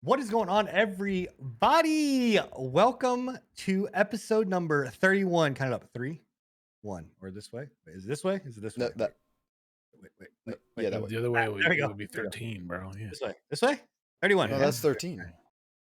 What is going on, everybody? Welcome to episode number 31. Count it up. 3, 1. Or this way. Wait, is it this way? Is it this No, way? that Wait. that way. The other way There we it go. would be There we go. 13, bro. Yeah. This way. This way? 31. No, Yeah. that's 13.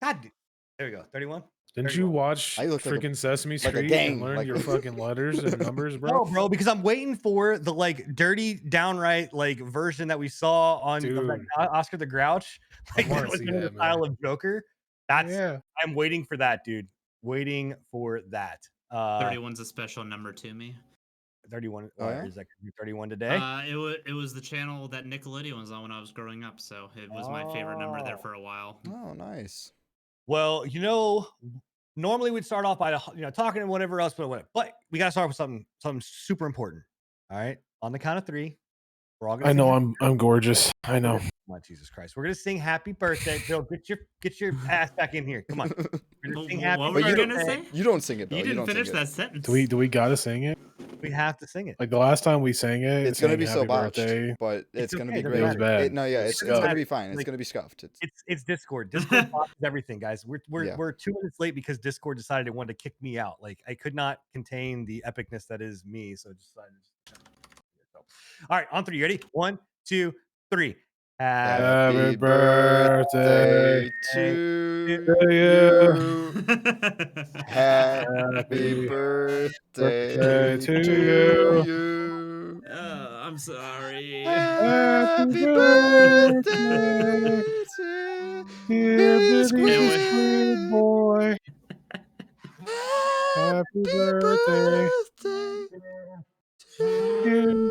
God. There we go. 31. Didn't you watch I look like a- freaking Sesame like a Street gang, and learn like- your fucking letters and numbers, bro? No, bro, because I'm waiting for the dirty, downright version that we saw on of, Dude. Oscar the Grouch. I wanna that was see in the that, style man. of Joker. That's Yeah. I'm waiting for that, dude. Waiting for that. 31's a special number to me. 31. Oh, yeah? Is that gonna be 31 today? It was the channel that Nickelodeon was on when I was growing up, so it was my favorite number there for a while. Oh, nice. Well, normally we'd start off by talking and whatever else, but we gotta start with something super important. All right, on the count of 3, we're all gonna. I sing know happy- I'm gorgeous. I know. Come on, Jesus Christ, we're gonna sing "Happy Birthday." Bill, get your ass back in here. Come on. We're gonna sing What "Happy were But you you gonna say? You don't sing it though. You didn't don't finish sing that it. sentence. Do we gotta sing it? We have to sing it. Like the last time we sang it, It's gonna sang be so Happy botched, Birthday. but it's gonna okay, be doesn't great. It was bad. It's Scuffed. gonna be fine. It's Like- gonna be scuffed. It's Discord. Discord blocks everything, guys. We're Yeah. we're 2 minutes late because Discord decided it wanted to kick me out. Like I could not contain the epicness that is me, so I decided. All right, on 3. You ready? 1, 2, 3. Happy birthday to to you. Happy Happy birthday birthday to to you. I'm sorry. Happy birthday, birthday to dear Billy Billy Squid. Squid boy. Happy birthday to to you.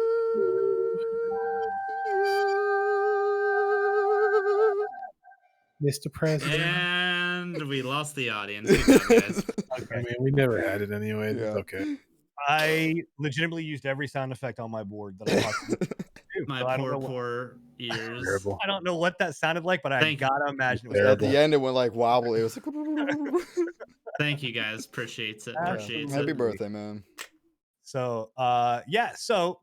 Mr. President. And we lost the audience. Good job, guys. I mean, we never had it anyway. Yeah. It's okay. I legitimately used every sound effect on my board that I possibly could do. My So I don't know poor ears. Terrible. I don't know what that sounded like, but I Thank you. gotta imagine it was Terrible. At the end, it went like wobbly. It was like. Thank you guys. Appreciate it. Yeah. Appreciate Happy it. birthday, man. So so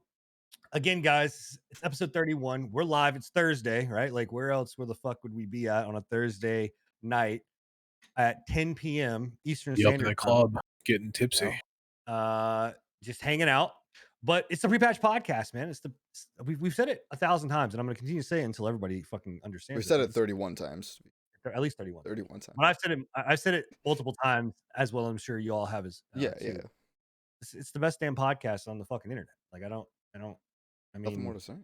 again, guys, it's episode 31. We're live. It's Thursday, right? Like where the fuck would we be at on a Thursday night at 10 p.m. Eastern Be up in Standard the Time? club, getting tipsy. Just hanging out. But it's the Pre-Patch Podcast, man. We've said it 1,000 times, and I'm gonna continue to say it until everybody fucking understands. We said it 31 times. at least 31. 31 times. But I've said it multiple times as well. I'm sure you all have as Yeah, too. yeah. It's the best damn podcast on the fucking internet. Like I Nothing more mean, to say.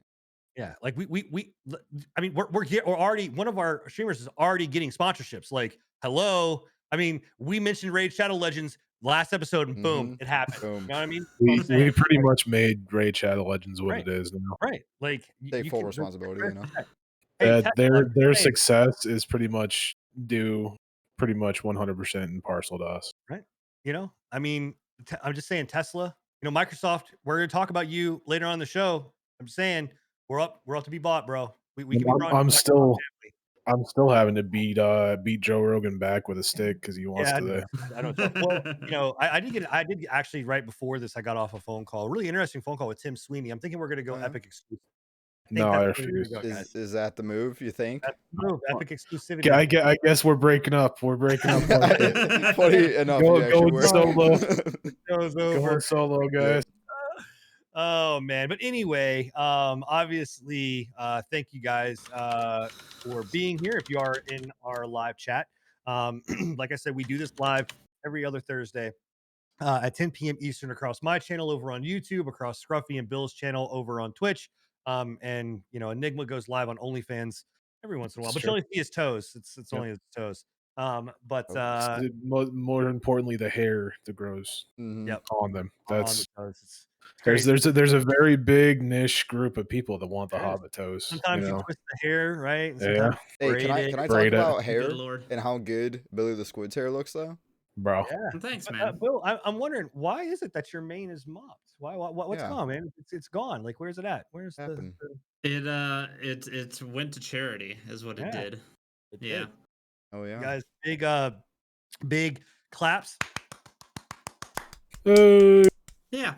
yeah, like I mean, we're already, one of our streamers is already getting sponsorships. Like, hello. I mean, we mentioned Raid Shadow Legends last episode, and boom, it happened. Boom. You know what I mean? We, I'm saying, we pretty much made Raid Shadow Legends what Right. it is now. right. Like Take full can- responsibility, you know. Hey, That Tesla, their hey, success is pretty much due pretty much 100% in parcel to us. I mean, I'm just saying Tesla, Microsoft, we're going to talk about you later on in the show. I'm saying we're up to be bought, bro. We can be I'm- brought I'm into the still- Microsoft family. I'm still having to beat Joe Rogan back with a stick because he wants Yeah, to. I don't know. Well, I did actually right before this. I got off a phone call, a really interesting phone call with Tim Sweeney. I'm thinking we're going to go Oh, yeah? Epic exclusive. No, I that's where we're refuse. gonna go, guys. Is that the move, you think? That's the move. Epic exclusivity. Yeah, I guess we're breaking up. We're breaking up. Funny enough, Go- you actually going were. solo. Goes over. Going solo, guys. Oh man, but anyway, obviously, thank you guys for being here. If you are in our live chat, like I said, we do this live every other Thursday at 10 p.m. Eastern across my channel over on YouTube, across Scruffy and Bill's channel over on Twitch, and Enigma goes live on OnlyFans every once in a while, That's but you true. only see his toes. It's Yep. only his toes. But More importantly, the hair that grows Mhm. Yep. on them. on That's the toes, it's there's crazy. there's a very big niche group of people that want the There is. hobbit toes. Sometimes you you know? twist the hair, right? And Yeah. sometimes Hey, braid it. can I talk Braid it. about hair Good lord. and how good Billy the Squid's hair looks though? Bro. Yeah. Thanks, But, man. Bill, I'm wondering, why is it that your mane is mopped? What's Yeah. gone, man? It's gone. Like, where's it at? Where's Happened. It went to charity, is what Yeah. it did. the Yeah. Oh yeah. guys? Big claps, Hey. Yeah.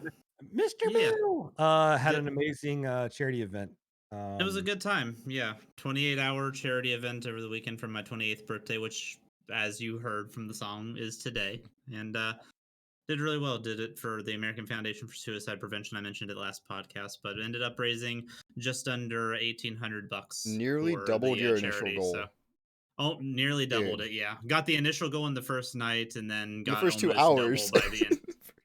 Mr. Yeah. Bill. Had Yeah. an amazing charity event It was a good time. Yeah. 28-hour charity event over the weekend for my 28th birthday, which, as you heard from the song, is today. And did really well. Did it for the American Foundation for Suicide Prevention. I mentioned it last podcast, but ended up raising just under $1,800 Nearly for doubled the your initial charity. goal. So, oh, nearly doubled Dude. it. Yeah, got the initial goal in the first night, and then The got first 2 almost hours. double by the end.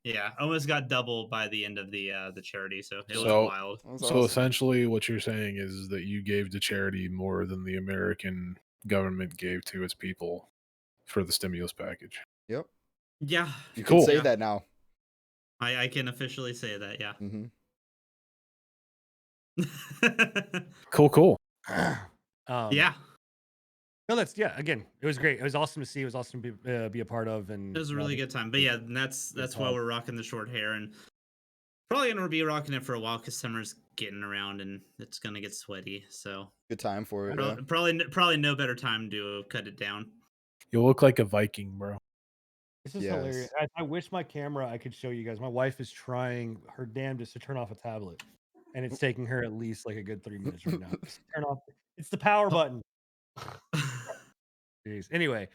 Yeah, almost got double by the end of the charity. So it was So, wild. That's so awesome. essentially, what you're saying is that you gave to charity more than the American government gave to its people for the stimulus package. Yep. Yeah, You Cool. can say Yeah. that now. I can officially say that. Yeah. Hmm. Cool. Yeah. No, that's again, it was great. It was awesome to see. It was awesome to be a part of, and It was a really good time. But yeah, that's why talk. we're rocking the short hair, and probably gonna be rocking it for a while because summer's getting around and it's gonna get sweaty. So Good time for it. Well, Yeah. probably no better time to cut it down. You look like a Viking, bro. This is Yes. hilarious. I wish my camera I could show you guys. My wife is trying her damnedest to turn off a tablet, and it's taking her at least like a good 3 minutes right now. Just turn off. It's the power button. Jeez. Anyway,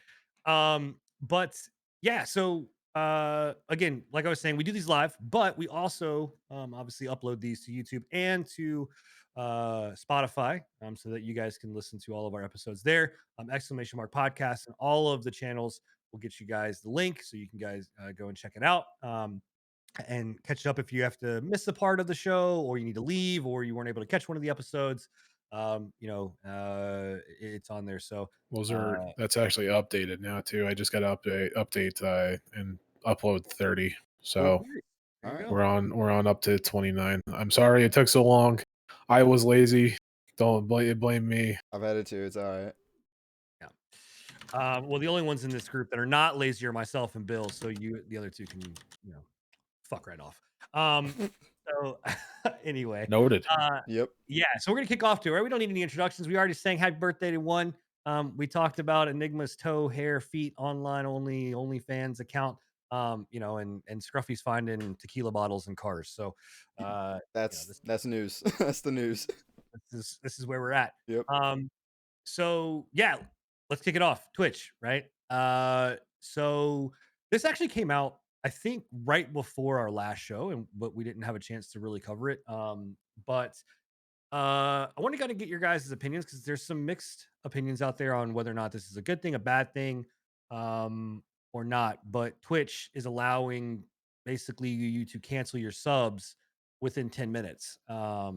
but yeah, so again, like I was saying, we do these live, but we also obviously upload these to YouTube and to Spotify, so that you guys can listen to all of our episodes there. Exclamation mark podcast, and all of the channels will get you guys the link so you can guys go and check it out. And catch up if you have to miss a part of the show, or you need to leave, or you weren't able to catch one of the episodes. It's on there. So That's actually updated now too. I just got to update and upload 30. So there you All go. we're on up to 29. I'm sorry it took so long. I was lazy. Don't blame me. I've had it too. It's all right. Well, the only ones in this group that are not lazy are myself and Bill. So the other two can, fuck right off. So anyway, Noted. Yep. yeah. So we're gonna kick off to right. We don't need any introductions. We already sang happy birthday to one. We talked about Enigma's toe, hair, feet, online only, OnlyFans account. And Scruffy's finding tequila bottles in cars. So That's news. That's the news. this is where we're at. Yep. So yeah, let's kick it off. Twitch, right? So this actually came out, I think, right before our last show, but we didn't have a chance to really cover it. But I want to kind of get your guys' opinions because there's some mixed opinions out there on whether or not this is a good thing, a bad thing, or not. But Twitch is allowing basically you to cancel your subs within 10 minutes, of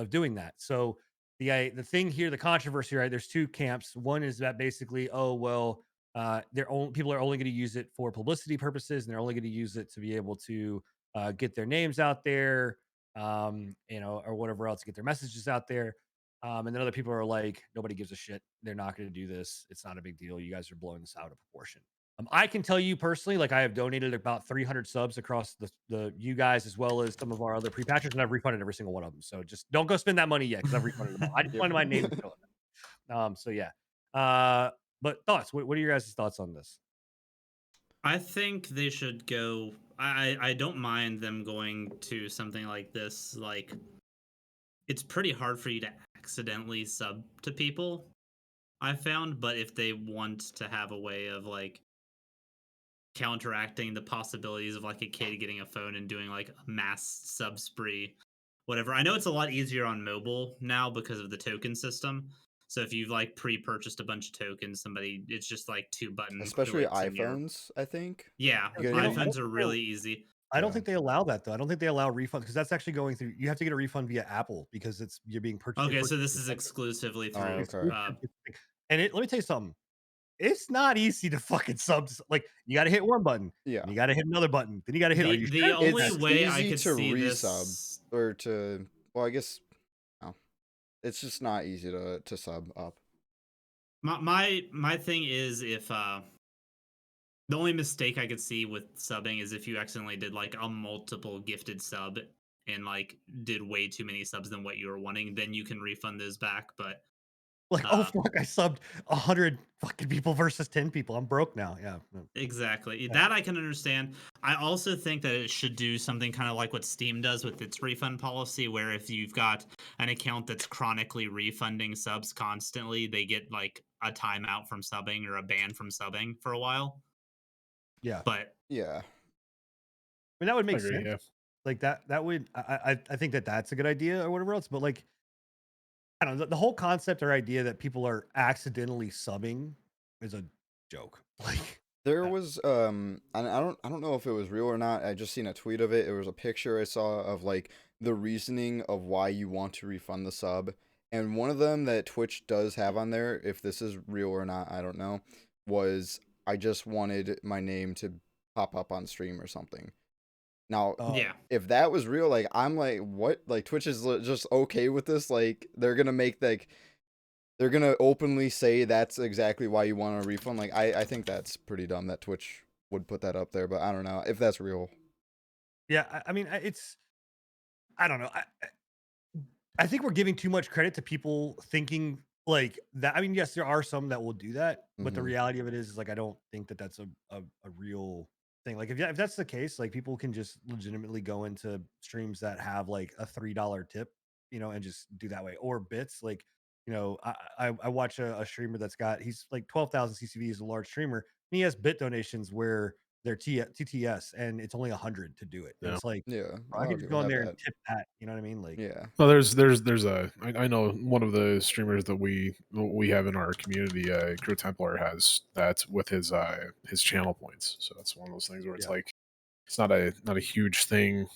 doing that. So the thing here, the controversy, right? There's two camps. One is that basically, oh well, people are only going to use it for publicity purposes, and they're only going to use it to be able to get their names out there, or whatever else, to get their messages out there. And then other people are like, nobody gives a shit. They're not going to do this. It's not a big deal. You guys are blowing this out of proportion. I can tell you personally, like I have donated about 300 subs across the you guys as well as some of our other pre-patchers, and I've refunded every single one of them. So just don't go spend that money yet because I've refunded them all. I just wanted my name to show it. So yeah. But thoughts? What are your guys' thoughts on this? I think they should go. I don't mind them going to something like this. Like, it's pretty hard for you to accidentally sub to people, I found. But if they want to have a way of like counteracting the possibilities of like a kid getting a phone and doing like a mass sub spree, whatever. I know it's a lot easier on mobile now because of the token system. So if you've like pre-purchased a bunch of tokens, it's just like 2 buttons. Especially iPhones, I think. Yeah, iPhones are really easy. I don't think they allow that though. I don't think they allow refunds because that's actually going through. You have to get a refund via Apple because you're being purchased. Okay, so this is exclusively through. And let me tell you something. It's not easy to fucking subs. Like you got to hit one button. Yeah. You got to hit another button. Then you got to hit. The only it's way I easy could to see resub this, or to. Well, I guess. No, it's just not easy to sub up. My thing is if the only mistake I could see with subbing is if you accidentally did like a multiple gifted sub and like did way too many subs than what you were wanting, then you can refund those back. But Like, oh Uh, fuck, I subbed 100 fucking people versus 10 people. I'm broke now. Yeah. No. Exactly. Yeah. That I can understand. I also think that it should do something kind of like what Steam does with its refund policy, where if you've got an account that's chronically refunding subs constantly, they get like a timeout from subbing or a ban from subbing for a while. Yeah. But Yeah. I mean, that would I make agree. sense. Yeah. Like that would I think that that's a good idea or whatever else. But like, I don't know, the whole concept or idea that people are accidentally subbing is a joke. Like, There was and I don't know if it was real or not. I just seen a tweet of it. It was a picture I saw of like the reasoning of why you want to refund the sub. And one of them that Twitch does have on there, if this is real or not, I don't know, was I just wanted my name to pop up on stream or something. Now, oh, yeah, if that was real, like I'm like, what? Like Twitch is just okay with this? Like they're gonna make like they're gonna openly say that's exactly why you want a refund. Like I think that's pretty dumb that Twitch would put that up there, but I don't know if that's real. yeah. I mean, it's I don't know. I think we're giving too much credit to people thinking like that. I mean, yes, there are some that will do that, but the Mhm. reality of it is like I don't think that that's a real thing. Like if that's the case, like people can just legitimately go into streams that have like a $3 tip, and just do that way or bits. Like, I watch a streamer that's got he's like 12,000 CCV is a large streamer. And he has bit donations where they're TTS and it's only 100 to do it. And Yeah. it's like Yeah, a I lot could of just people go in have there and that. tip that. You know what I mean? Like, Yeah. Well, there's I know one of the streamers that we have in our community, Crew Templar, has that with his channel points. So that's one of those things where it's yeah. like it's not a huge thing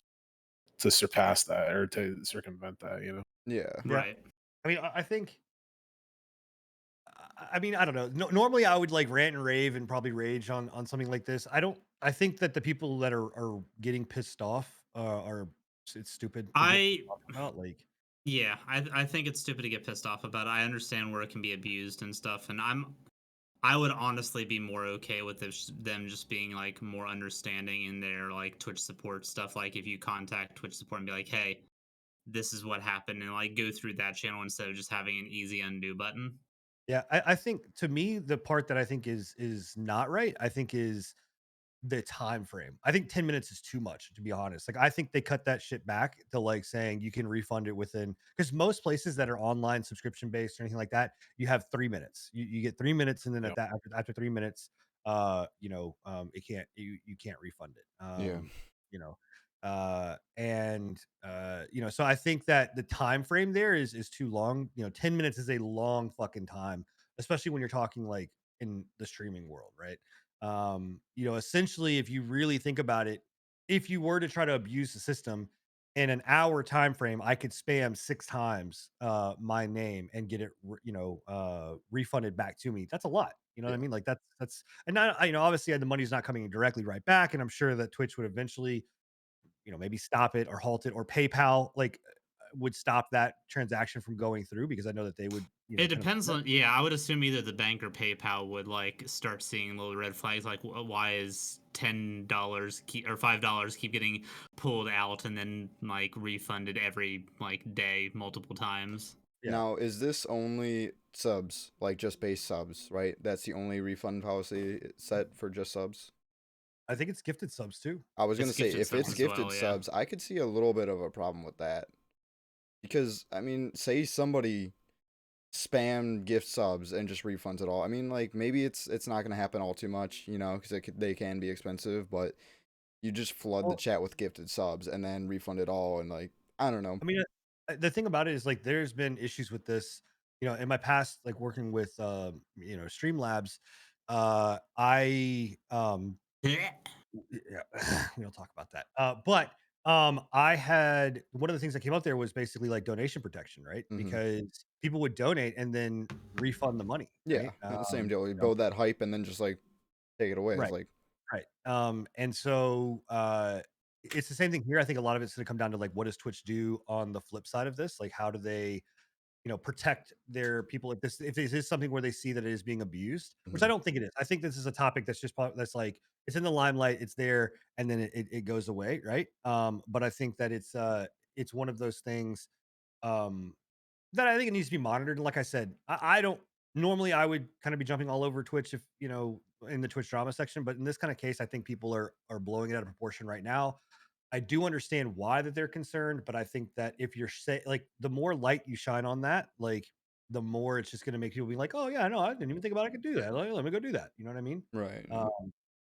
to surpass that or to circumvent that, you know. Yeah. Yeah. right. I mean, I think. I mean, I don't know. No, normally, I would like rant and rave and probably rage on something like this. I don't. I think that the people that are getting pissed off are it's stupid to get I pissed off about. Like, Yeah, I think it's stupid to get pissed off about it. I understand where it can be abused and stuff, and I would honestly be more okay with them just being like more understanding in their like Twitch support stuff. Like if you contact Twitch support and be like, "Hey, this is what happened," and like go through that channel instead of just having an easy undo button. yeah, I think to me the part that I think is not right. I think is the time frame. I think 10 minutes is too much, to be honest. Like, I think they cut that shit back to like saying you can refund it within because most places that are online subscription based or anything like that, you have 3 minutes. You get 3 minutes, and then at Yep. that after 3 minutes, it you can't refund it. Yeah. You know, so I think that the time frame there is too long. 10 minutes is a long fucking time, especially when you're talking like in the streaming world, right? Essentially, if you really think about it, if you were to try to abuse the system in an hour time frame, I could spam 6 times my name and get it refunded back to me. That's a lot. You know what I Yeah. mean? Like that's and not obviously the money's not coming directly right back, and I'm sure that Twitch would eventually maybe stop it or halt it, or PayPal would stop that transaction from going through because I know that they would It kind of depends on, yeah, I would assume either the bank or PayPal would like start seeing little red flags like why is $10 or $5 keep getting pulled out and then like refunded every like day multiple times. yeah. Now, is this only subs, like just base subs, right? That's the only refund policy set for just subs? I think it's gifted subs too. I was It's gonna say gifted if subs it's as gifted well, yeah. subs, I could see a little bit of a problem with that. Because I mean, say somebody spam gift subs and just refunds it all. I mean, like maybe it's not gonna happen all too much, because they can be expensive, but you just flood the Well, chat with gifted subs and then refund it all, and like I don't know. I mean, the thing about it is like there's been issues with this, in my past, like working with Streamlabs. I Yeah, we don't talk about that. But I had one of the things that came up there was basically like donation protection, right? Hmm. Because people would donate and then refund the money, Yeah, right? the same deal. You You know, build that hype and then just like take it away. It's right. like Right. And so it's the same thing here. I think a lot of it's going to come down to like what does Twitch do on the flip side of this? Like how do they, protect their people if this is something where they see that it is being abused, which I mhm. don't think it is. I think this is a topic that's that's like it's in the limelight, it's there, and then it goes away, right? But I think that it's one of those things um that I think it needs to be monitored. And like I said, I don't normally I would kind of be jumping all over Twitch if in the Twitch drama section, but in this kind of case, I think people are blowing it out of proportion right now. I do understand why that they're concerned, but I think that if you're like the more light you shine on that, like the more it's just going to make people be like, oh yeah, no, I didn't even think about I could do that. Let me go do that. You know what I mean? Right. Um,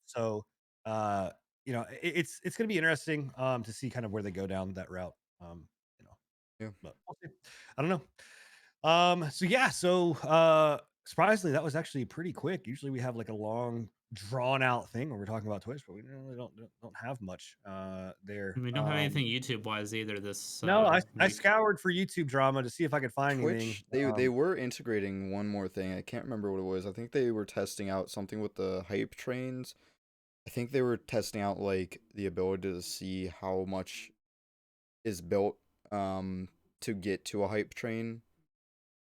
so uh, it's going to be interesting to see kind of where they go down that route. Um, you know, Yeah. but we'll see. I don't know. So yeah, surprisingly, that was actually pretty quick. Usually we have like a long, drawn out thing when we're talking about Twitch, but we really don't have much there. We don't have anything YouTube wise either this No, I week. scoured for YouTube drama to see if I could find anything. Twitch, they were integrating one more thing. I can't remember what it was. I think they were testing out something with the hype trains. I think they were testing out like the ability to see how much is built to get to a hype train.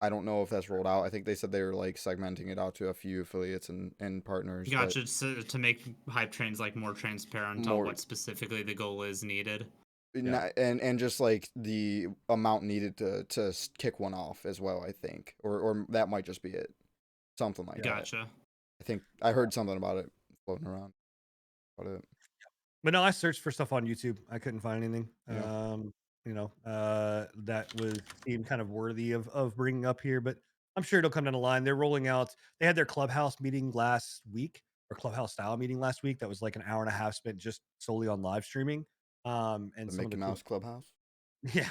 I don't know if that's rolled out. I think they said they were like segmenting it out to a few affiliates and partners. Gotcha. So to make hype trains like more transparent on More- what specifically the goal is needed. And just like the amount needed to kick one off as well, I think, or that might just be it, something like that. Gotcha. I think I heard something about it floating around about it. But no, I searched for stuff on YouTube. I couldn't find anything. Yeah. That seemed kind of worthy of bringing up here, but I'm sure it'll come down the line. They're rolling out. They had their Clubhouse meeting last week, or Clubhouse style meeting last week. That was like an hour and a half spent just solely on live streaming. And The some of Mickey the Mouse Clubhouse. yeah,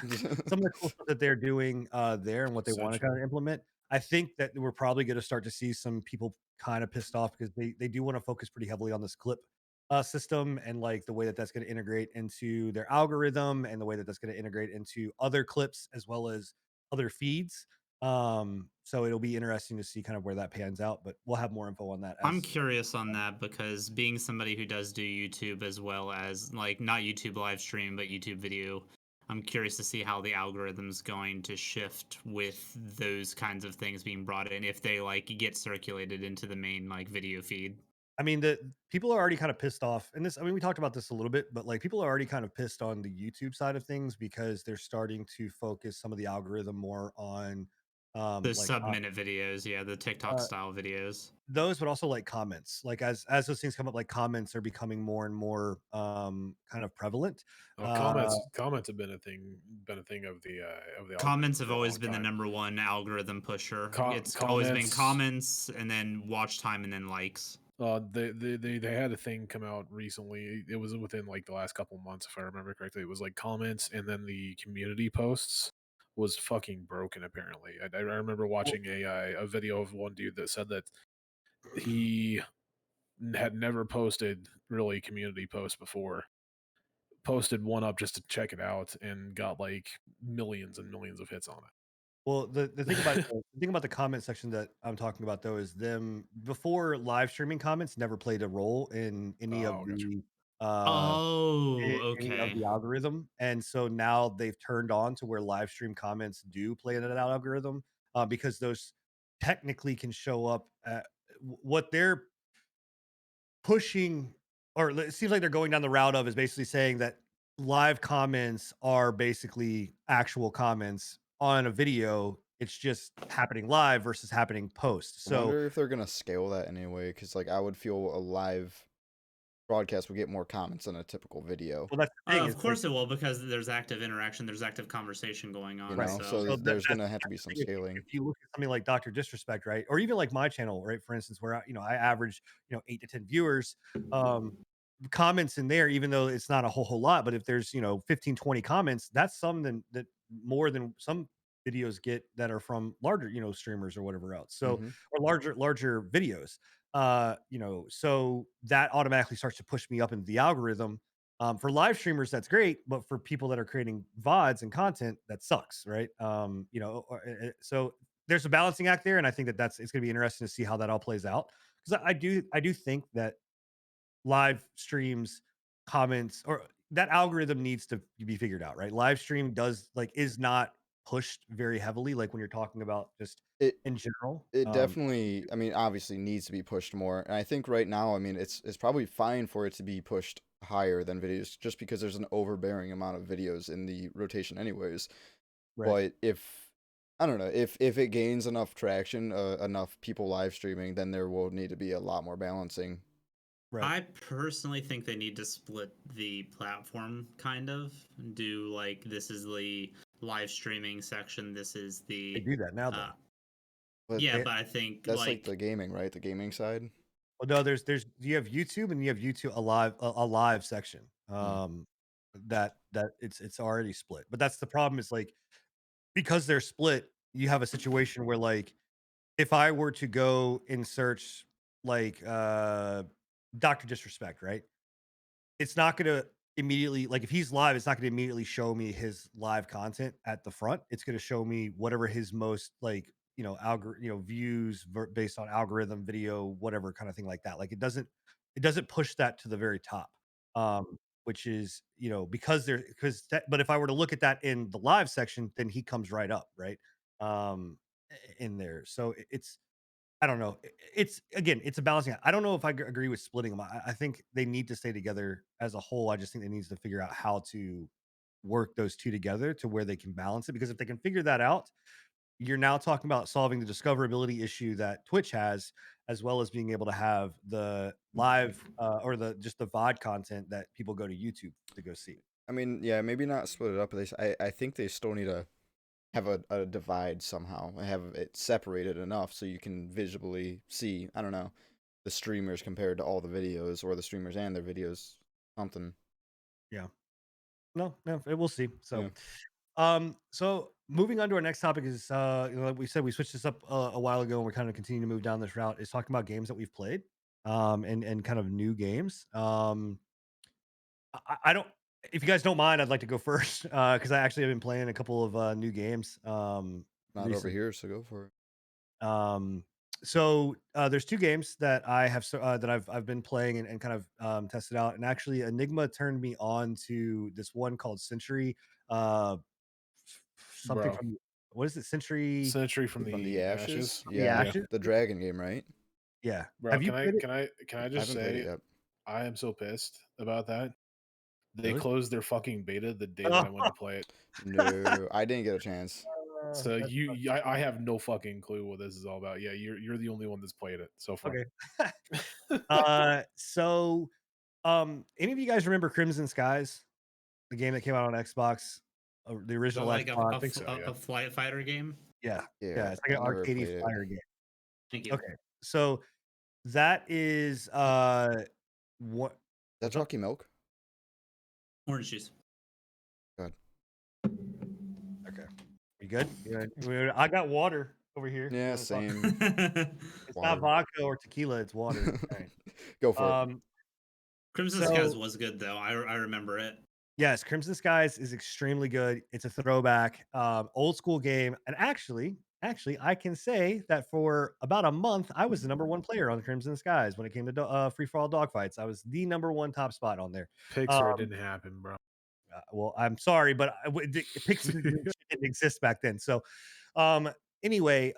some of the cool stuff that they're doing there and what they want to kind of implement. I think that we're probably going to start to see some people kind of pissed off because they do want to focus pretty heavily on this clip system and like the way that that's going to integrate into their algorithm and the way that that's going to integrate into other clips as well as other feeds. So it'll be interesting to see kind of where that pans out, but we'll have more info on that. I'm curious on that because being somebody who does do YouTube as well as like not YouTube live stream but YouTube video, I'm curious to see how the algorithm's going to shift with those kinds of things being brought in if they like get circulated into the main like video feed. I mean, the people are already kind of pissed off, and this. I mean, we talked about this a little bit, but like people are already kind of pissed on the YouTube side of things because they're starting to focus some of the algorithm more on, The like sub-minute videos, yeah, the TikTok uh, style videos. those, but also like comments. Like as those things come up, like comments are becoming more and more kind of prevalent. Comments have been a thing of the Comments algorithm have for a always long been the time. number one algorithm pusher. It's Comments, always been comments and then watch time and then likes. They had a thing come out recently. It was within like the last couple months, if I remember correctly. It was like comments, and then the community posts was fucking broken. Apparently, I remember watching a video of one dude that said that he had never posted really community posts before. Posted one up just to check it out and got like millions and millions of hits on it. Well, the thing about the comment section that I'm talking about though is them before live streaming comments never played a role in any of Gotcha. the any of Okay. the algorithm, and so now they've turned on to where live stream comments do play in that algorithm because those technically can show up at what they're pushing, or it seems like they're going down the route of is basically saying that live comments are basically actual comments on a video. It's just happening live versus happening post. I So wonder if they're gonna scale that in any way, because like I would feel a live broadcast would get more comments than a typical video. well, that's the thing. Of Is like, course it will because there's active interaction, there's active conversation going on. You right. know, So so So there's that's gonna have to be the some thing. scaling. If you look at something like Dr. Disrespect, right, or even like my channel, right, for instance, where I average 8 to 10 viewers, comments in there, even though it's not a whole lot, but if there's 15, 20 comments, that's something that more than some videos get that are from larger streamers or whatever else. So Mhm. or larger videos. So that automatically starts to push me up into the algorithm. For live streamers, that's great, but for people that are creating VODs and content, that sucks, right? So there's a balancing act there, and I think it's going to be interesting to see how that all plays out because I do think that live streams, comments, or that algorithm needs to be figured out, right? Live stream is not pushed very heavily, like when you're talking about just It in general. it definitely, I mean, obviously needs to be pushed more. And I think right now, I mean, it's probably fine for it to be pushed higher than videos just because there's an overbearing amount of videos in the rotation anyways. Right. But if I don't know if it gains enough traction, enough people live streaming, then there will need to be a lot more balancing. Right. I personally think they need to split the platform, kind of do like this is the live streaming section, this is They the do that now, uh though. But yeah, They, but I think that's like the like gaming, right? The gaming side. well, no, there's you have YouTube and you have YouTube a live section. Hmm. That it's already split. But that's the problem is like because they're split, you have a situation where like if I were to go and search like Dr. Disrespect, right? It's not gonna immediately like if he's live, it's not gonna immediately show me his live content at the front. It's gonna show me whatever his most like views based on algorithm, video, whatever kind of thing like that. Like it doesn't push that to the very top. Which is because but if I were to look at that in the live section, then he comes right up, right? In there. So it's I don't know. It's again, it's a balancing act. I don't know if I agree with splitting them. I think they need to stay together as a whole. I just think they needs to figure out how to work those two together to where they can balance it. Because if they can figure that out, you're now talking about solving the discoverability issue that Twitch has, as well as being able to have the live or the just the VOD content that people go to YouTube to go see. I mean, yeah, maybe not split it up, but I think they still need to have a divide somehow, have it separated enough so you can visually see, I don't know, the streamers compared to all the videos, or the streamers and their videos, something. Yeah. No, no, we'll see. So Yeah. So moving on to our next topic is, like we said, we switched this up a while ago, and we're kind of continuing to move down this route. Is talking about games that we've played, and kind of new games. I don't. If you guys don't mind, I'd like to go first, because I actually have been playing a couple of new games, Not over recently. here, so go for it. So there's two games that I have that I've been playing and kind of tested out, and actually Enigma turned me on to this one called Century. Uh, Something Bro, from what is it? Century Century from From the the Ashes? Ashes. from the Yeah, Yeah, Ashes? the dragon game, right? Yeah. bro. Have you Can I played it? can I can I I just haven't played it say yet. I am so pissed about that. They Really? closed their fucking beta the day that Oh, I went to play it. No, I didn't get a chance. So that's I have no fucking clue what this is all about. Yeah, you're the only one that's played it so far. okay. So, any of you guys remember Crimson Skies, the game that came out on Xbox, the is that original like Xbox? I think so. Yeah. a flight fighter game? Yeah, Yeah, yeah, it's like I an never arcadey played it. flyer game. Thank you. Okay, so that is what That what's up? Chalky Milk? Orange juice. God. Okay, you good? I got water over here. You Yeah, wanna talk? same. It's not Water. vodka or tequila, it's water. All right. Go for it. Crimson Skies So was good though. I remember it. yes, Crimson Skies is extremely good. It's a throwback, old school game, and actually, I can say that for about a month, I was the number one player on Crimson Skies when it came to free for all dogfights. I was the number one top spot on there. Pixar, it Um, didn't happen, bro. well, I'm sorry, but Pixar didn't exist back then. So, um, anyway,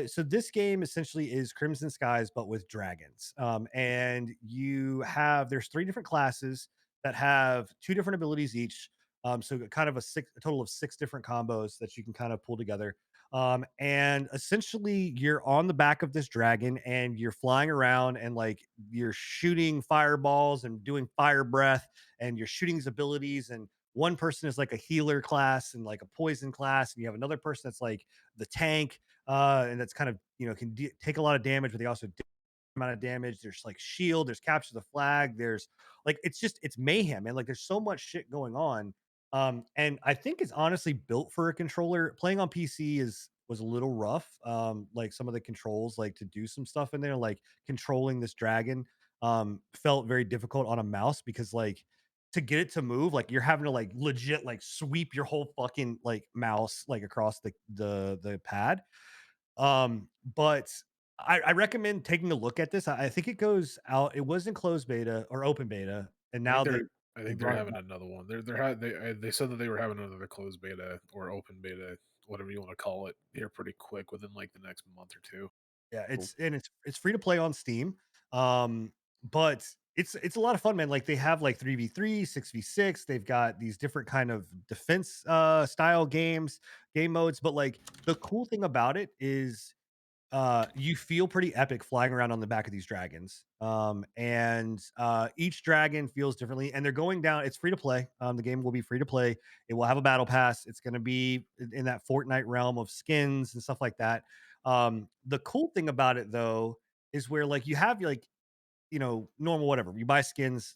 so this game essentially is Crimson Skies, but with dragons. And there's three different classes that have two different abilities each. So kind of a total of six different combos that you can kind of pull together. And essentially you're on the back of this dragon and you're flying around and like you're shooting fireballs and doing fire breath and you're shooting these abilities and one person is like a healer class and like a poison class, and you have another person that's like the tank, and that's kind of can take a lot of damage, but they also amount of damage. There's like shield, there's capture the flag, there's like it's mayhem, and like there's so much shit going on. And I think it's honestly built for a controller. Playing on PC was a little rough. Like some of the controls, like to do some stuff in there, like controlling this dragon, felt very difficult on a mouse because like to get it to move, like you're having to like legit like sweep your whole fucking like mouse like across the pad. But I recommend taking a look at this. I think it goes out. It was in closed beta or open beta, and I think now they're I they think they're brought it having back. another one. They said that they were having another closed beta or open beta, whatever you want to call it, here pretty quick within like the next month or two. Yeah, Cool. it's free to play on Steam. But it's a lot of fun, man. Like they have like 3v3, 6v6. They've got these different kind of defense style game modes. But like the cool thing about it is you feel pretty epic flying around on the back of these dragons. And each dragon feels differently, and they're going down. It's free to play. The game will be free to play. It will have a battle pass. It's going to be in that Fortnite realm of skins and stuff like that. The cool thing about it though is where like you have like normal whatever. You buy skins,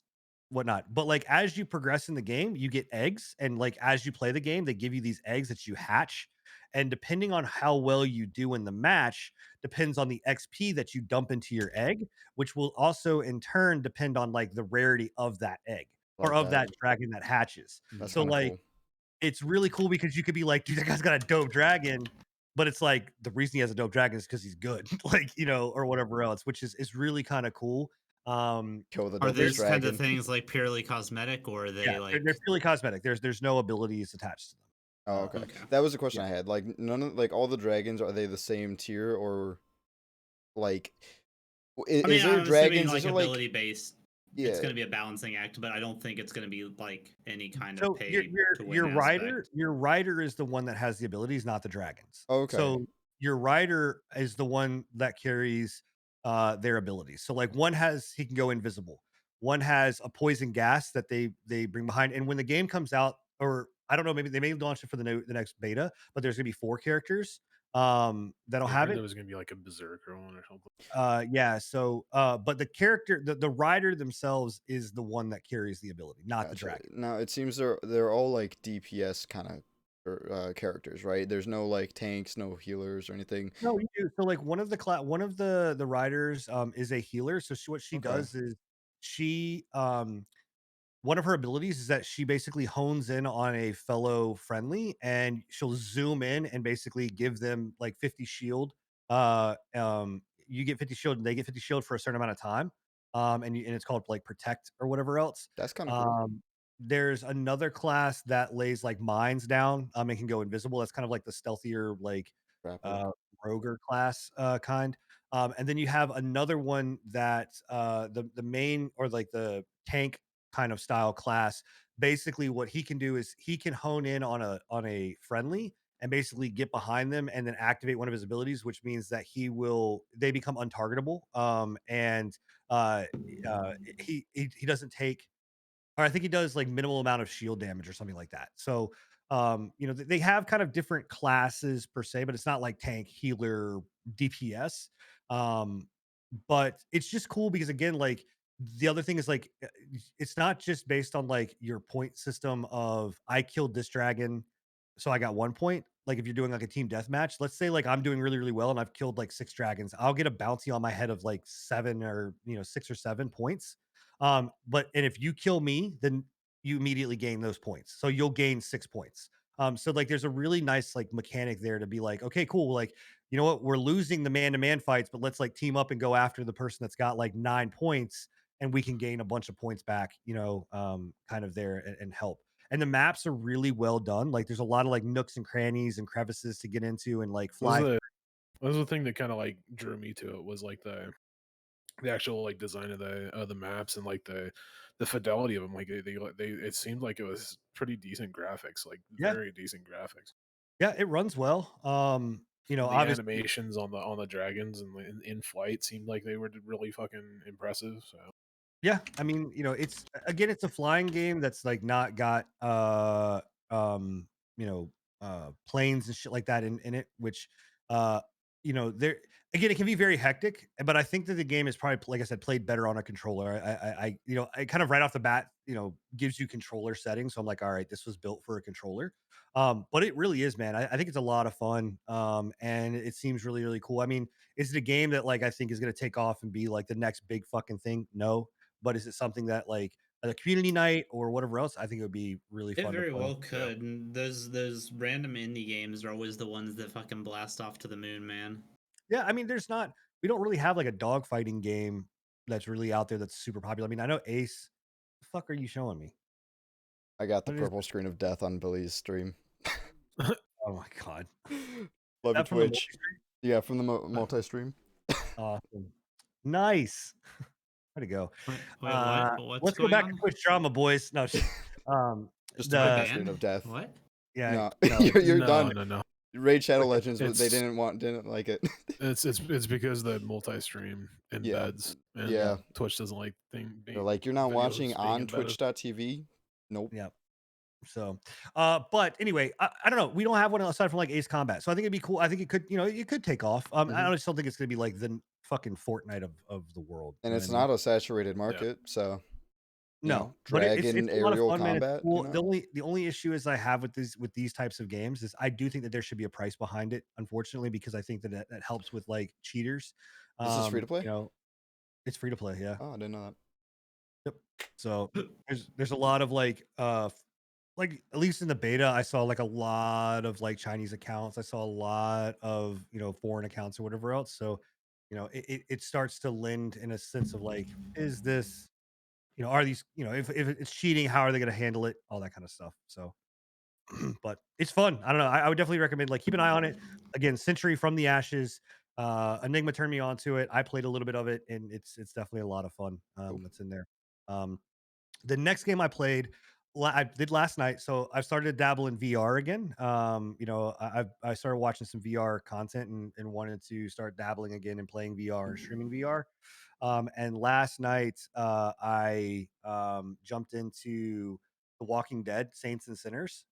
whatnot. But like as you progress in the game, you get eggs, and like as you play the game, they give you these eggs that you hatch. And depending on how well you do in the match, depends on the XP that you dump into your egg, which will also in turn depend on like the rarity of that egg or Like of that. that dragon that hatches. That's So kind of like cool. it's really cool because you could be like, dude, that guy's got a dope dragon. But it's like the reason he has a dope dragon is because he's good, like, or whatever else, which is really kind of cool. Kill the Are dopest these kinds of dragon. things like purely cosmetic, or are Yeah, they they're like purely cosmetic. There's no abilities attached to them. Oh, okay. okay? That was the question Yeah. I had. Like none of like all the dragons, are they the same tier, or like I mean, is there I'm assuming dragons? like Is there like ability based. It's yeah? going to be a balancing act, but I don't think it's going to be like any kind of So your pay your to your win rider aspect. your rider is the one that has the abilities, not the dragons. Okay, So your rider is the one that carries their abilities. So like he can go invisible. One has a poison gas that they bring behind. And when the game comes out, or I don't know, maybe they may launch it for the next beta, but there's gonna be 4 characters that'll Yeah, I have heard it. there was gonna be like a berserker one or something. Yeah, so but the character, the rider themselves is the one that carries the ability, not the gotcha. dragon. Now it seems they're all like DPS kind of characters, right? There's no like tanks, no healers or anything. No, you do. So like one of the riders is a healer. So what she Okay, does is she one of her abilities is that she basically hones in on a fellow friendly, and she'll zoom in and basically give them like 50 shield. You get 50 shield and they get 50 shield for a certain amount of time. And it's called like protect or whatever else. that's kind of cool. Um there's another class that lays like mines down and can go invisible. That's kind of like the stealthier like Rapper. uh roger class kind. And then you have another one that the main or like the tank kind of style class. Basically, what he can do is he can hone in on a friendly and basically get behind them and then activate one of his abilities, which means that they become untargetable. And uh, he doesn't take, or I think he does like minimal amount of shield damage or something like that. So they have kind of different classes per se, but it's not like tank, healer, DPS. Um, but it's just cool because again, like the other thing is like it's not just based on like your point system of I killed this dragon, so I got 1 point. Like if you're doing like a team deathmatch, let's say like I'm doing really, really well and I've killed like 6 dragons, I'll get a bounty on my head of like 6 or 7 points. But and if you kill me, then you immediately gain those points. So you'll gain 6 points. So like there's a really nice like mechanic there to be like, okay, cool. Like, you know what? We're losing the man-to-man fights, but let's like team up and go after the person that's got like 9 points, and we can gain a bunch of points back, kind of there and help. And the maps are really well done. Like there's a lot of like nooks and crannies and crevices to get into and like What was fly. the thing that kind of like drew me to it was like the actual like design of the maps and like the fidelity of them. Like they it seemed like it was pretty decent graphics, like Yeah, very decent graphics. yeah, it runs well. And the Obviously, animations on the dragons and in flight seemed like they were really fucking impressive. So yeah, I mean, it's again, it's a flying game that's like not got um, planes and shit like that in it, which there again it can be very hectic, but I think that the game is probably like I said, played better on a controller. I kind of right off the bat, gives you controller settings. So I'm like, all right, this was built for a controller. But it really is, man. I think it's a lot of fun. And it seems really, really cool. I mean, is it a game that like I think is gonna take off and be like the next big fucking thing? No, but is it something that like at a community night or whatever else, I think it would be really It fun to very play. well yeah, could. And those random indie games are always the ones that fucking blast off to the moon, man. Yeah, I mean, we don't really have like a dogfighting game that's really out there that's super popular. I mean, I know Ace. The fuck are you showing me? I got the What is purple screen of death on Billy's stream. Oh my god. Love you, That from the Twitch. Yeah, from the multi stream. awesome. Nice. Way to go. Wait, what? What's Let's go going back to on? Twitch drama, boys. No, Just a My the green screen band? of death. What? yeah, No, no, you're No, done. no. Raid Shadow Okay. Legends, they It's didn't like it. it's because the multi-stream Yeah, embeds, and yeah. Twitch doesn't like They're like, you're not watching videos being on embedded. Twitch.tv. Nope. Yeah. So, but anyway, I don't know. We don't have one aside from like Ace Combat, so I think it'd be cool. I think it could, it could take off. I Mhm. just don't think it's gonna be like the fucking Fortnite of the world. And You know it's what I mean? not a saturated market, so No, but dragon it's a lot of aerial fun, man. It's combat. cool. The only issue is I have with these types of games is I do think that there should be a price behind it. Unfortunately, because I think that helps with like cheaters. This is free to play. It's free to play. Yeah. Oh, I didn't know that. Yep. So there's a lot of like at least in the beta, I saw like a lot of like Chinese accounts. I saw a lot of foreign accounts or whatever else. So it starts to lend in a sense of like, is this are these if it's cheating, how are they going to handle it? All that kind of stuff. So, but it's fun. I don't know. I would definitely recommend like keep an eye on it. Again, Century from the Ashes. Enigma turned me on to it. I played a little bit of it, and it's definitely a lot of fun. Cool. That's in there. Um, the next game I played, I did last night. So I've started to dabble in VR again. I started watching some VR content and wanted to start dabbling again and playing VR and streaming VR. And last night, I jumped into The Walking Dead: Saints and Sinners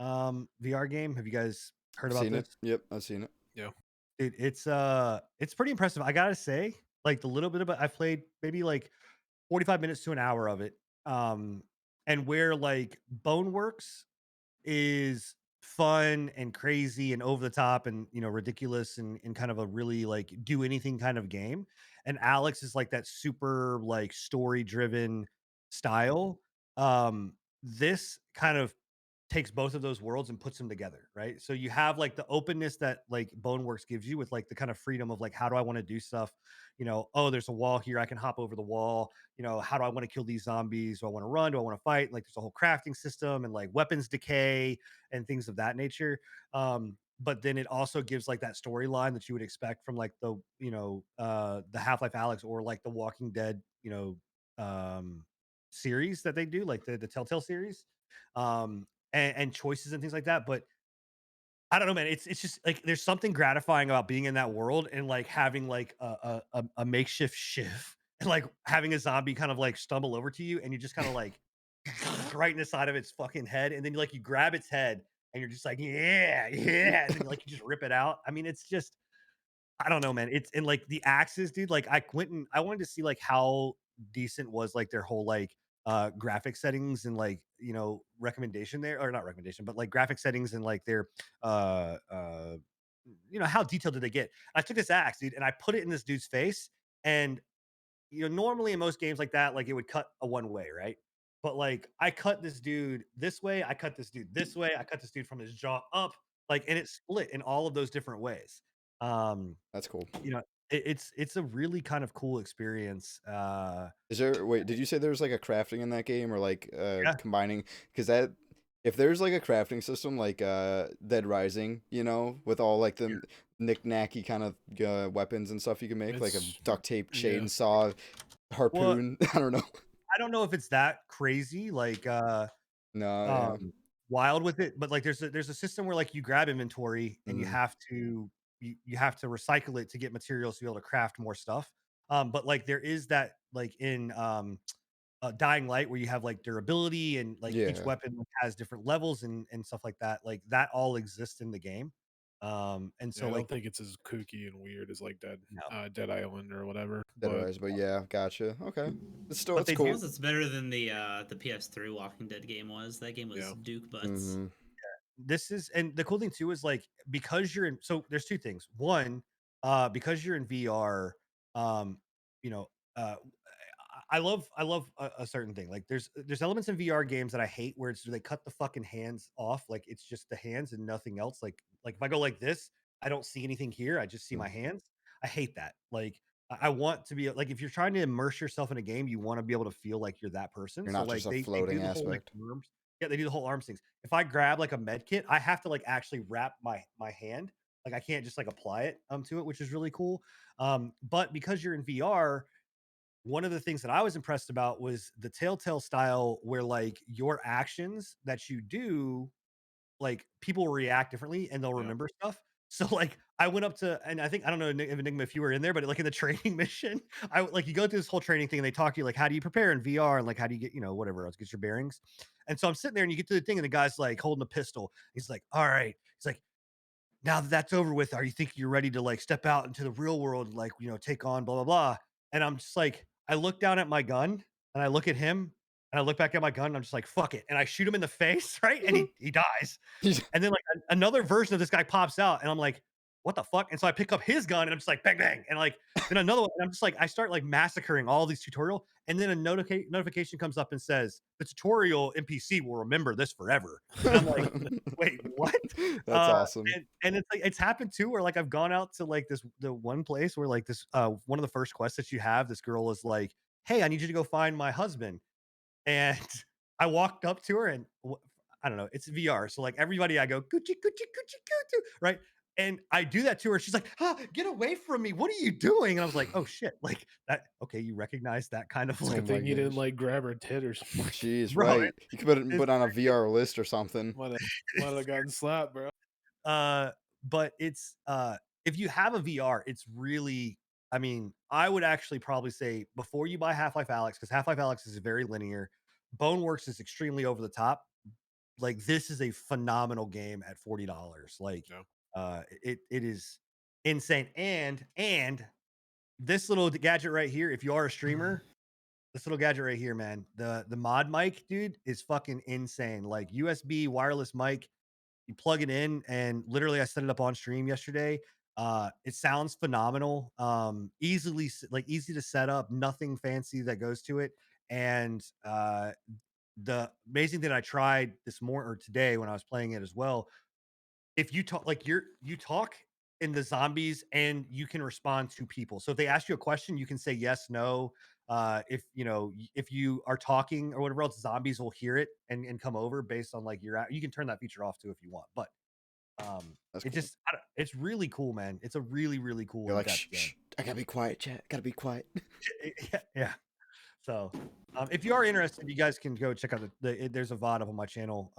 VR game. Have you guys heard about Seen this? it? Yep, I've seen it. Yeah. Dude, it's pretty impressive. I gotta say, like the little bit of it, I played maybe like 45 minutes to an hour of it. Um, and where like Boneworks is fun and crazy and over the top and ridiculous and kind of a really like do anything kind of game. And Alex is like that super like story driven style. This kind of takes both of those worlds and puts them together, right? So you have like the openness that like Boneworks gives you with like the kind of freedom of like, how do I want to do stuff? Oh, there's a wall here. I can hop over the wall. How do I want to kill these zombies? Do I want to run? Do I want to fight? Like there's a whole crafting system and like weapons decay and things of that nature. But then it also gives like that storyline that you would expect from like the Half-Life Alex or like the Walking Dead, series that they do, like the Telltale series. And choices and things like that. But I don't know, man. It's just like there's something gratifying about being in that world and like having like a makeshift shiv and like having a zombie kind of like stumble over to you and you just kind of like right in the side of its fucking head, and then like you grab its head and you're just like, yeah, yeah, and then like you just rip it out. I mean, it's just I don't know, man. It's and like the axes, dude. Like I wanted to see like how decent was like their whole like graphic settings and like recommendation there, or not recommendation, but like graphic settings and like their uh uh how detailed did they get. I took this axe, dude, and I put it in this dude's face, and normally in most games like that, like it would cut a one way, right? But like I cut this dude this way, I cut this dude this way, I cut this dude from his jaw up, like, and it split in all of those different ways. Um, That's cool. it's a really kind of cool experience. Is there wait, did you say there's like a crafting in that game or like Yeah, combining because that if there's like a crafting system like Dead Rising, with all like the knick-knacky kind of weapons and stuff you can make, like a It's duct tape yeah. chainsaw, well, harpoon, I don't know. I don't know if it's that crazy, like No, yeah. um wild with it, but like there's a system where like you grab inventory and Mm, you have to recycle it to get materials to be able to craft more stuff. But like there is that like in Dying Light where you have like durability and like each yeah. weapon has different levels and stuff like that. Like that all exists in the game. And Yeah, so I like don't think it's as kooky and weird as like no, Dead Island or whatever. Dead But Rising, but yeah, gotcha. Okay. but It's they As long cool. do as it's better than the PS3 Walking Dead game was. That game was yeah, Duke butts. Mm-hmm. this is and the cool thing too is like because you're in so there's two things. One, because you're in VR, um, you know, I love a certain thing. Like there's elements in VR games that I hate where it's they cut the fucking hands off, like it's just the hands and nothing else. Like if I go like this, I don't see anything here. I just see my hands. I hate that. Like I want to be like if you're trying to immerse yourself in a game, you want to be able to feel like you're that person. You're So not just like a they do floating the whole like aspect. arms. Yeah, they do the whole arms things. If I grab like a med kit, I have to like actually wrap my hand. Like I can't just like apply it to it, which is really cool. But because you're in VR, one of the things that I was impressed about was the Telltale style, where like your actions that you do, like people react differently and they'll Yeah. remember stuff. So like I went up to, and I think, I don't know Enigma if you were in there, but like in the training mission, like you go through this whole training thing and they talk to you like, how do you prepare in VR and like how do you get, whatever else, get your bearings. And so I'm sitting there and you get to the thing and the guy's like holding a pistol. He's like, all right. He's like, now that that's over with, are you think you're ready to like step out into the real world, like, take on blah, blah, blah. And I'm just like, I look down at my gun and I look at him and I look back at my gun and I'm just like, fuck it. And I shoot him in the face, right? And he dies. And then like another version of this guy pops out, and I'm like, what the fuck? And so I pick up his gun and I'm just like, bang, bang. And like, then another one, and I'm just like, I start like massacring all these tutorial. And then a notification comes up and says, the tutorial NPC will remember this forever. And I'm like, wait, what? That's awesome. And it's like, it's happened too, where like I've gone out to like the one place where like this, one of the first quests that you have, this girl is like, hey, I need you to go find my husband. And I walked up to her and I don't know, it's VR. So like everybody I go, Gucci, Gucci, Gucci, Gucci, right? And I do that to her. She's like, get away from me. What are you doing? And I was like, oh shit. Like that. Okay. You recognize that kind of It's a like, good thing you didn't gosh. like grab her tit or something. Jeez, Bro, right. You could it's put on a VR list or something. Might have gotten slapped, bro. but it's, if you have a VR, it's really, I mean, I would actually probably say before you buy Half-Life Alyx, because Half-Life Alyx is very linear. Boneworks is extremely over the top. Like this is a phenomenal game at $40. Like Yeah. it is insane. And this little gadget right here, if you are a streamer, this little gadget right here, man, the mod mic, dude, is fucking insane. Like USB wireless mic, you plug it in, and literally I set it up on stream yesterday. It sounds phenomenal. Easy to set up, nothing fancy that goes to it. And the amazing thing I tried this morning or today when I was playing it as well, if you talk like you talk in the zombies and you can respond to people. So if they ask you a question, you can say yes, no. If if you are talking or whatever else, zombies will hear it and come over based on like you can turn that feature off too if you want. But That's it cool. just it's really cool, man. It's a really, really cool You're like, in-depth shh, game. I gotta be quiet, chat. Gotta be quiet. Yeah. So, if you are interested, you guys can go check out there's a VOD up on my channel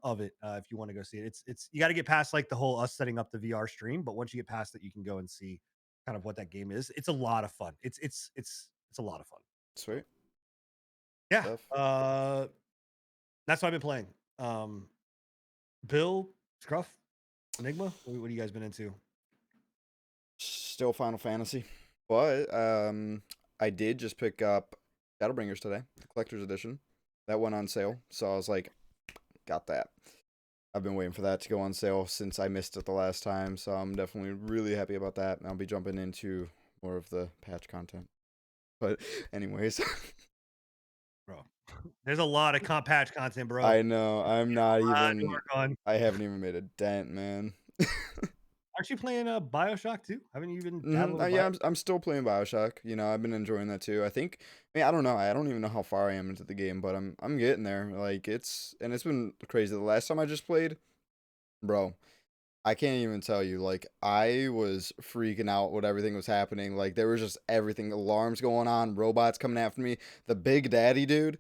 of it if you want to go see it. It's you got to get past like the whole us setting up the VR stream, but once you get past it, you can go and see kind of what that game is. It's a lot of fun. It's a lot of fun. Sweet. Yeah. Stuff. That's what I've been playing. Bill, Scruff, Enigma, what have you guys been into? Still Final Fantasy, but I did just pick up Shadowbringers today, the collector's edition. That went on sale, so I was like, got that. I've been waiting for that to go on sale since I missed it the last time, so I'm definitely really happy about that. I'll be jumping into more of the patch content. But anyways, Bro, there's a lot of patch content, bro. I know I'm not A lot to even. work on. I haven't even made a dent, man. Aren't you playing BioShock too? Haven't you been dabbling with Yeah, I'm still playing BioShock. You know, I've been enjoying that too. I think, I don't know. I don't even know how far I am into the game, but I'm getting there. Like it's been crazy. The last time I just played, bro, I can't even tell you. Like I was freaking out when everything was happening. Like there was just everything, alarms going on, robots coming after me. The Big Daddy dude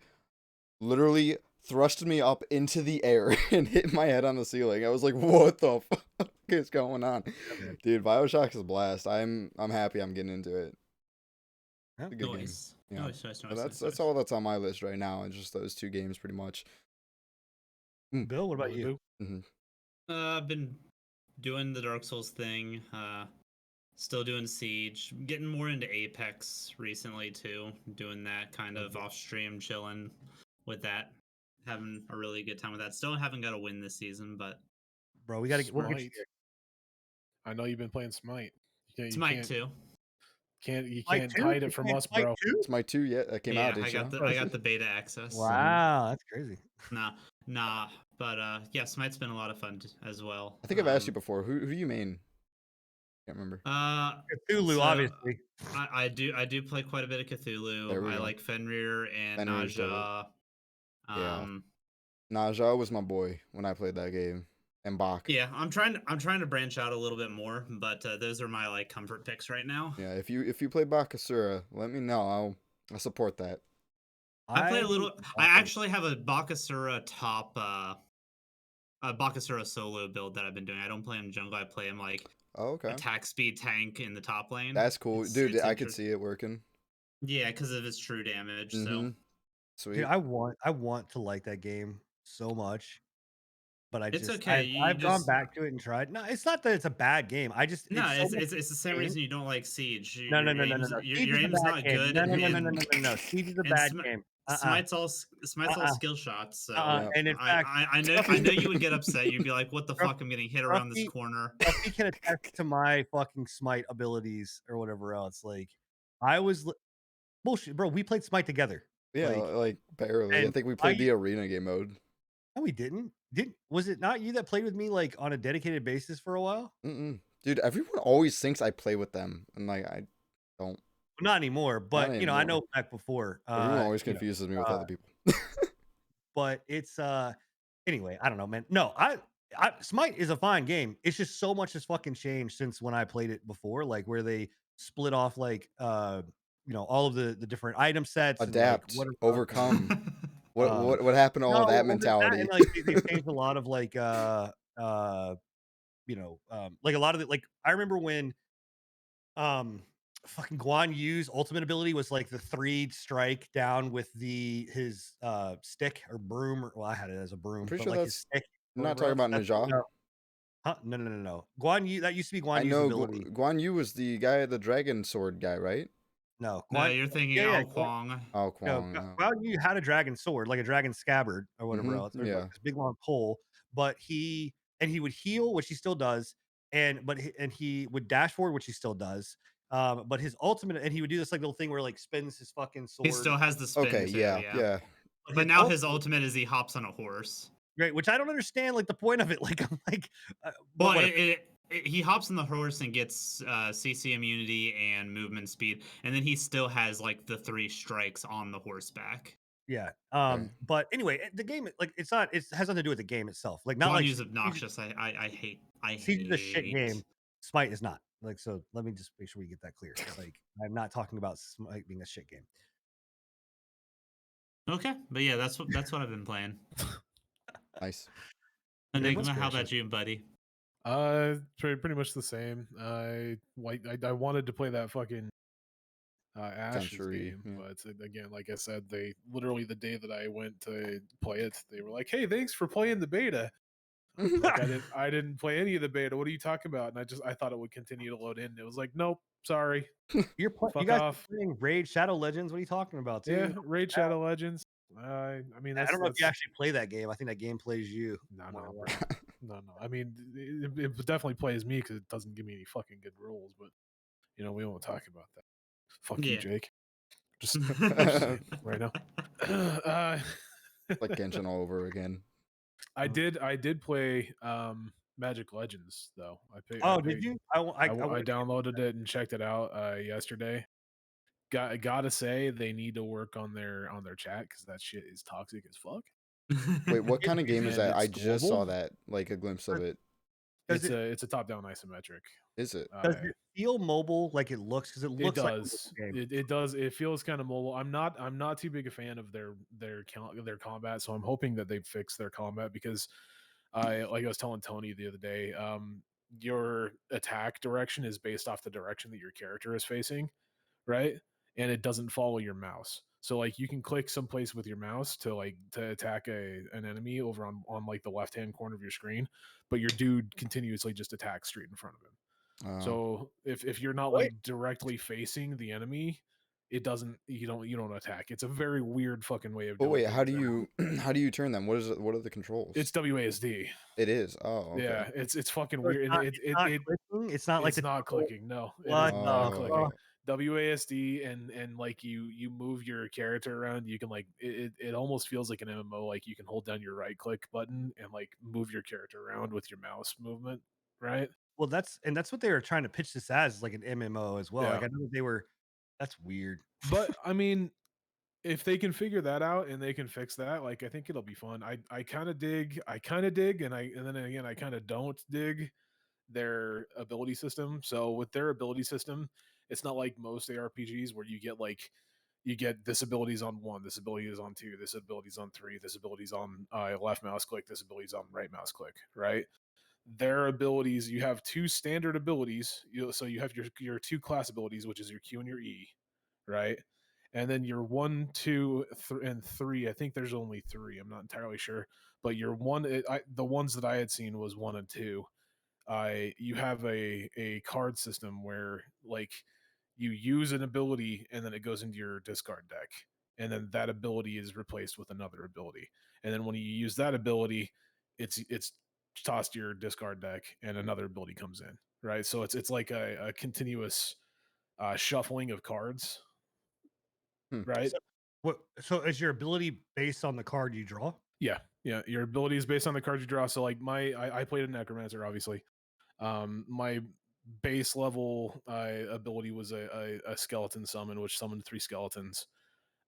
literally thrusted me up into the air and hit my head on the ceiling. I was like, what the fuck is going on? Dude, BioShock is a blast. I'm happy I'm getting into it. Yeah. It's a good Nice. game. Yeah. Nice, nice, But nice, that's all that's on my list right now. It's just those two games pretty much. Bill, what about you? I've been doing the Dark Souls thing. Still doing Siege. Getting more into Apex recently too. Doing that kind of off stream, chilling with that. Having a really good time with that. Still haven't got a win this season, but Bro, we got to we'll get you Smite. there. I know you've been playing Smite. Smite too. You Smite can't 2? hide You it from playing us, Smite bro. 2? It's my 2 yet. That came Yeah, out, did I got the beta access. Wow, that's crazy. Nah. But yeah, Smite's been a lot of fun as well. I think I've asked you before. Who do you main? Can't remember. Cthulhu, so obviously. I do play quite a bit of Cthulhu. There we I go. like Fenrir and Fenrir's dope. Naja. Yeah. Naja was my boy when I played that game. and Bach. Yeah, I'm trying to branch out a little bit more, but those are my like comfort picks right now. Yeah, if you play Bakasura, let me know. I'll support that. I play a I little. I actually have a Bakasura top, a Bakasura solo build that I've been doing. I don't play him jungle. I play him like Oh, okay. attack speed tank in the top lane. That's cool. Dude, It's I could see it working. Yeah, because of its true damage. Mm-hmm. So Sweet. dude, I want to like that game so much, but it's okay. You I've gone just back to it and tried. No, it's not that it's a bad game. I just no. it's so much It's the same game. reason you don't like Siege. No, no, no, no, no, no. Siege Your is a aim's bad not game. good. No, no, no, no, and, no, no, no, no. Siege is a and bad game. Smite's all skill shots. So Yeah. And in fact, I know you would get upset. You'd be like, "What the fuck? I'm getting hit around this Ruffy- corner." Ruffy can attest to my fucking Smite abilities or whatever else. Like, I was bullshit, bro. We played Smite together. Yeah, Like, like barely. I and think we I played the arena game mode. no, we didn't. Was it not you that played with me like on a dedicated basis for a while? Mm-mm. Dude, everyone always thinks I play with them, and like I don't. Not anymore, but you know, I anymore. know back before. Everyone always you know, confuses me with other people. but it's anyway, I don't know, man. No, Smite is a fine game. It's just so much has fucking changed since when I played it before, like where they split off like you know, all of the different item sets Adapt, and like overcome. Um, What happened to all no, that well, there's mentality? and like they've changed a lot of like you know, like a lot of the like I remember when fucking Guan Yu's ultimate ability was like the 3 strike down with his stick or broom, or well, I had it as a broom, Pretty but sure like his that's stick. I'm not whatever talking else, about that's Ninja. no, huh? No, no, no, no, no. Guan Yu, that used to be I Guan Yu's know ability. Guan Yu was the guy, the dragon sword guy, right? No, No, Guan, you're thinking yeah, Ao Kwang. Oh, no, Kwang. Oh. Guan Yu had a dragon sword, like a dragon scabbard or whatever Mhm, else, or like yeah. this big long pole, but he would heal, which he still does, and he would dash forward, which he still does. But his ultimate, and he would do this like little thing where like spins his fucking He sword. still has the spin Okay, too. yeah, Yeah. yeah. But now his ultimate is he hops on a horse. Great, which I don't understand like the point of it. Like I'm like, but Well, whatever. he hops on the horse and gets CC immunity and movement speed, and then he still has like the 3 strikes on the horseback. Yeah. Okay. But anyway, the game like it's not. It has nothing to do with the game itself. Like not Guan like Yu's obnoxious. I hate. Siege is a shit game. Smite is not. Like so. Let me just make sure we get that clear. Like I'm not talking about Smite being a shit game. Okay, but yeah, that's what I've been playing. Nice. Enigma, how about you, buddy? Pretty much the same. I wanted to play that fucking Ashes Century, game, yeah. but again, like I said, they literally the day that I went to play it, they were like, "Hey, thanks for playing the beta." Like I didn't play any of the beta. What are you talking about? And I thought it would continue to load in. It was like, nope, sorry. You Fuck guys off. are playing Raid Shadow Legends. What are you talking about? Too? Yeah, Raid Shadow Legends. I mean, I that's, don't know if you actually play that game. I think that game plays you. no, more no, or bro. less. No. I mean, it definitely plays me because it doesn't give me any fucking good rules. But you know, we won't talk about that. Fuck you, Yeah. Jake. Just saying right now. Like Genshin all over again. I did play Magic Legends though. Did you? I downloaded it and checked it out yesterday. Gotta say they need to work on their chat because that shit is toxic as fuck. Wait, what kind of game is that? it's I just saw global. that, like a glimpse of it. Does It's a top down isometric. Is it? Does it feel mobile like it looks? Because it It looks does. like a game. It does. It feels kind of mobile. I'm not too big a fan of their combat, so I'm hoping that they fix their combat because I was telling Tony the other day, your attack direction is based off the direction that your character is facing, right? And it doesn't follow your mouse. So like you can click someplace with your mouse to attack an enemy over on like the left hand corner of your screen, but your dude continuously just attacks straight in front of him. So if you're not like directly facing the enemy, it doesn't you don't attack. It's a very weird fucking way of But doing wait, things. how do you how do you turn them? What is it? What are the controls? It's WASD. It is. Oh, okay. Yeah, it's fucking So weird. it's not clicking. It's not like it's not clicking. No, it What is not the clicking. fuck? WASD and like you move your character around. You can like it almost feels like an MMO. Like you can hold down your right click button and like move your character around with your mouse movement. Right. Well, that's what they were trying to pitch this as, like an MMO as well. Yeah. Like I know that they were. That's weird. But I mean, if they can figure that out and they can fix that, like I think it'll be fun. I kind of dig, and then again I kind of don't dig their ability system. So with their ability system, it's not like most ARPGs where you get this ability is on 1, this ability is on 2, this ability is on 3, this ability is on left mouse click, this ability is on right mouse click, right? Their abilities, you have 2 standard abilities. So you have your 2 class abilities, which is your Q and your E, right? And then your 1, 2, and 3. I think there's only 3. I'm not entirely sure, but your the ones that I had seen was 1 and 2. You have a card system where like you use an ability and then it goes into your discard deck, and then that ability is replaced with another ability, and then when you use that ability, it's tossed to your discard deck and another ability comes in, right? So it's like a continuous shuffling of cards, Hmm. right? So is your ability based on the card you draw? Yeah, your ability is based on the cards you draw. So like I played a necromancer, obviously. My base level ability was a skeleton summon, which summoned 3 skeletons.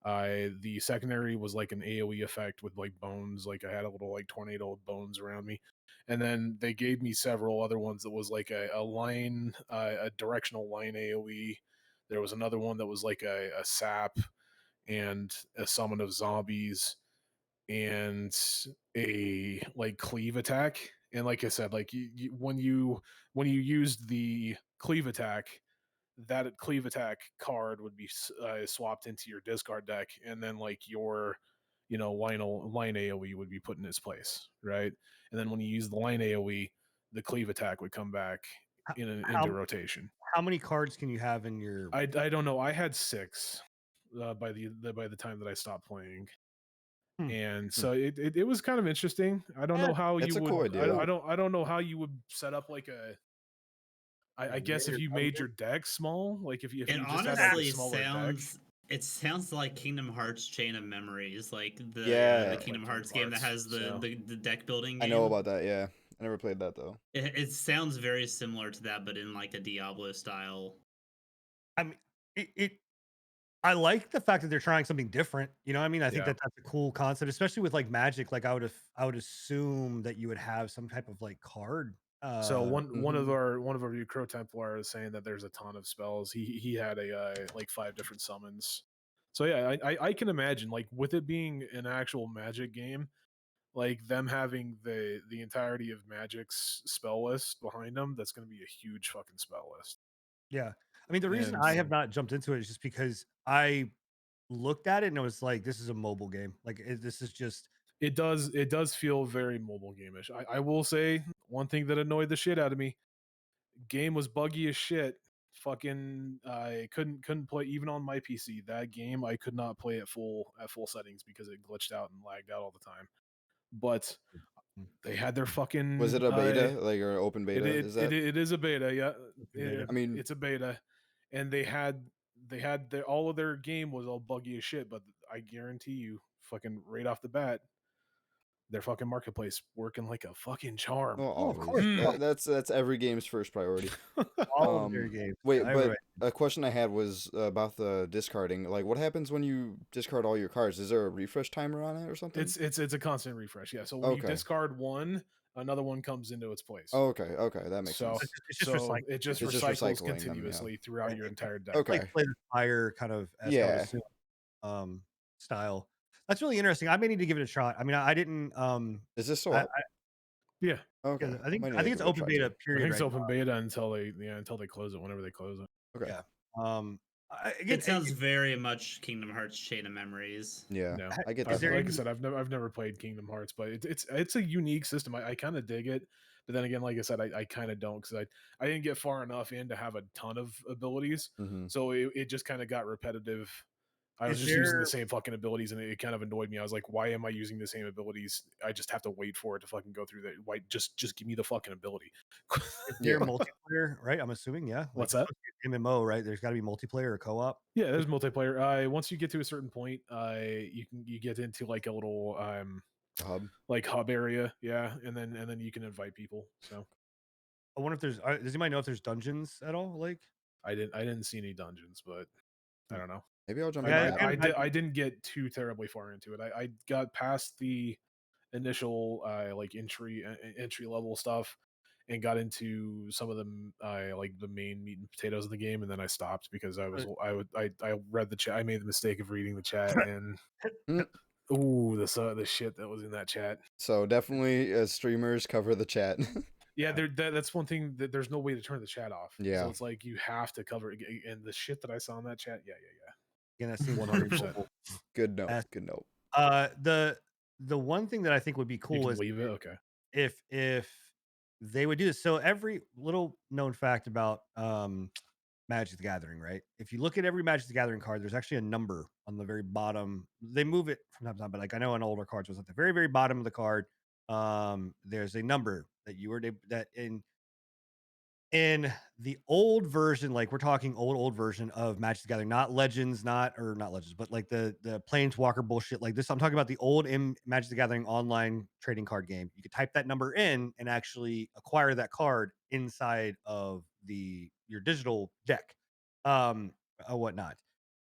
The secondary was like an AoE effect with like bones, like I had a little like tornado of bones around me, and then they gave me several other ones that was like a line, a directional line AoE. There was another one that was like a sap and a summon of zombies and a like cleave attack. And like I said, like when you used the cleave attack, that cleave attack card would be swapped into your discard deck, and then like your line AoE would be put in its place, right? And then when you use the line AoE, the cleave attack would come back into How rotation. how many cards can you have in your? I don't know. I had 6 by the time that I stopped playing. Hmm. And so it was kind of interesting. I don't know how It's you a cool would. idea. I don't know how you would set up like a. I guess if you made your deck small, like if you It just had like a honestly smaller sounds. deck. It sounds like Kingdom Hearts Chain of Memories, like the Yeah. Kingdom Like Hearts Kingdom game that Hearts, has so. the deck building I game. know about that. Yeah, I never played that though. It sounds very similar to that, but in like a Diablo style. I mean, it I like the fact that they're trying something different. You know what I mean? I think Yeah. that's a cool concept, especially with like Magic. Like I would assume that you would have some type of like card. So one of Mhm. our Crow Templar is saying that there's a ton of spells. He had a like 5 different summons. So yeah, I can imagine like with it being an actual Magic game, like them having the entirety of Magic's spell list behind them, that's going to be a huge fucking spell list. Yeah. I mean, the reason And I have not jumped into it is just because I looked at it and it was like, this is a mobile game. Like this is just it does feel very mobile game-ish. I will say one thing that annoyed the shit out of me: game was buggy as shit. Fucking I couldn't play even on my PC. That game I could not play at full settings because it glitched out and lagged out all the time. But they had their Was fucking it a beta, like or open beta? Is that? it is a beta, yeah. beta. I mean, It's a beta, and they had all of their game was all buggy as shit. But I guarantee you, fucking right off the bat, their fucking marketplace working like a fucking charm. well, Oh, of always. course. That's every game's first priority. All of their games. Wait, Yeah, but a question I had was about the discarding. Like, what happens when you discard all your cards? Is there a refresh timer on it or something? It's a constant refresh. Yeah. So when you Okay. discard one, another one comes into its place. Oh, okay, that makes So sense. it's just so recycling. it just It's just recycles recycling them, yeah. continuously throughout your entire deck. Okay. Like play the fire kind of as I would Yeah. assume, style. That's really interesting. I may need to give it a shot. I mean, I didn't Is this still I, up? Yeah. Okay. yeah, I think Might need I to think it's give it a open try, beta too. I period think it's right open beta until they close it, whenever they close it. Okay. Yeah. Again, It sounds very much Kingdom Hearts Chain of Memories. Yeah, No, I get is that. there like I any- said, I've never played Kingdom Hearts, but it's a unique system. I kind of dig it, but then again, like I said, I kind of don't, because I didn't get far enough in to have a ton of abilities, Hmm. so it just kind of got repetitive. I was Is just using there- the same fucking abilities, and it kind of annoyed me. I was like, why am I using the same abilities? I just have to wait for it to fucking go through that. Why just give me the fucking ability? is there multiplayer, right? I'm assuming, yeah. Like, What's it's that? supposed to be an MMO, right? There's got to be multiplayer or co-op. Yeah, there's multiplayer. Once you get to a certain point, you get into like a little Hub. like hub area, yeah, and then you can invite people. So I wonder if there's does anybody know if there's dungeons at all? Like I didn't see any dungeons, but I don't know. Maybe I'll jump Yeah, into I- that. I didn't get too terribly far into it. I got past the initial like entry level stuff and got into some of the like the main meat and potatoes of the game, and then I stopped because I read the chat. I made the mistake of reading the chat, and Mm. ooh, the shit that was in that chat. So definitely, streamers cover the chat. Yeah, that's one thing that there's no way to turn the chat off. Yeah. So it's like you have to cover it. And the shit that I saw in that chat, yeah. Again, that seems 100%. wonderful. Good note. As- Good note. The one thing that I think would be You cool can is leave it. Okay. if they would do this. So every little known fact about Magic the Gathering, right? If you look at every Magic the Gathering card, there's actually a number on the very bottom. They move it from time to time, but like I know on older cards was at the very, very bottom of the card. There's a number that you were that in the old version, like we're talking old version of Magic the Gathering, not Legends, not Legends, but like the Planeswalker bullshit like this. I'm talking about the old Magic the Gathering online trading card game. You could type that number in and actually acquire that card inside of your digital deck, or whatnot.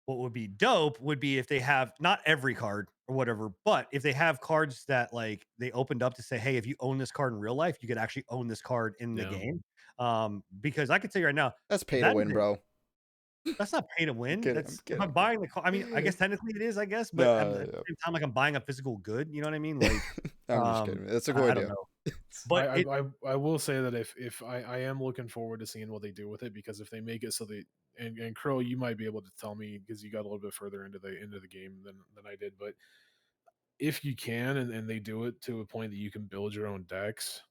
What would be dope would be if they have not every card or whatever, but if they have cards that like they opened up to say, hey, if you own this card in real life, you could actually own this card in the Yeah. game. Because I can tell you right now, That's pay to that win, is bro. that's not pay to win. kidding, I'm That's if kidding. I'm buying the card. I mean, I guess technically it is, I guess, but No, at the yeah. same time, like I'm buying a physical good. You know what I mean? Like, I'm just kidding. That's a cool I idea. don't know, but I will say that if I am looking forward to seeing what they do with it, because if they make it so they and Crow, you might be able to tell me because you got a little bit further into the game than I did, but if you can and they do it to a point that you can build your own decks,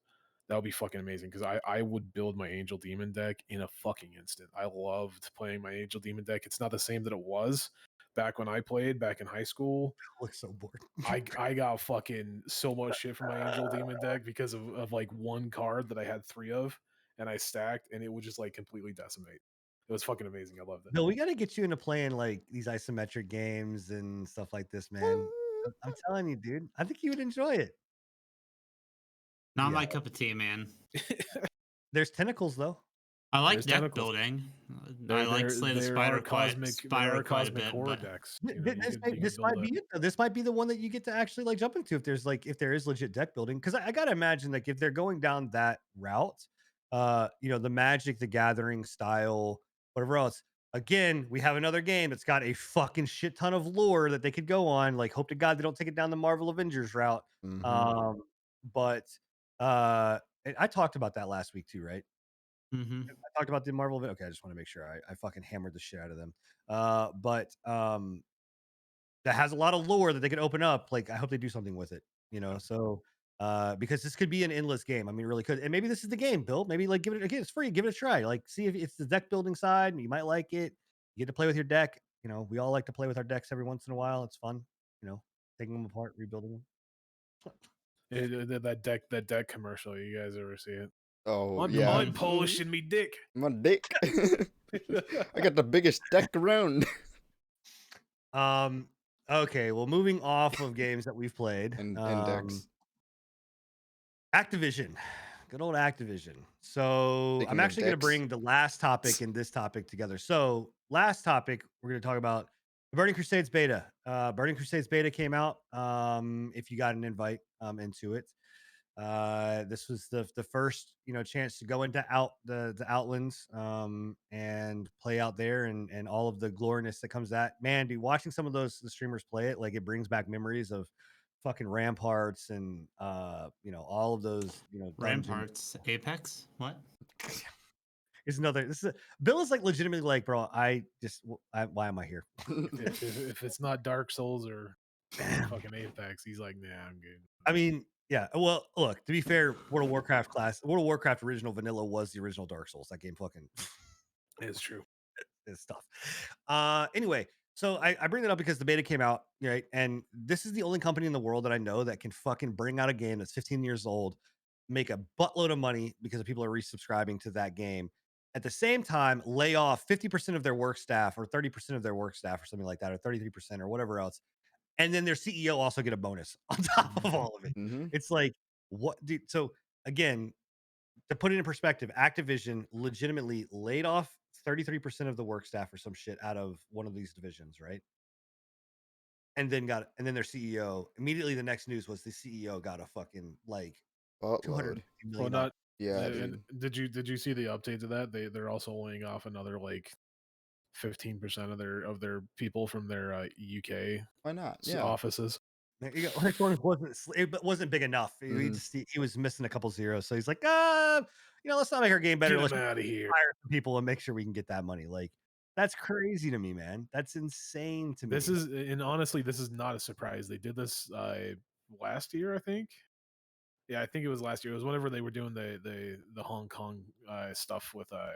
that would be fucking amazing. Because I would build my Angel Demon deck in a fucking instant. I loved playing my Angel Demon deck. It's not the same that it was back when I played back in high school. I look so bored. I got fucking so much shit from my Angel Demon deck because of like one card that I had 3 of, and I stacked, and it would just like completely decimate. It was fucking amazing. I loved it. Bill, we got to get you into playing like these isometric games and stuff like this, man. I'm telling you, dude. I think you would enjoy it. Not Yeah. my cup of tea, man. There's tentacles though. I like There's deck tentacles. building. I like Slay the Spider quite a bit. horror But decks. This might be it. Though. This might be the one that you get to actually like jump into if there is legit deck building. Because I gotta imagine like if they're going down that route, the Magic the Gathering style, whatever else. Again, we have another game that's got a fucking shit ton of lore that they could go on. Like, hope to God they don't take it down the Marvel Avengers route. Mhm. But I talked about that last week too, right? mhm. I talked about the Marvel event. Okay, I just want to make sure I fucking hammered the shit out of them. But that has a lot of lore that they could open up. Like, I hope they do something with it, So because this could be an endless game. I mean, it really could. And maybe this is the game, Bill. Maybe like give it again, it's free. Give it a try. Like, see if it's the deck building side and you might like it. You get to play with your deck. We all like to play with our decks every once in a while. It's fun, taking them apart, rebuilding them. That deck commercial. You guys ever see it? Oh, I'm yeah. polishing me dick. My dick. I got the biggest deck around. Okay, well, moving off of games that we've played, And decks. Activision, good old Activision. So Speaking I'm of actually going to dicks. bring the last topic and this topic together. So last topic, we're going to talk about the Burning Crusades beta. Burning Crusades beta came out. If you got an invite into it, this was the first chance to go into the Outlands and play out there and all of the gloriness that comes that. Man, dude, watching some of the streamers play it, like it brings back memories of fucking Ramparts and all of those dungeons. Ramparts, Apex. What? Is another. Bill is like legitimately like, bro. Why am I here? if it's not Dark Souls or fucking Apex, he's like, nah, I'm good. I mean, yeah. Well, look. To be fair, World of Warcraft original vanilla was the original Dark Souls. That game fucking It's true. is stuff. Anyway, so I bring that up because the beta came out, right? And this is the only company in the world that I know that can fucking bring out a game that's 15 years old, make a buttload of money because people are resubscribing to that game. At the same time, lay off 50% of their work staff or 30% of their work staff or something like that, or 33% or whatever else. And then their CEO also get a bonus on top of all of it. Mm-hmm. It's like, what, dude? So again, to put it in perspective, Activision legitimately laid off 33% of the work staff or some shit out of one of these divisions, right? And then their CEO immediately. The next news was the CEO got a fucking like Buttload. $250 Well, million. not. Yeah, And dude. did you see the update to that? They're also laying off another like 15% of their people from their UK Why not? Yeah. offices. It wasn't big enough. He was missing a couple zeros, so he's like, let's not make our game better. Get Let's him out of here. hire some people and make sure we can get that money. Like, that's crazy to me, man. That's insane to me. This is, and honestly, this is not a surprise. They did this last year, I think. Yeah, I think it was last year. It was whenever they were doing the Hong Kong stuff with the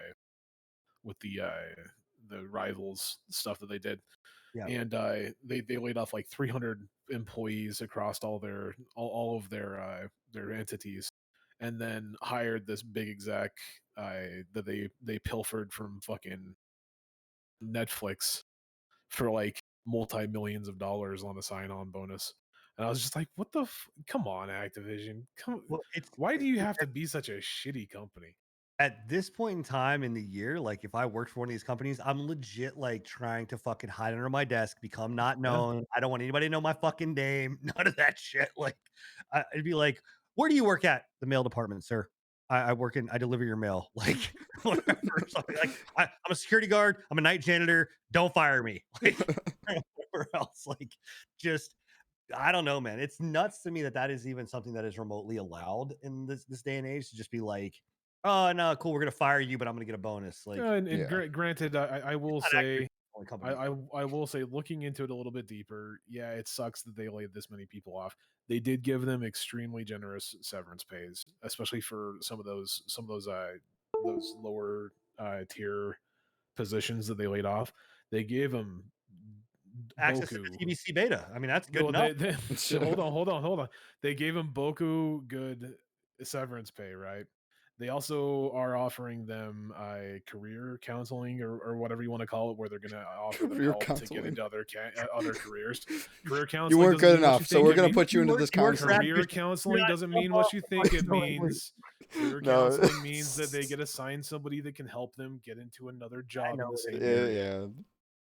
rivals stuff that they did. Yeah. And they laid off like 300 employees across all of their entities, and then hired this big exec that they pilfered from fucking Netflix for like multi-millions of dollars on a sign-on bonus. And I was just like, what the come on, Activision. Why do you have to be such a shitty company? At this point in time in the year, like if I worked for one of these companies, I'm legit like trying to fucking hide under my desk, become not known. I don't want anybody to know my fucking name. None of that shit. Like, I'd be like, "Where do you work at?" "The mail department, sir. I deliver your mail." Like, whatever. Something like, I'm a security guard. I'm a night janitor. Don't fire me. Like, whatever else. Like, just I don't know, man. It's nuts to me that is even something that is remotely allowed in this day and age, to just be like, "Oh no, cool, we're gonna fire you, but I'm gonna get a bonus." Like, Granted, I will not say, actually the only company. I will say, looking into it a little bit deeper, yeah, it sucks that they laid this many people off. They did give them extremely generous severance pays, especially for some of those lower tier positions that they laid off. They gave them Access to the TBC beta. I mean, that's good Well, enough. hold on. They gave him Boku good severance pay, right? They also are offering them career counseling or whatever you want to call it, where they're going to offer them Career help to get counseling. into other careers. Career counseling. You weren't doesn't good mean what enough, you so think we're it gonna means. put you into this counseling. Career counseling doesn't mean what you think it means. Career No. counseling means that they get assigned somebody that can help them get into another job in know the it same is. area. Yeah,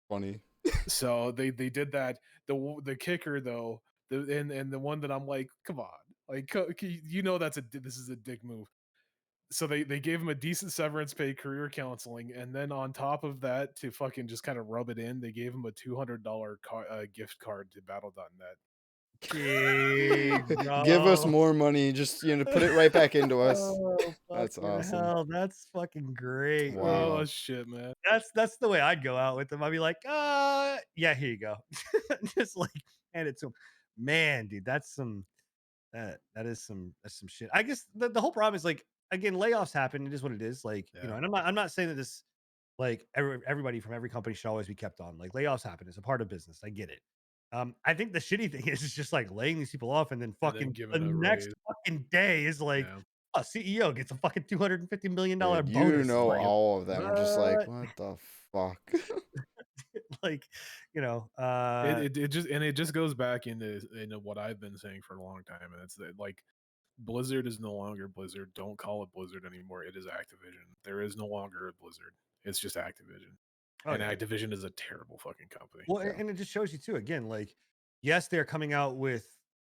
funny. So they did that. The kicker though, and the one that I'm like, come on, like you know this is a dick move. So they gave him a decent severance pay, career counseling, and then on top of that, to fucking just kind of rub it in, they gave him a $200 gift card to Battle.net. Give us more money, just put it right back into us. Oh, That's fucking awesome. hell, that's fucking great. Wow. Oh shit, man. That's the way I'd go out with them. I'd be like, yeah, here you go. Just like hand it to him. Man, dude, that's some shit. I guess the whole problem is like, again, layoffs happen. It is what it is. Like, Yeah. and I'm not saying that this like everybody from every company should always be kept on. Like, layoffs happen. It's a part of business. I get it. I think the shitty thing is just like laying these people off and then fucking giving the a next raise. fucking day is like, Yeah. a CEO gets a fucking $250 million Dude, bonus. you know Like, all of them. Just like, what? what the fuck? Like, It just goes back into what I've been saying for a long time, and it's that like Blizzard is no longer Blizzard. Don't call it Blizzard anymore. It is Activision. There is no longer a Blizzard. It's just Activision. And yeah. Activision is a terrible fucking company. Well, and it just shows you too, again, like, yes, they're coming out with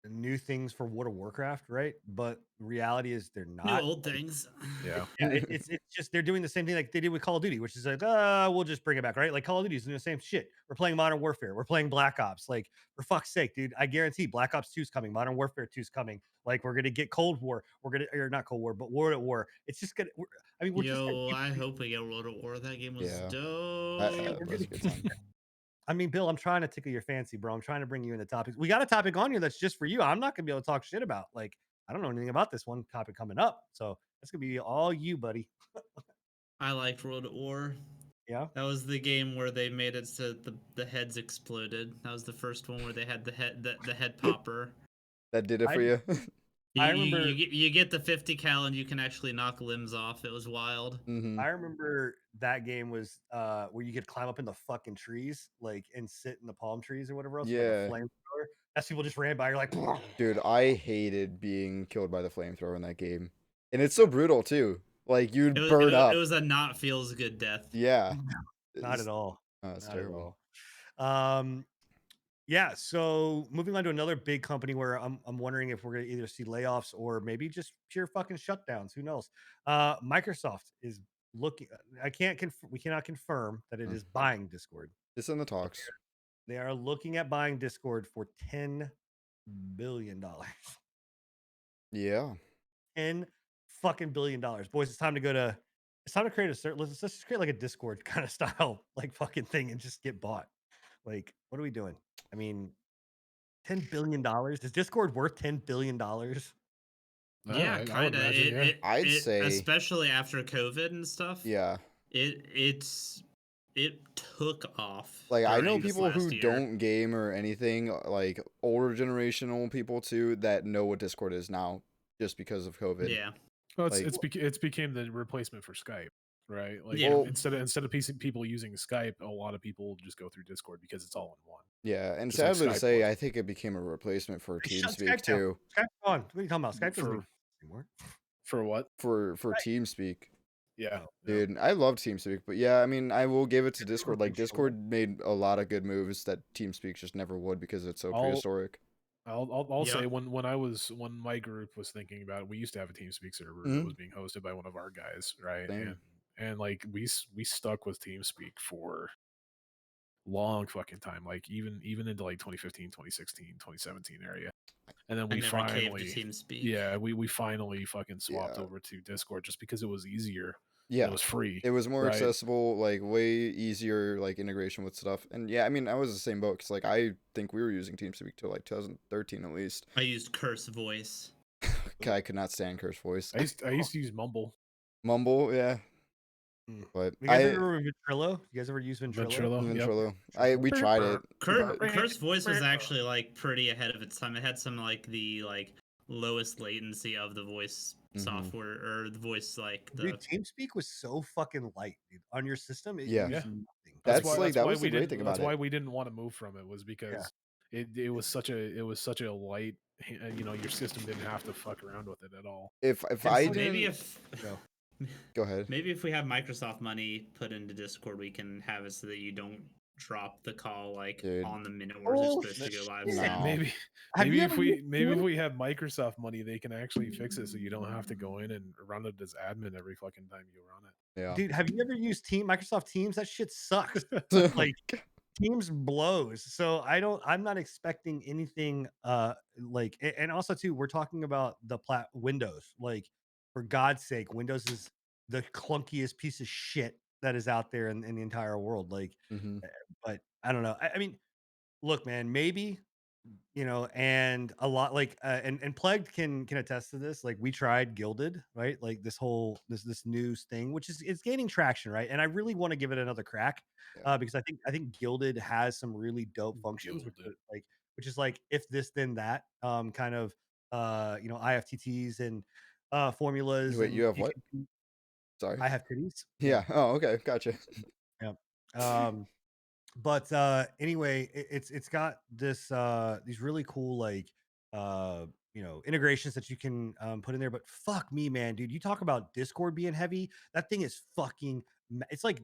new things for World of Warcraft, right? But the reality is they're New not. old things. Yeah. It's just they're doing the same thing like they did with Call of Duty, which is like, we'll just bring it back, right? Like Call of Duty is doing the same shit. We're playing Modern Warfare, we're playing Black Ops. Like, for fuck's sake, dude, I guarantee Black Ops 2 is coming, Modern Warfare 2 is coming. Like, we're gonna get Cold War, or not Cold War, but World at War. It's just gonna. We're just. I hope we get World at War. That game was Yeah. dope. That was a good time. I mean, Bill, I'm trying to tickle your fancy, bro. I'm trying to bring you into topics. We got a topic on here that's just for you. I'm not gonna be able to talk shit about. Like, I don't know anything about this one topic coming up, so that's gonna be all you, buddy. I liked World at War. Yeah, That was the game where they made it so the heads exploded. That was the first one where they had the head popper. That did it for you? I remember you get the 50 cal and you can actually knock limbs off. It was wild. Mm-hmm. I remember that game was where you could climb up in the fucking trees, like, and sit in the palm trees or whatever else. Yeah. Like flamethrower. As people just ran by, you're like, dude, I hated being killed by the flamethrower in that game, and it's so brutal too. Like you'd It was, burn up. it was a not feels good death. Yeah. Not It's, at all. it's Not terrible. at all. Yeah. So moving on to another big company where I'm wondering if we're gonna either see layoffs or maybe just pure fucking shutdowns. Who knows? Microsoft is looking. I can't we cannot confirm that it Mm. is buying Discord. It's in the talks. They are looking at buying Discord for $10 billion. Yeah. $10 fucking billion. Boys, it's time to go to. It's time to create a let's just create like a Discord kind of style like fucking thing and just get bought. Like, what are we doing? I mean, $10 billion. Is Discord worth $10 billion? Yeah, I would kind of. imagine, yeah. I'd say- especially after COVID and stuff. Yeah. It took off. Like I know during this people who last year. don't game or anything, like older generational people too, that know what Discord is now just because of COVID. Yeah. Well, Like- it's became the replacement for Skype, right? Like Yeah. Well- instead of people using Skype, a lot of people just go through Discord because it's all in one. Yeah, and Just like sadly to Skype say, was. I think it became a replacement for Hey, shut TeamSpeak Skype down. too. Skype's gone. What are you talking about? Skype doesn't For- exist anymore. For what? For TeamSpeak. Yeah. Dude, I love TeamSpeak, but yeah, I mean, I will give it to Never Discord. been Like Discord made a lot of good moves that TeamSpeak just never would because it's so I'll- prehistoric. I'll say Yep. when my group was thinking about it, we used to have a TeamSpeak server that Mhm. was being hosted by one of our guys, right? Same. And like we stuck with TeamSpeak for long fucking time, like even into like 2015, 2016, 2017 area. And then I we never caved finally to TeamSpeak. yeah, we finally fucking swapped Yeah. over to Discord just because it was easier. Yeah, It was free. it was more right? accessible, like way easier, like integration with stuff. And yeah, I mean, I was the same boat because like I think we were using TeamSpeak till like 2013 at least. I used Curse Voice. I could not stand Curse Voice. I used to use Mumble. Mumble, yeah, Mm. but You guys I ever remember Ventrilo? You guys ever use Ventrilo? Ventrilo. Yep. Ventrilo. We tried it. but- Curse Voice was actually like pretty ahead of its time. It had some like the lowest latency of the voice Mhm. software or the voice like the Dude, TeamSpeak was so fucking light, dude. On your system. It Yeah. used Yeah. nothing. That's like- that why was the we great didn't- thing about That's it. why we didn't want to move from it, was because it was such a light. Your system didn't have to fuck around with it at all. If And I so didn't, maybe if Go. go ahead. maybe if we have Microsoft money put into Discord, we can have it so that you don't drop the call like Dude. on the minute where it's supposed to go live. Bullshit. No. Maybe Have you maybe ever used maybe if Zoom? we have Microsoft money, they can actually fix it so you don't have to go in and run it as admin every fucking time you run it. Yeah. Dude, have you ever used Microsoft Teams? That shit sucks. Like Teams blows. So I'm not expecting anything and also too, we're talking about the Windows. Like, for God's sake, Windows is the clunkiest piece of shit that is out there in the entire world. Like, Mhm. but I don't know. I mean, look, man, maybe, and a lot like and Plagued can attest to this. Like, we tried Gilded, right? Like this whole this news thing, which is it's gaining traction, right? And I really want to give it another crack, Yeah. because I think Gilded has some really dope functions, Gilded. which is like if this then that, kind of IFTTs and formulas. Wait, and you have what? Sorry. I have titties. Yeah. Oh, okay. Gotcha. But anyway, it's got this these really cool like integrations that you can put in there. But fuck me, man, dude, you talk about Discord being heavy. That thing is fucking. It's like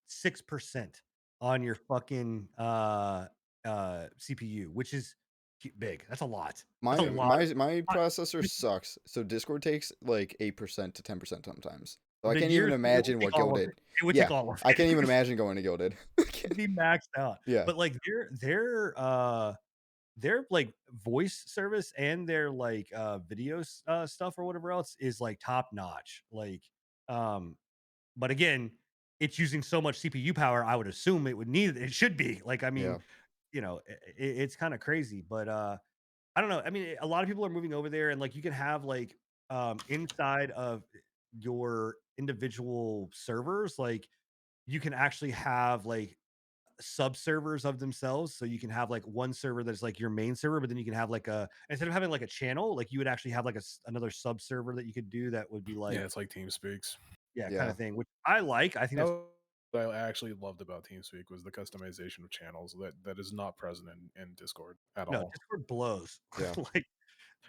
6% on your fucking CPU, which is big. That's a lot. My That's a lot. my processor sucks. So Discord takes like 8% to 10% sometimes. So I But can't yours even would imagine take what all of Gilded. it. It would Yeah, take all of I it. can't even imagine going to Gilded. It'd be maxed out. Yeah. But like their like voice service and their like videos stuff or whatever else is like top notch. Like but again, it's using so much CPU power, I would assume it should be. Like, I mean, Yeah. it's kind of crazy, but I don't know. I mean, a lot of people are moving over there, and like you can have like inside of your individual servers, like you can actually have like sub servers of themselves. So you can have like one server that's like your main server, but then you can have like instead of having like a channel, like you would actually have like another sub server that you could do that would be like, Yeah, it's like TeamSpeaks. kind Yeah. of thing, which I like. I think that's What I actually loved about TeamSpeak was the customization of channels that is not present in Discord at no, all. Discord blows. Yeah. Like,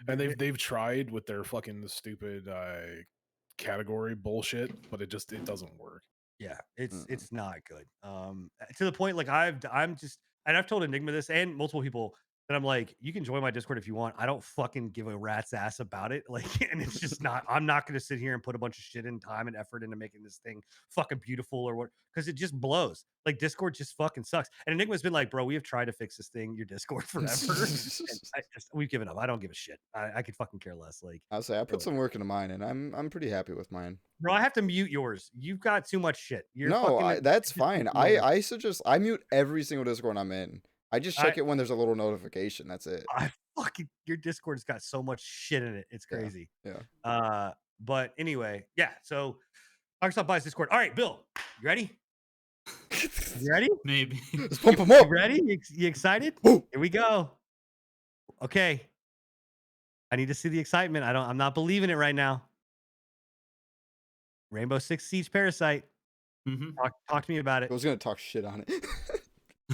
And they've tried with their fucking stupid category bullshit, but it doesn't work. Yeah, it's Mm-mm. it's not good. To the point like I'm just and I've told Enigma this and multiple people that I'm like, you can join my Discord if you want. I don't fucking give a rat's ass about it. Like, and it's just not. I'm not going to sit here and put a bunch of shit and time and effort into making this thing fucking beautiful or what because it just blows. Like Discord just fucking sucks. And Enigma's been like, bro, we have tried to fix this thing, your Discord forever, and we've given up. I don't give a shit. I could fucking care less. Like, I'll say I put really. some work into mine, and I'm pretty happy with mine. Bro, I have to mute yours. You've got too much shit. You're No, fucking. that's fine. Yeah. I suggest I mute every single Discord I'm in. I just check I- it when there's a little notification. That's it. I fucking your Discord's got so much shit in it. It's Yeah, crazy. yeah. But anyway, yeah. So Microsoft buys Discord. All right, Bill, you ready? You ready? Maybe. Let's pump them You up. ready? You excited? Woo. Here we go. Okay. I need to see the excitement. I'm not believing it right now. Rainbow Six Siege Parasite. hmm Talk to me about I it. was gonna talk shit on it.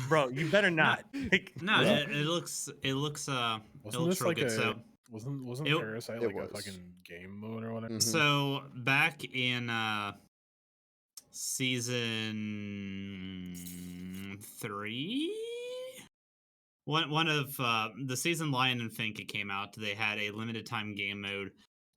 Bro, you better not. Like, No, Yeah. it looks it looks Wasn't real this like good. a So wasn't it- Parasite it like a was. fucking game mode or whatever? Mhm. so back in season 3, one of the season Lion and Fink it came out, they had a limited time game mode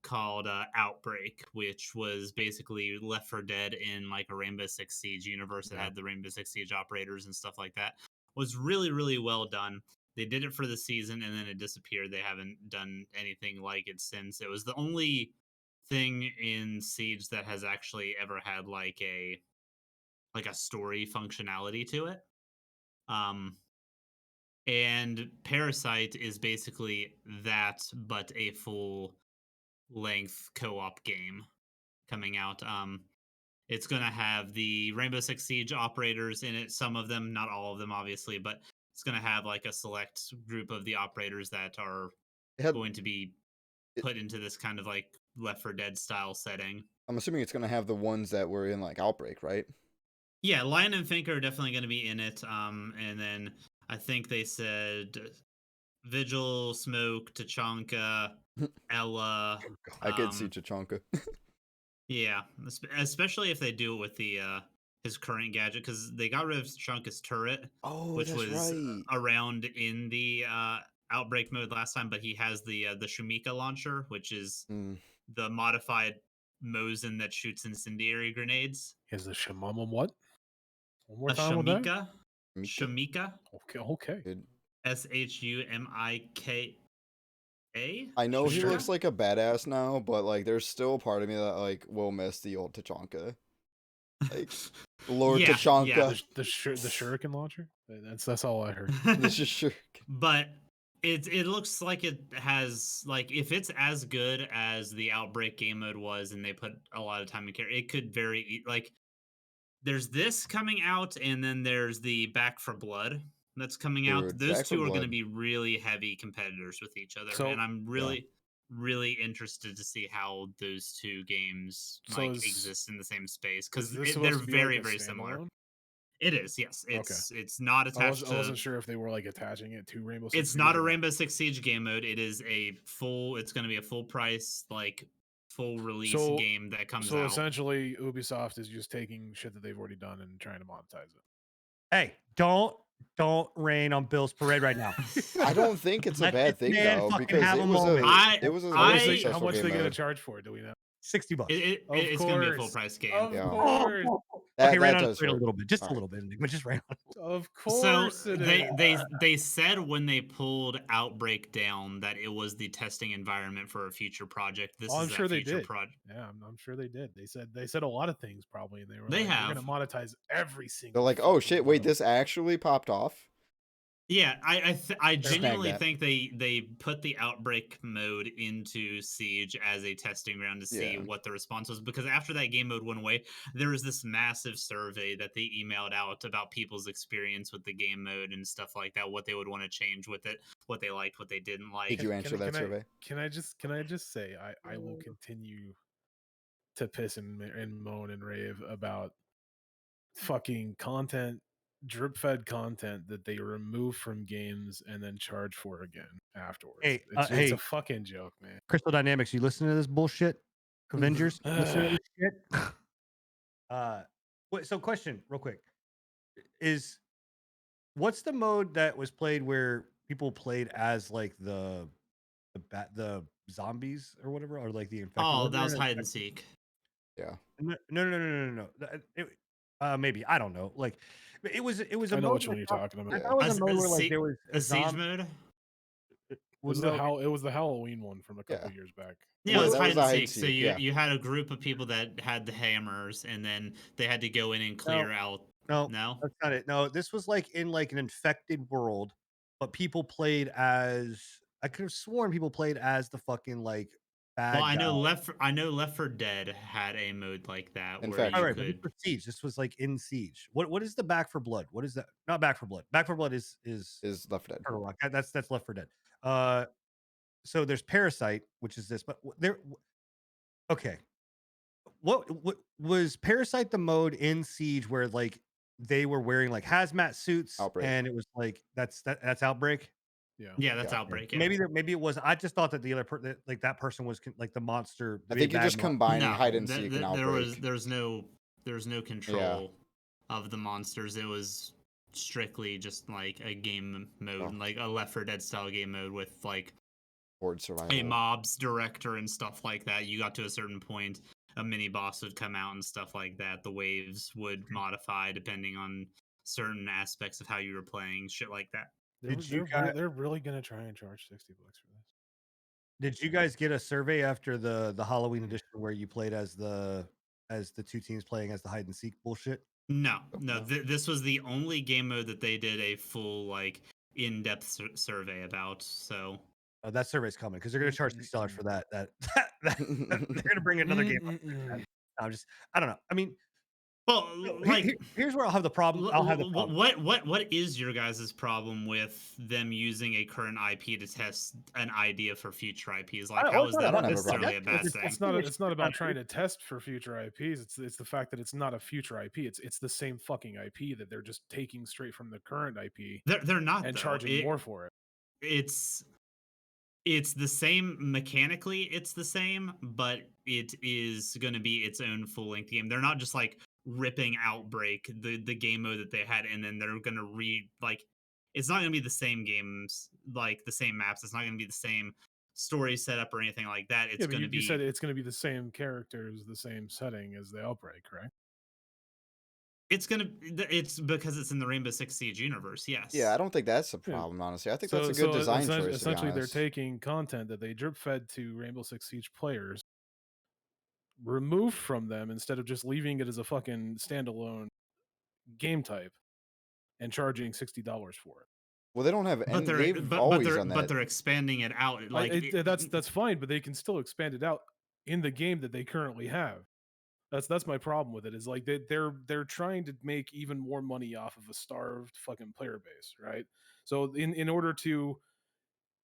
called Outbreak, which was basically Left 4 Dead in like a Rainbow Six Siege universe that Yeah. had the Rainbow Six Siege operators and stuff like that. Was really, really well done. They did it for the season and then it disappeared. They haven't done anything like it since. It was the only thing in Siege that has actually ever had like a story functionality to it. And Parasite is basically that, but a full length co-op game coming out. It's gonna have the Rainbow Six Siege operators in it. Some of them, not all of them, obviously, but it's gonna have like a select group of the operators that are It had- going to be put into this kind of like Left 4 Dead style setting. I'm assuming it's gonna have the ones that were in like Outbreak, right? Yeah, Lion and Fink are definitely going to be in it. And then I think they said Vigil, Smoke, Tachanka, Ella. I could see um, Chachanka. Yeah, especially if they do it with the his current gadget, because they got rid of Tachanka's turret, Oh, which that's was right. around in the Outbreak mode last time. But he has the Shumika launcher, which is Mm. the modified Mosin that shoots incendiary grenades. Is the Shamama what? One more A time with that? Shumika. Mika. Shumika. Okay. Good. Shumika. I know he Sure. looks like a badass now, but like there's still a part of me that like will miss the old Tachanka. Like Lord Yeah, Tachanka. yeah. The shuriken launcher. That's all I heard. This is sure. But it looks like it has, like, if it's as good as the Outbreak game mode was, and they put a lot of time in care, it could like. There's this coming out, and then there's the Back for Blood that's coming out. Dude, Those Back 4 two are going to Blood. be really heavy competitors with each other, So- and I'm really interested to see how those two games So like is- exist in the same space, Is because this they're supposed to be very like a very similar. standalone? It is, yes. Okay. It's not attached I wasn't to. sure if they were like attaching it to Rainbow Six. It's not a Rainbow Six Siege game mode. It is a full. It's going to be a full price, like full release So- game that comes So out. essentially, Ubisoft is just taking shit that they've already done and trying to monetize it. hey, don't rain on Bill's parade right now. I don't think it's a Let bad this thing man though, fucking because have it a was moment. it was a I- How very much they successful going game to mode. charge for it? Do we know? $60. Of It's going to be a full course. price game. Of Yeah. course. Okay, rain That on does it a hurt. little bit, just a Alright. little bit, Enigma, just rain on it. Of So course it they is. they said when they pulled Outbreak down that it was the testing environment for a future project. This Oh, is I'm that sure they future did. project. Yeah, I'm sure they did. They said a lot of things probably, and they were They like, have. we're gonna monetize every single. They're like, oh fucking shit, one wait, of this actually popped off. Yeah, I genuinely that. think they put the Outbreak mode into Siege as a testing ground to see Yeah. what the response was, because after that game mode went away, there was this massive survey that they emailed out about people's experience with the game mode and stuff like that, what they would want to change with it, what they liked, what they didn't like. Did you Can- answer can that I- survey? Can I just say I will continue to piss and moan and rave about fucking content, drip fed content that they remove from games and then charge for again afterwards. Hey, it's hey. a fucking joke, man. Crystal Dynamics, you listening to this bullshit? Avengers, listen to this shit. So question, real quick, is what's the mode that was played where people played as like the zombies or whatever, or like the infected? Oh, Wasn't that there was an hide and infected- seek. Yeah. No. Maybe I don't know. Like it was a I know mode. which one you're talking about. I Yeah. thought it was A, a mode a where like sie- there was a siege zombie. mode. It was it was the Halloween one from a couple Yeah. years back. Yeah, Yeah, it was that hide was and a hide and seek. So seek, yeah. you had a group of people that had the hammers, and then they had to go in and clear out. No, No, that's not it. No, this was like in like an infected world, but people played as. I could have sworn people played as the fucking like bad well, I guy. know Left 4 Dead had a mode like that where Infection. you All right, but this could. was Siege. This was like in Siege. What is the Back for Blood? What is that? Not Back for Blood. Back for Blood is Is Left 4 Dead. Turtle Rock. That's Left 4 Dead. So there's Parasite, which is this, but okay. What was Parasite the mode in Siege where like they were wearing like hazmat suits Outbreak. and it was like that's Outbreak? Yeah. Yeah, that's Yeah. Outbreak. Yeah. Maybe it was. I just thought that the other like that person was like the monster. I the think big you're bad just monster. combining No, hide and seek and Outbreak. there's no control of the monsters. It was strictly just like a game mode, like a Left 4 Dead style game mode with like Horde survival. a mobs director and stuff like that. You got to a certain point, a mini boss would come out and stuff like that. The waves would modify depending on certain aspects of how you were playing, shit like that. They're really gonna try and charge $60 for this. Did you guys get a survey after the Halloween edition where you played as the two teams playing as the hide and seek bullshit? No. This was the only game mode that they did a full like in-depth survey about. So That survey's coming because they're going to charge $60 for that. They're going to bring another game. Up for that. I don't know. I mean, well, like here's where I'll have the problem. I'll have the problem. What is your guys' problem with them using a current IP to test an idea for future IPs? Like, how is that necessarily a bad thing? It's not about trying to test for future IPs. It's the fact that it's not a future IP. It's the same fucking IP that they're just taking straight from the current IP. They're not and though. charging more for it. It's the same mechanically. It's the same, but it is going to be its own full length game. They're not just like ripping Outbreak, the game mode that they had, and then they're going to it's not going to be the same games, like the same maps. It's not going to be the same story setup or anything like that. It's going to be. You said it's going to be the same characters, the same setting as the Outbreak, right? It's because it's in the Rainbow Six Siege universe. Yes. Yeah, I don't think that's a problem, honestly. I think that's a good design choice. Essentially, they're taking content that they drip fed to Rainbow Six Siege players, removed from them instead of just leaving it as a fucking standalone game type, and charging $60 for it. Well, they don't have any. They've always done that. But they're expanding it out. Like that's fine, but they can still expand it out in the game that they currently have. That's my problem with it. Is like they're trying to make even more money off of a starved fucking player base, right? So in order to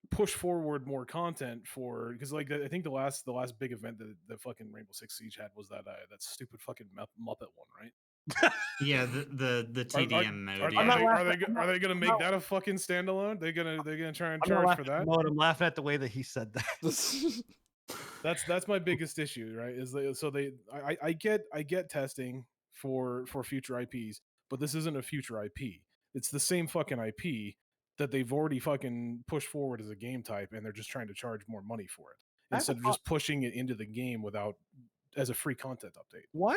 push forward more content for, because like I think the last big event that the fucking Rainbow Six Siege had was that stupid fucking Muppet one, right? Yeah, the TDM mode. Are they gonna make that a fucking standalone? They're gonna try and charge for that? I'm laughing at the way that he said that. That's my biggest issue, right? Is I get testing for future IPs, but this isn't a future IP. It's the same fucking IP that they've already fucking pushed forward as a game type, and they're just trying to charge more money for it instead of just pushing it into the game as a free content update. Why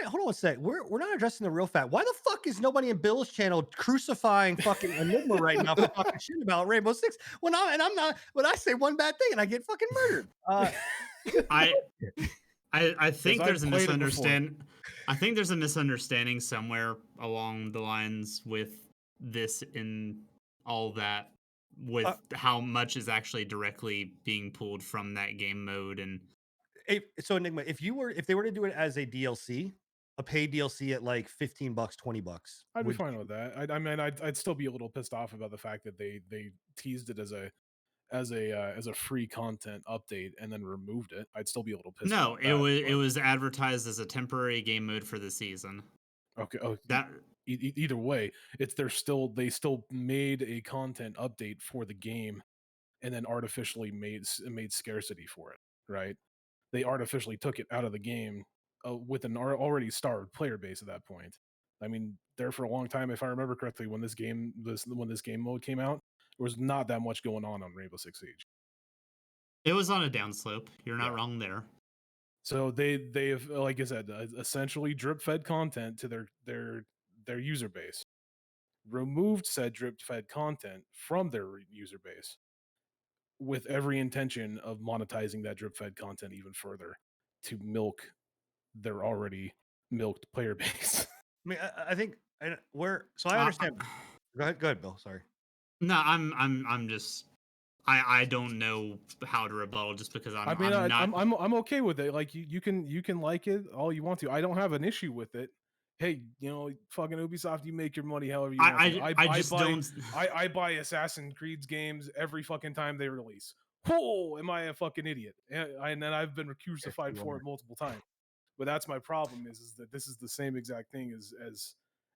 hold on a sec. We're not addressing the real fact. Why the fuck is nobody in Bill's channel crucifying fucking Enigma right now for talking shit about Rainbow Six when I say one bad thing and I get fucking murdered? I think there's a misunderstanding. I think there's a misunderstanding somewhere along the lines with this in all that, with how much is actually directly being pulled from that game mode. And so Enigma, if they were to do it as a DLC, a paid DLC at like $15, $20, I'd be fine with that. I mean, I'd still be a little pissed off about the fact that they teased it as a free content update and then removed it. I'd still be a little pissed. No, it was advertised as a temporary game mode for the season. Okay. Oh, either way, they still made a content update for the game, and then artificially made scarcity for it. Right. they artificially took it out of the game with an already starved player base at that point. I mean, there for a long time, if I remember correctly, when this game mode came out, there was not that much going on Rainbow Six Siege. It was on a downslope. You're not Yeah. wrong there. So they've, like I said, essentially drip fed content to their user base, removed said drip fed content from their user base, with every intention of monetizing that drip fed content even further to milk their already milked player base. I mean, I think so I Uh, understand. Go ahead, Bill. Sorry. No, I'm just I don't know how to rebuttal just because I mean, I'm not. I'm okay with it. Like you can like it all you want to. I don't have an issue with it. Hey, fucking Ubisoft, you make your money however you want to. I just buy don't. I buy Assassin's Creed games every fucking time they release. Whoa, am I a fucking idiot? And then I've been crucified you for are. it multiple times. But that's my problem is that this is the same exact thing as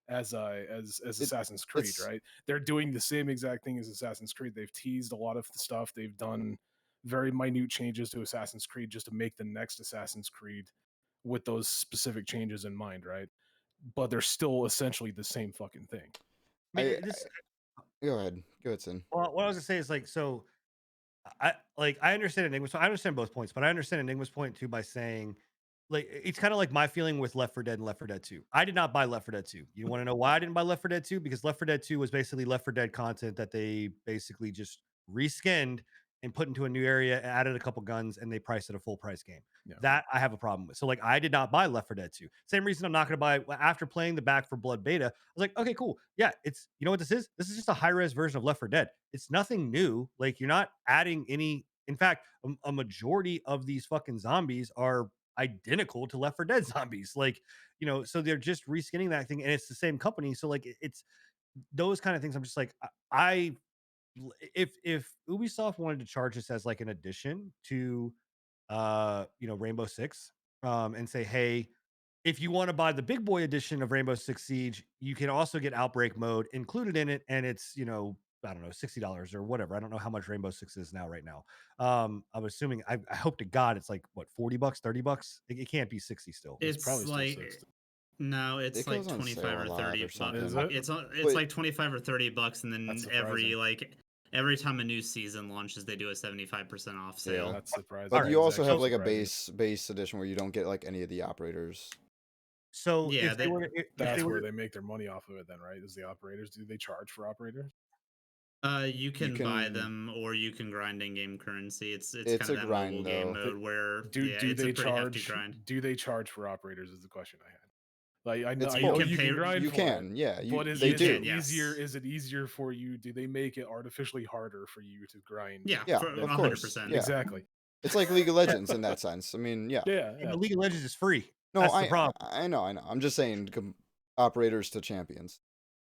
Assassin's Creed, right? They're doing the same exact thing as Assassin's Creed. They've teased a lot of the stuff. They've done very minute changes to Assassin's Creed just to make the next Assassin's Creed with those specific changes in mind, right? But they're still essentially the same fucking thing. I mean, Go ahead, Sin. well, what I was gonna say is like, so I understand Enigma's. So I understand both points, but I understand Enigma's point too by saying, like, it's kind of like my feeling with Left 4 Dead and Left 4 Dead 2. I did not buy Left 4 Dead 2. You want to know why I didn't buy Left 4 Dead 2? Because Left 4 Dead 2 was basically Left 4 Dead content that they basically just reskinned and put into a new area, added a couple guns, and they priced it a full price game. Yeah. That I have a problem with. So, like, I did not buy Left 4 Dead 2. Same reason I'm not going to buy after playing the Back for Blood beta. I was like, okay, cool. Yeah, it's, you know what this is? This is just a high res version of Left 4 Dead. It's nothing new. Like, you're not adding any. In fact, a majority of these fucking zombies are identical to Left 4 Dead zombies. Like, so they're just reskinning that thing, and it's the same company. So, like, it's those kind of things. I'm just like, if Ubisoft wanted to charge this as like an addition to Rainbow Six, and say, hey, if you want to buy the big boy edition of Rainbow Six Siege, you can also get Outbreak mode included in it, and it's I don't know, $60 or whatever. I don't know how much Rainbow Six is now right now. I'm assuming, I hope to God it's like what, $40, $30. It can't be 60 still. It's probably still like 60. No, it's It like goes on 25 sale or a lot 30 or bucks. something. Is it? It's But- like 25 or 30 bucks, and then That's every surprising. every time a new season launches, they do a 75% off sale. That's surprising. But Alright, you also That's have like a surprising. base edition where you don't get like any of the operators. So Yeah, if they were to, if That's they where were, they make their money off of it, then, right? Is the operators? Do they charge for operators? You can buy can- them, or you can grind in-game currency. It's It's kind of a that grind, mobile game though. mode where Do it's they a pretty hefty charge? grind. Do they charge for operators? Is the question I had. Like I know, It's I know both. you pay- can grind. You for can, it, yeah. but is they it do. easier? Yes. Is it easier for you? Do they make it artificially harder for you to grind? Yeah, Yeah, for of 100%. course, yeah. Exactly. It's like League of Legends in that sense. I mean, yeah. Yeah. and the League of Legends is free. No, That's the problem. I know. I'm just saying operators to champions.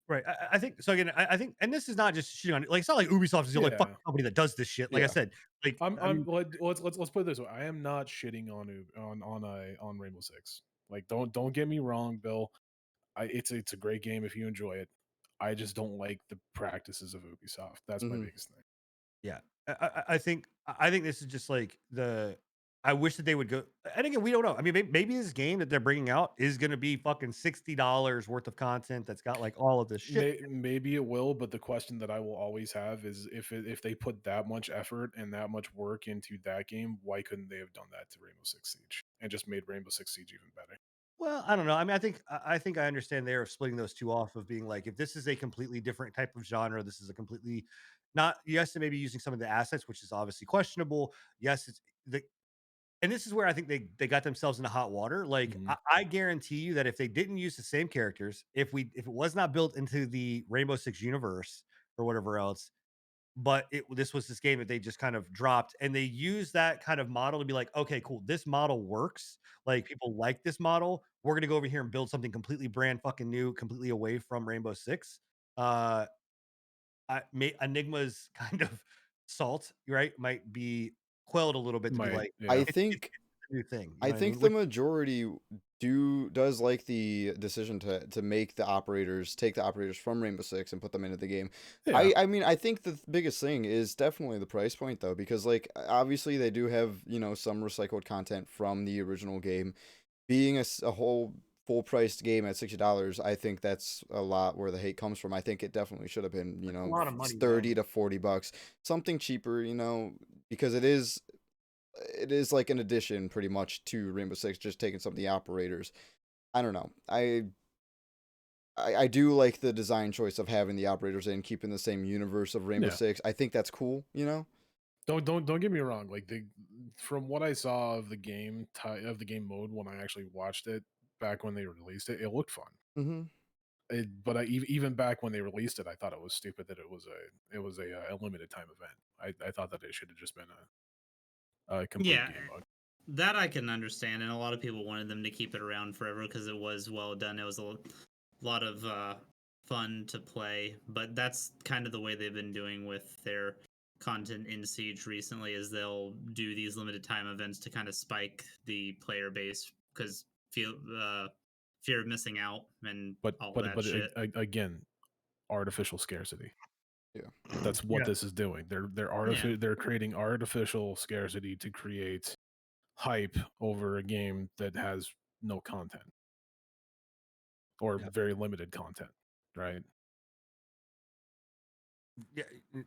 Right. I think so. Again, I think, and this is not just shitting on it. Like, it's not like Ubisoft is the only Yeah. fucking company that does this shit. Like I Yeah. said, like, Let's put it this way. I am not shitting on Rainbow Six. Like, don't get me wrong, Bill. It's a great game if you enjoy it. I just don't like the practices of Ubisoft. That's my Mhm. biggest thing. yeah, I think this is just like I wish that they would go. And again, we don't know. I mean, maybe this game that they're bringing out is going to be fucking $60 worth of content that's got like all of this shit. Maybe it will, but the question that I will always have is if they put that much effort and that much work into that game, why couldn't they have done that to Rainbow Six Siege and just made Rainbow Six Siege even better? Well, I don't know. I mean, I think I understand there of splitting those two off, of being like, if this is a completely different type of genre, this is a completely not, yes, and maybe using some of the assets, which is obviously questionable. Yes, it's the, and this is where I think they got themselves into hot water. Like, Mhm. I guarantee you that if they didn't use the same characters, if it was not built into the Rainbow Six universe or whatever else, but this was this game that they just kind of dropped, and they used that kind of model to be like, okay, cool, this model works. Like, people like this model. We're gonna go over here and build something completely brand fucking new, completely away from Rainbow Six. Uh, Enigma's kind of salt, right, might be quelled a little bit to be like, I it's think a new thing. You know I what think mean? the majority does like the decision to make the operators take the operators from Rainbow Six and put them into the game. Yeah. I mean I think the biggest thing is definitely the price point though, because like obviously they do have some recycled content from the original game. Being a whole full priced game at $60, I think that's a lot where the hate comes from. I think it definitely should have been That's a lot of money, 30 man. to $40, something cheaper, because it is like an addition pretty much to Rainbow Six, just taking some of the operators. I don't know. I do like the design choice of having the operators in, keeping the same universe of Rainbow Yeah. Six. I think that's cool. Don't get me wrong. Like from what I saw of the game mode when I actually watched it back when they released it, it looked fun. Mm-hmm. But even back when they released it, I thought it was stupid that it was a limited time event. I thought that it should have just been a complete Yeah, game mode. that I can understand, and a lot of people wanted them to keep it around forever because it was well done. It was a lot of fun to play, but that's kind of the way they've been doing with their content in Siege recently. Is they'll do these limited time events to kind of spike the player base because fear of missing out and But all but that but shit. again, artificial scarcity. Yeah. That's what Yeah. this is doing. Yeah. They're creating artificial scarcity to create hype over a game that has no content or Yeah. very limited content, right? Yeah,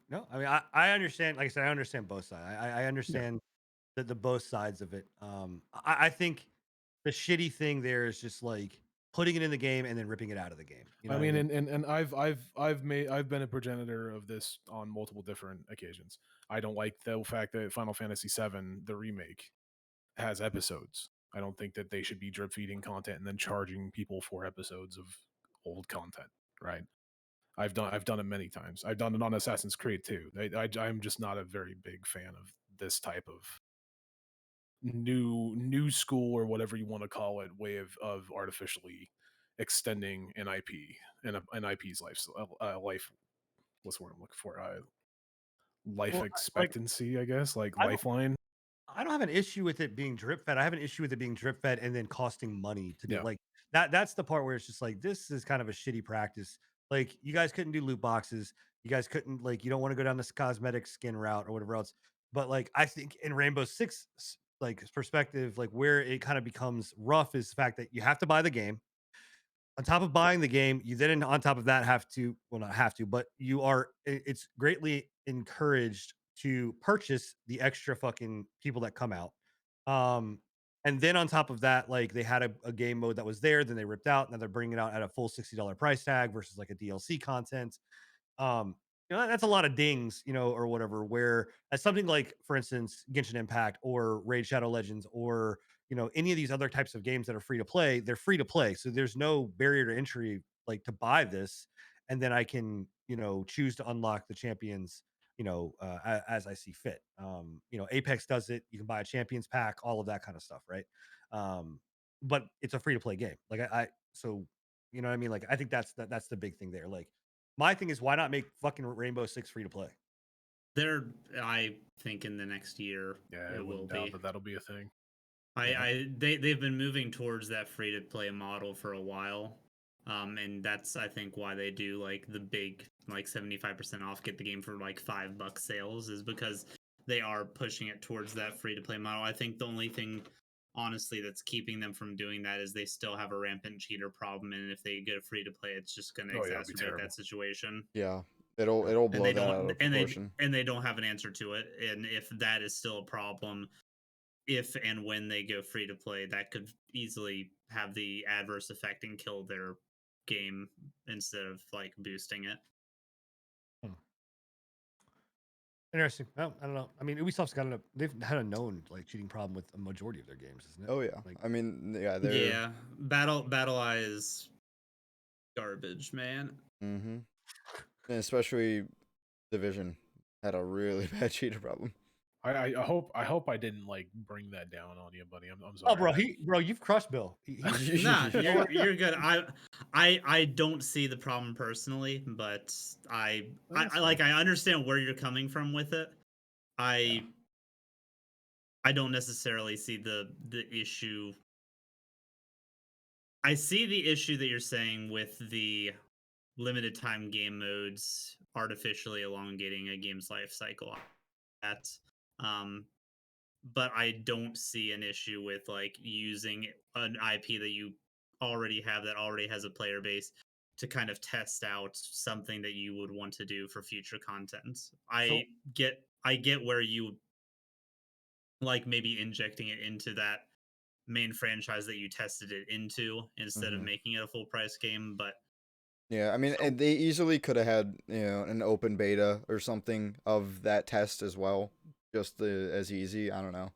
no, I mean, I understand. Like I said, I understand both sides. I understand the both sides of it. I think the shitty thing there is just like putting it in the game and then ripping it out of the game. You know I what I mean, mean? and I've been a progenitor of this on multiple different occasions. I don't like the fact that Final Fantasy VII, the remake, has episodes. I don't think that they should be drip feeding content and then charging people for episodes of old content, right? I've done it many times. I've done it on Assassin's Creed too. I'm just not a very big fan of this type of new school or whatever you want to call it way of artificially extending an IP and an IP's life. What's the word I'm looking for? Life Well, expectancy, I guess, like I don't, lifeline. I don't have an issue with it being drip fed. I have an issue with it being drip fed and then costing money to do Yeah, like that. That's the part where it's just like this is kind of a shitty practice. Like you guys couldn't do loot boxes. You guys couldn't like you don't want to go down this cosmetic skin route or whatever else. But like I think in Rainbow Six like perspective, like where it kind of becomes rough is the fact that you have to buy the game. On top of buying the game, you then on top of that have to, well, not have to, but you are it's greatly encouraged to purchase the extra fucking people that come out. Um, and then on top of that, like they had a game mode that was there, then they ripped out, and then they're bringing it out at a full $60 price tag versus like a DLC content. um that's a lot of dings, or whatever, where as something like, for instance, Genshin Impact or Raid Shadow Legends or any of these other types of games that are free to play, they're free to play, so there's no barrier to entry like to buy this, and then I can choose to unlock the champions as I see fit. Apex does it, you can buy a champions pack, all of that kind of stuff, right? But it's a free to play game, like I so you know what I mean, like I think that's the big thing there. Like my thing is, why not make fucking Rainbow Six free to play? I think in the next year yeah. I it will wouldn't doubt be. that that'll be a thing. They've been moving towards that free to play model for a while. And that's I think why they do like the big like 75% off get the game for like $5 sales is because they are pushing it towards that free to play model. I think the only thing honestly that's keeping them from doing that is they still have a rampant cheater problem, and if they get a free to play it's just going to Oh yeah, it'd be exacerbate terrible. that situation. Yeah, it'll And blow they that out don't of proportion. and they don't have an answer to it, and if that is still a problem, if and when they go free to play, that could easily have the adverse effect and kill their game instead of like boosting it. Interesting. Well, I don't know. I mean, they've had a known like cheating problem with a majority of their games, isn't it? Oh yeah, Like, I mean, yeah, they're. Yeah, Battle Eye is garbage, man. Mm-hmm. And especially Division had a really bad cheater problem. I hope I didn't like bring that down on you, buddy. I'm oh, sorry. bro, you've crushed Bill. Nah, you're good. I don't see the problem personally, but I like I understand where you're coming from with it. I don't necessarily see the issue I see the issue that you're saying with the limited time game modes artificially elongating a game's life cycle. That's but I don't see an issue with like using an IP that you already have that already has a player base to kind of test out something that you would want to do for future content. So I get where you like maybe injecting it into that main franchise that you tested it into instead of Mhm. making it a full price game, but Yeah, I mean, so and they easily could have had, an open beta or something of that test as well, just as easy. I don't know,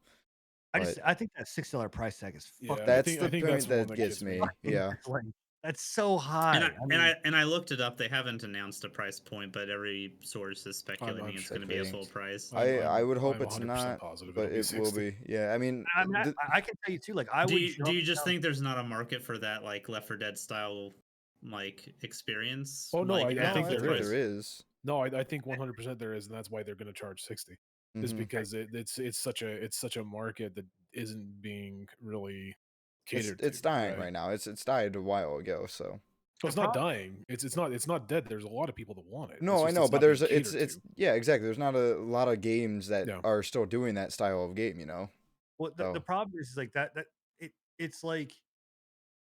but I think that $60 price tag is Yeah, fucking that's I the think that's point the one that that gets gets me. me. Yeah. like, that's so and high. I I and mean, I looked it up. They haven't announced a price point, but every source is speculating I'm it's sure. going to be a Speculating. full price. I would hope I'm it's 100% not, positive but it'll be it will 60. be. Yeah, I mean, I can tell you too. Like, I Do would you jump just down. think there's not a market for that like Left 4 Dead style like experience Oh no, like I at think no, I full there think is. there price? is. No, I think 100% there is, and that's why they're going to charge 60. Is Hmm. because it's such a market that isn't being really It's catered to, it's dying right? right now. It's died a while ago. So So The it's not problem, dying. It's not dead. There's a lot of people that want it. It's no, I just know, it's but not being it's catered to. yeah, exactly. There's not a lot of games that Yeah. are still doing that style of game. well, the So problem is like that it's like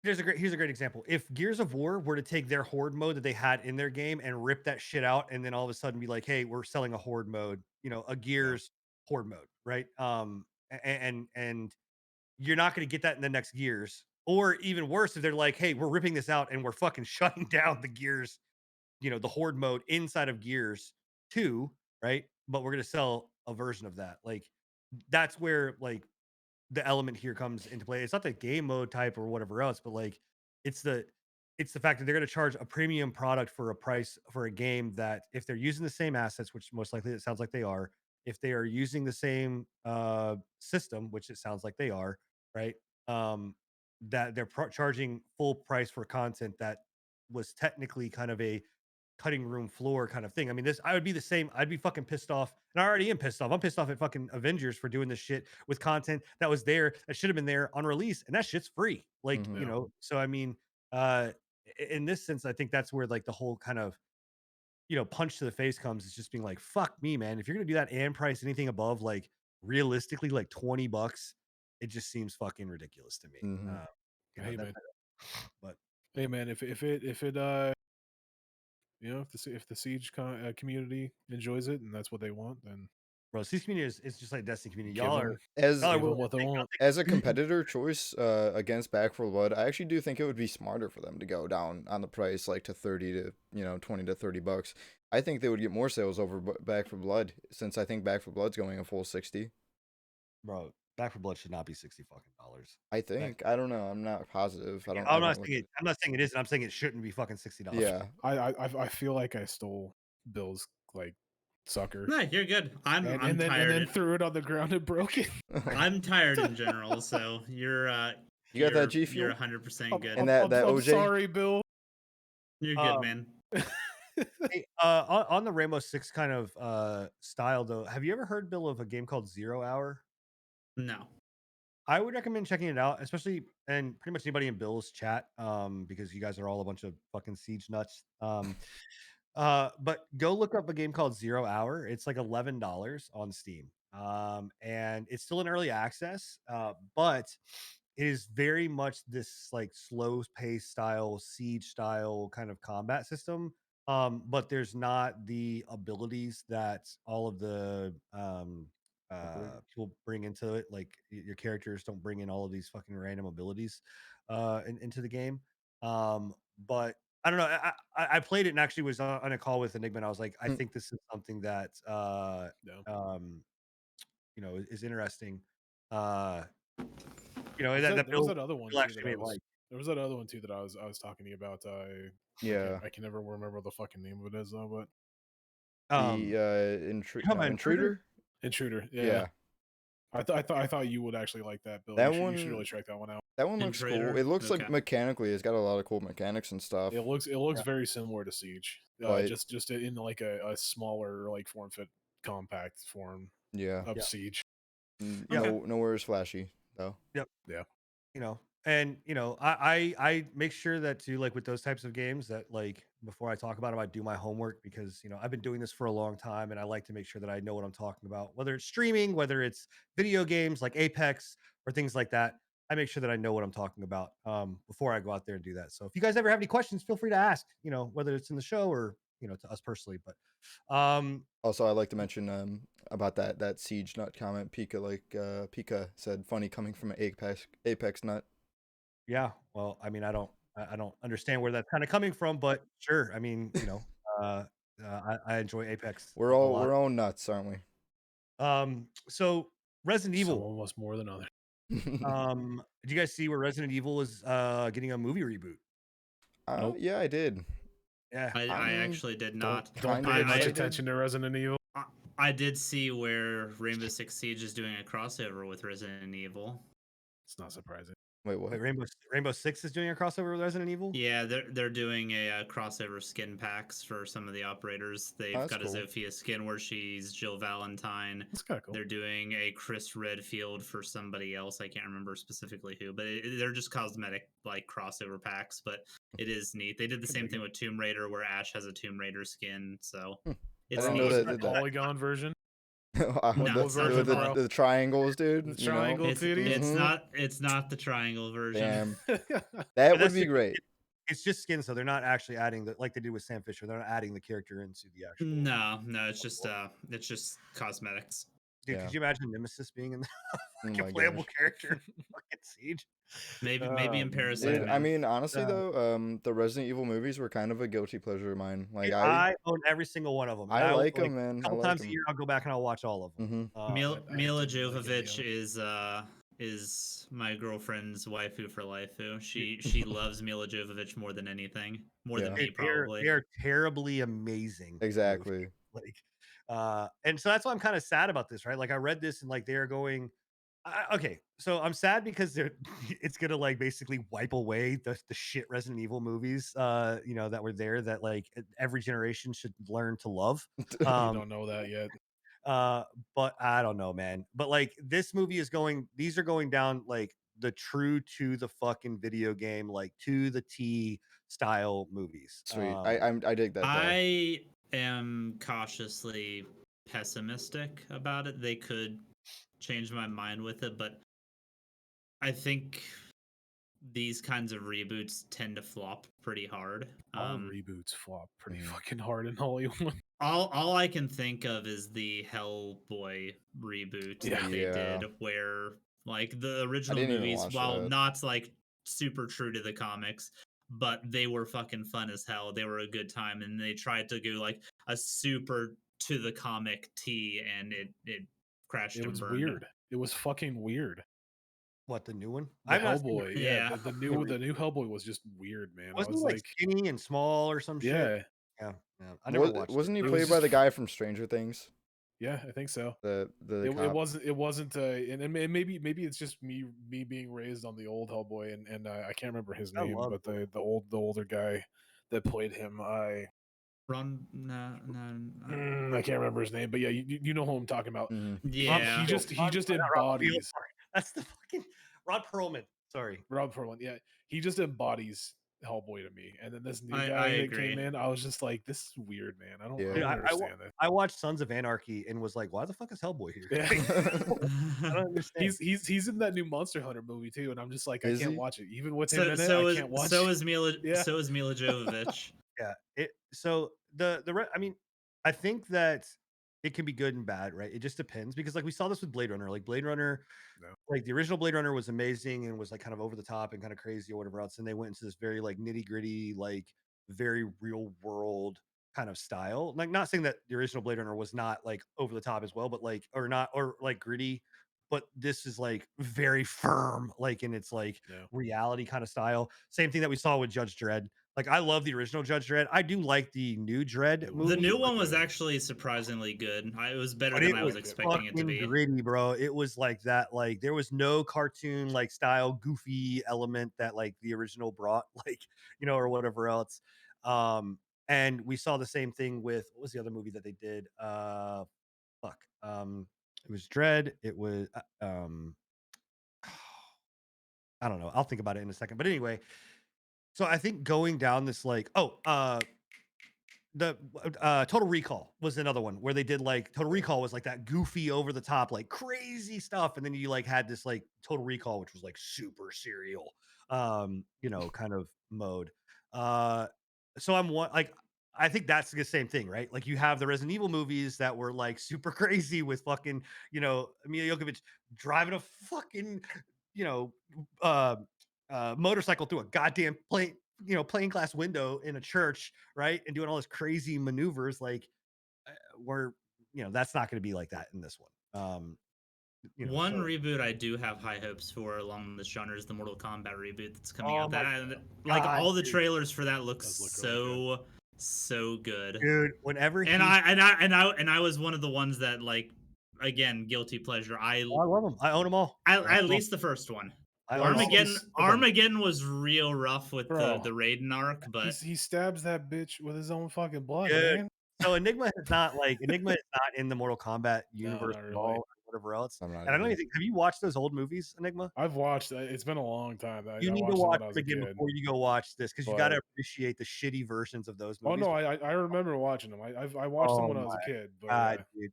here's a great example. If Gears of War were to take their horde mode that they had in their game and rip that shit out, and then all of a sudden be like, hey, we're selling a horde mode, a Yeah. Gears horde mode, right? And you're not going to get that in the next Gears. Or even worse, if they're like, hey, we're ripping this out and we're fucking shutting down the Gears, the horde mode inside of Gears 2, right? But we're going to sell a version of that. Like, that's where like the element here comes into play. It's not the game mode type or whatever else, but like it's the it's the fact that they're going to charge a premium product for a price for a game that if they're using the same assets, which most likely it sounds like they are, if they are using the same system, which it sounds like they are, right? That they're charging full price for content that was technically kind of a cutting room floor kind of thing. I mean, I would be the same. I'd be fucking pissed off. And I already am pissed off. I'm pissed off at fucking Avengers for doing this shit with content that was there that should have been there on release. And that shit's free. Like, mhm. Yeah. so I mean, uh in this sense, I think that's where like the whole kind of punch to the face comes. Is just being like, fuck me, man. If you're gonna do that and price anything above like realistically like $20, it just seems fucking ridiculous to me. Mhm. Hey That man. but Hey man, if it if the Siege community enjoys it and that's what they want, then bro, Siege community is just like Destiny community. give them As Y'all are give them willing what to they take. want. as a competitor choice against Back for Blood, I actually do think it would be smarter for them to go down on the price, like to 30 to 20 to $30. I think they would get more sales over Back for Blood, since I think Back for Blood's going a full 60. Bro, Back for Blood should not be 60 fucking dollars. I think. I don't know. I'm not positive. I don't look at. I'm not saying it isn't. I'm saying it shouldn't be fucking $60. Yeah. I feel like I stole Bill's like sucker No, you're good. I'm and I'm then tired. threw it on the ground and broke it. I'm tired in general, so you're You got that G you're Fuel? 100% good. And that I'm OJ? sorry, Bill. You're good, Um, man. Hey, on the Rainbow Six kind of style though, have you ever heard, Bill, of a game called Zero Hour? No. I would recommend checking it out, especially and pretty much anybody in Bill's chat, because you guys are all a bunch of fucking siege nuts. But go look up a game called Zero Hour. It's like $11 on Steam. And it's still in early access, but it is very much this like slow pace style, siege style kind of combat system. But there's not the abilities that all of the people bring into it. Like your characters don't bring in all of these fucking random abilities into the game. But I don't know. I played it and actually was on a call with Enigma. And I was like, I Mm. think this is something that No. is interesting. That There was Bill, that other one Bill too actually that I made was like. there was that other one too that I was talking to you about. Yeah. I can never remember what the fucking name of it is though, but The You talking about Intruder? intruder? Intruder. Yeah. Yeah. I thought you would actually like that, Bill. That You should really one check that one out. that one looks cool. Intruder? It looks like Okay. mechanically it's got a lot of cool mechanics and stuff. It looks very similar to Siege. But Just in like a smaller like form fit compact form yeah. of Yeah. Siege. Yeah. Nowhere is flashy though. Yep. Yeah. and I make sure that too, like with those types of games, that like before I talk about them, I do my homework because I've been doing this for a long time, and I like to make sure that I know what I'm talking about, whether it's streaming, whether it's video games like Apex or things like that. I make sure that I know what I'm talking about before I go out there and do that. So if you guys ever have any questions, feel free to ask. Whether it's in the show or to us personally. But Also, I'd like to mention about that Siege nut comment. Pika said, "Funny coming from an Apex nut." yeah, well, I mean, I don't understand where that's kind of coming from, but sure. I mean, I enjoy Apex We're a all lot. we're all nuts, aren't we? So Resident Some Evil. of us more than others. Did you guys see where Resident Evil is getting a movie reboot? Nope. Yeah, I did. Yeah. I mean, actually did not. Don't Kinda pay much excited. attention to Resident Evil. I did see where Rainbow Six Siege is doing a crossover with Resident Evil. It's not surprising. Wait, what? Wait, Rainbow Six is doing a crossover with Resident Evil? Yeah, they're doing a crossover skin packs for some of the operators. They've that's got cool. a Zofia skin where she's Jill Valentine. It's kind of cool. They're doing a Chris Redfield for somebody else. I can't remember specifically who, but they're just cosmetic like crossover packs. But it is neat. They did the same thing with Tomb Raider, where Ash has a Tomb Raider skin. So I it's didn't neat. know It's that the did that. polygon version. No, the, it's not with the the triangles, dude. The triangle It's titties. Mhm. not the triangle version. Damn, that But would be great. It's just skin, so they're not actually adding like they did with Sam Fisher. They're not adding the character into the actual. No, it's just cosmetics. Dude, Yeah. could you imagine Nemesis being in the Oh like, a my playable gosh. character in fucking Siege? Maybe in Parasite. Dude, I Man. mean, honestly Uh, though, the Resident Evil movies were kind of a guilty pleasure of mine. Like Dude, I own every single one of them. I like them, man. A I couple like times a them. year, I'll go back and I'll watch all of them. Mm-hmm. Mila didn't like any of Jovovich is my girlfriend's waifu for life. She loves Mila Jovovich more than anything, more than Yeah. me probably. They're terribly amazing. Exactly. Like, and so that's why I'm kind of sad about this, right? Like, I read this and like they're going. Okay, so I'm sad because it's gonna like basically wipe away the shit Resident Evil movies, that were there that like every generation should learn to love. You Um, don't know that yet. but I don't know, man. But like this movie is going, these are going down like the true to the fucking video game, like to the T style movies. Sweet. I dig that though. I am cautiously pessimistic about it. They could change my mind with it, but I think these kinds of reboots tend to flop pretty hard. All reboots flop pretty fucking hard in Hollywood. All I can think of is the Hellboy reboot that they Yeah. did, where like the original didn't even movies, watch while that. not like super true to the comics, but they were fucking fun as hell. They were a good time, and they tried to go like a super to the comic T, and it crashed It and was burned. weird. It was fucking weird. What, the new one? The I've not seen Hellboy, it. yeah, Yeah. the new Hellboy was just weird, man. I Wasn't was he like like, skinny and small or some shit? yeah, Yeah, I never watched. Wasn't he It was played by just- the guy from Stranger Things? yeah, I think so. The It cop? wasn't and maybe it's just me being raised on the old Hellboy and I can't remember his I name, love but the older guy that played him, Ron, no, I can't remember his name, but yeah, you know who I'm talking about. Mhm. yeah. He just Ron embodies Sorry. That's the fucking Ron Perlman. Sorry. Rob Perlman. Yeah, he just embodies Hellboy to me. And then this new I guy that agree. came in, I was just like, this is weird, man. I don't, Yeah. I Dude, don't I understand it. I watched Sons of Anarchy and was like, why the fuck is Hellboy here? Yeah. I don't understand. He's in that new Monster Hunter movie too, and I'm just like, Is I can't he? watch it. Even with him So in it, so I is can't watch so it. is Mila Yeah. so is Mila Jovovich. Yeah. So I mean, I think that it can be good and bad, right? It just depends because like we saw this with Blade Runner. Like Blade Runner, No. like the original Blade Runner was amazing and was like kind of over the top and kind of crazy or whatever else. And they went into this very like nitty-gritty, like very real world kind of style. Like not saying that the original Blade Runner was not like over the top as well, but like or like gritty. But this is like very firm, like in its like Yeah. reality kind of style. Same thing that we saw with Judge Dredd. Like I love the original Judge Dredd. I do like the new Dredd The movie. The new one was good. actually surprisingly good. It was better But than it I was was expecting it to fucking be. gritty, bro. It was like that. Like there was no cartoon like style goofy element that like the original brought, like or whatever else. And we saw the same thing with what was the other movie that they did? Fuck. It was Dread. It was I don't know. I'll think about it in a second. But anyway, so I think going down this like, the Total Recall was another one where they did like Total Recall was like that goofy over the top like crazy stuff, and then you like had this like Total Recall which was like super serial, kind of mode. Uh, so I'm one like I think that's the same thing, right? Like you have the Resident Evil movies that were like super crazy with fucking Mila Jokovic driving a fucking you know uh motorcycle through a goddamn plain glass window in a church, right? And doing all this crazy maneuvers. Like, we're, that's not going to be like that in this one. One So reboot I do have high hopes for along this genre is the Mortal Kombat reboot that's coming oh out. my That like God, all the dude, trailers for that look Does look really so good. dude, whenever And he, I was one of the ones that like again guilty pleasure. oh, I love him. I own them all. I own At 'em all. least the first one. I Bro, own all he's- of them. Armageddon was real rough with Bro, the Raiden arc, but he stabs that bitch with his own fucking blood, Dude, man. So Enigma is not in the Mortal Kombat universe not at really. all, or whatever else. I'm not And I don't either. even think. Have you watched those old movies, Enigma? I've watched. It's been a long time. You I need to watched them watch when I was them a again kid. before you go watch this because you got to But appreciate the shitty versions of those oh movies. no, I remember watching them. I watched them Oh when I was my a kid. But God, dude.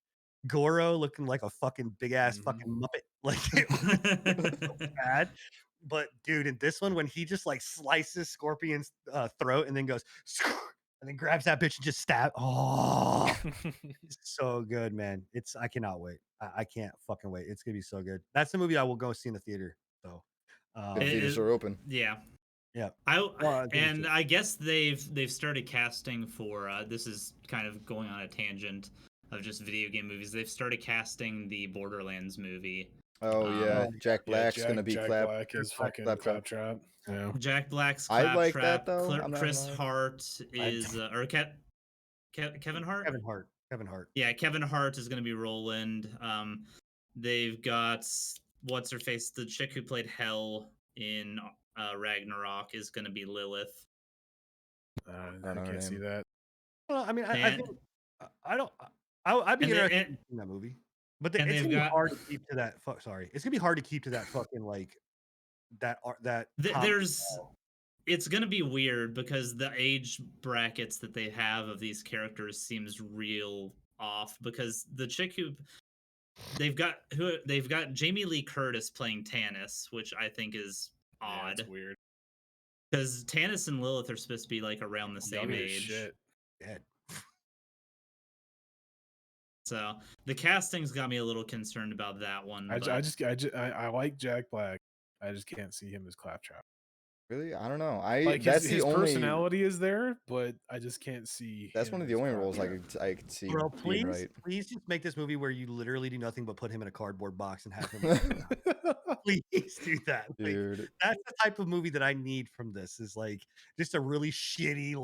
Goro looking like a fucking big ass Mhm. fucking muppet. Like it was so bad. But dude, in this one, when he just like slices Scorpion's throat and then goes and then grabs that bitch and just stab. Oh, it's so good, man. I cannot wait. I can't fucking wait. It's gonna be so good. That's the movie I will go see in the theater. So The It theaters is- are open. yeah. yeah. And I guess they've started casting for this is kind of going on a tangent of just video game movies. They've started casting the Borderlands movie. Oh yeah, Jack yeah, Black's gonna be Jack Clap. Black is fucking Claptrap. Claptrap. Yeah. Jack Black's I like Claptrap. that, though. I'm not Chris gonna lie. Hart is Kevin Hart. Kevin Hart. Yeah, Kevin Hart is going to be Roland. They've got what's her face, the chick who played Hell in Ragnarok is going to be Lilith. I know her can't see name. that. Well, I mean, I And- think I don't. I'd be And they- interested and- in that movie, but and it's they've gonna be got- hard to keep to that. Sorry, it's gonna be hard to keep to that fucking like that. It's going to be weird because the age brackets that they have of these characters seems real off because the chick who they've got Jamie Lee Curtis playing Tannis, which I think is Yeah, odd it's weird. because Tannis and Lilith are supposed to be like around the same Young as age. shit. Dead. So the casting's got me a little concerned about that one. I like Jack Black. I just can't see him as Claptrap. Really? I don't know. Like That's his the only. personality is there, but I just can't see. That's him one of the as only roles Claptrap. I could see Bro, being right. please just make this movie where you literally do nothing but put him in a cardboard box and have him. Please do that. Like, Dude, that's the type of movie that I need from this. Is like just a really shitty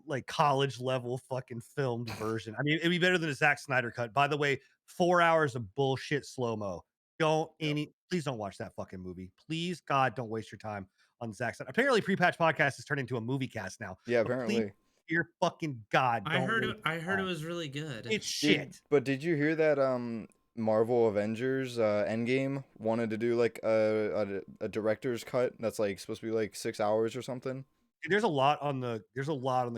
like college level fucking filmed version. I mean, it'd be better than a Zack Snyder cut. By the way, 4 hours of bullshit slow mo. Please don't watch that fucking movie. Please, God, don't waste your time on Zack Snyder. Apparently, Pre-Patch Podcast has turned into a movie cast now. yeah, But please, apparently. dear fucking God, I don't heard waste it your time. was really good. It's shit. But did you hear that Marvel Avengers Endgame wanted to do like a director's cut that's like supposed to be like 6 hours or something? There's a lot on the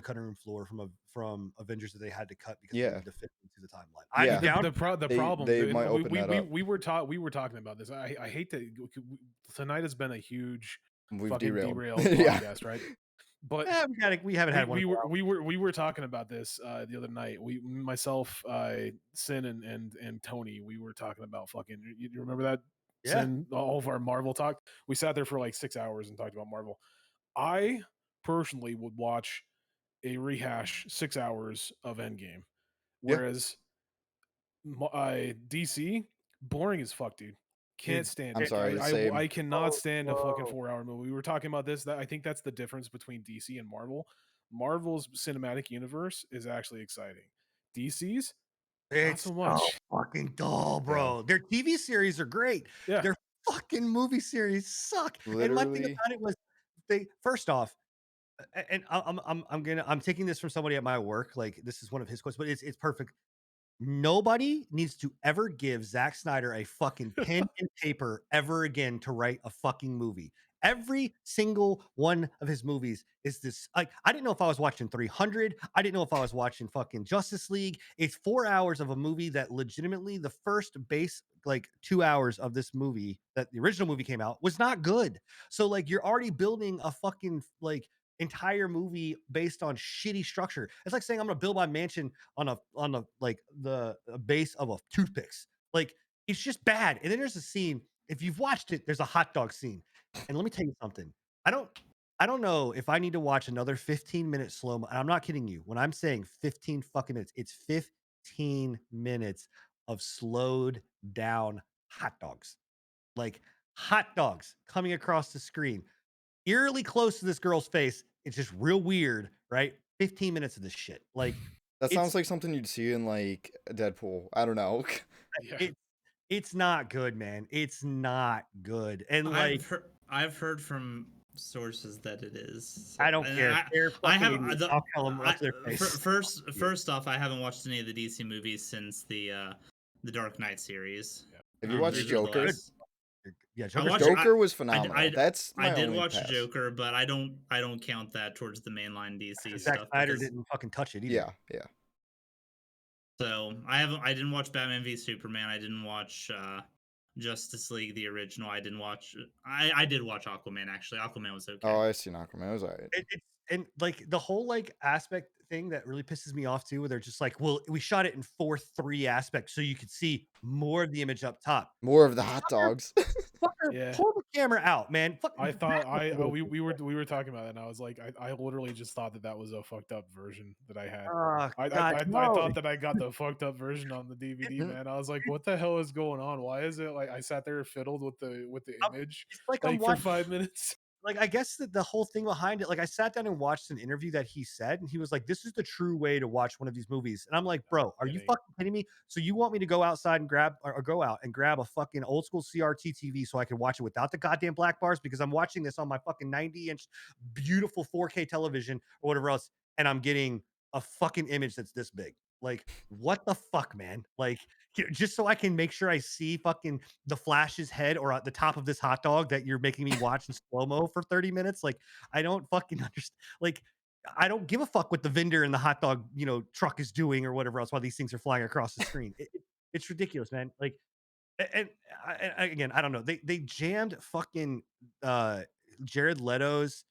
cutting room floor from Avengers that they had to cut because Yeah. they needed to fit into the timeline. I'd Yeah. be down. The problem they the- might we, open we, that we, up. we were we were talking about this. I hate that tonight has been a huge We've fucking derailed. derailed Yeah. podcast, right? But we haven't had one. we in a while. we were talking about this the other night. Myself, Sin, and Tony. We were talking about fucking. You remember that? Yeah. Sin, all of our Marvel talk. We sat there for like 6 hours and talked about Marvel. I personally would watch a rehash 6 hours of Endgame, Yeah. whereas DC boring as fuck, dude. Can't Dude, stand I'm it. sorry, the same. I cannot stand a fucking whoa. 4 hour movie. We were talking about this. I think that's the difference between DC and Marvel. Marvel's cinematic universe is actually exciting. DC's It's so much. fucking dull, bro. Their TV series are great. Yeah. Their fucking movie series suck. And my thing Literally. about it was they first off, and I'm taking this from somebody at my work. Like this is one of his quotes, but it's perfect. nobody needs to ever give Zack Snyder a fucking pen and paper ever again to write a fucking movie. Every single one of his movies is this. Like, I didn't know if I was watching 300. I didn't know if I was watching fucking Justice League. It's 4 hours of a movie that legitimately the first base, like 2 hours of this movie that the original movie came out was not good. So, like, you're already building a fucking like entire movie based on shitty structure. It's like saying I'm gonna build my mansion on a like the base of a toothpicks. Like, it's just bad. And then there's a scene. If you've watched it, there's a hot dog scene. And let me tell you something. I don't I don't know if I need to watch another 15-minute slow mo. And I'm not kidding you. When I'm saying 15 fucking minutes, it's 15 minutes of slowed down hot dogs. Like hot dogs coming across the screen, eerily close to this girl's face. It's just real weird, right? 15 minutes of this shit. Like That it's sounds like something you'd see in like Deadpool. I don't know. Yeah. it it's not good, man. It's not good. And like I've heard from sources that it is. I don't And care. They're I fucking have idiots. the I'll tell them right to their face. first off, I haven't watched any of the DC movies since the Dark Knight series. Have you watched These are the Joker? last- Yeah, I Joker's watched- dope. Joker was I, phenomenal. That's I my did only watch pass. Joker, but I don't count that towards the mainline DC Zack stuff. Snyder because- didn't fucking touch it either. Yeah, yeah. So I didn't watch Batman v Superman. I didn't watch Justice League the original. I didn't watch. I did watch Aquaman actually. Aquaman was okay. Oh, I seen Aquaman. It was alright. It's and like the whole like aspect thing that really pisses me off too, where they're just like, well, we shot it in 4:3 aspect so you could see more of the image up top. More of the hot dogs. Fucker, Yeah. pull the camera out, man. I thought we were talking about it, and I was like, I literally just thought that was a fucked up version that I had. I thought that I got the fucked up version on the DVD, man. I was like, what the hell is going on? Why is it like I sat there fiddled with the image It's like I'm for watching 5 minutes? like I guess that the whole thing behind it, like I sat down and watched an interview that he said, and he was like, "This is the true way to watch one of these movies." And I'm like, "Bro, are you Kidding. fucking kidding me? So you want me to go outside and grab or go out and grab a fucking old school CRT TV so I can watch it without the goddamn black bars because I'm watching this on my fucking 90-inch beautiful 4K television or whatever else, and I'm getting a fucking image that's this big." Like, what the fuck, man? Like, just so I can make sure I see fucking the Flash's head or at the top of this hot dog that you're making me watch in slow mo for 30 minutes. Like, I don't fucking understand. Like, I don't give a fuck what the vendor in the hot dog, truck is doing or whatever else while these things are flying across the screen. It's ridiculous, man. Like, again, I don't know. They jammed fucking Jared Leto's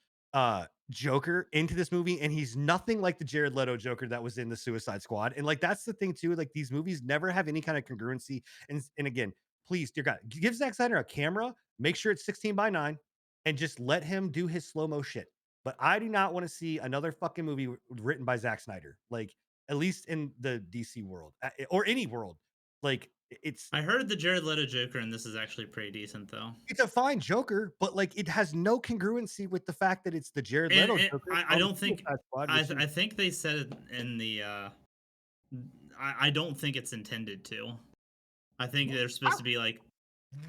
Joker into this movie, and he's nothing like the Jared Leto Joker that was in the Suicide Squad. And like that's the thing too. Like these movies never have any kind of congruency. And again, please, dear God, give Zack Snyder a camera, make sure it's 16:9, and just let him do his slow mo shit. But I do not want to see another fucking movie written by Zack Snyder. Like at least in the DC world or any world. Like I heard the Jared Leto Joker, and this is actually pretty decent though. it's a fine Joker, but like it has no congruency with the fact that it's the Jared Leto And Joker. I don't think Suicide Squad, I, which is- I think they said it in the. I don't think it's intended to. I think they're supposed to be like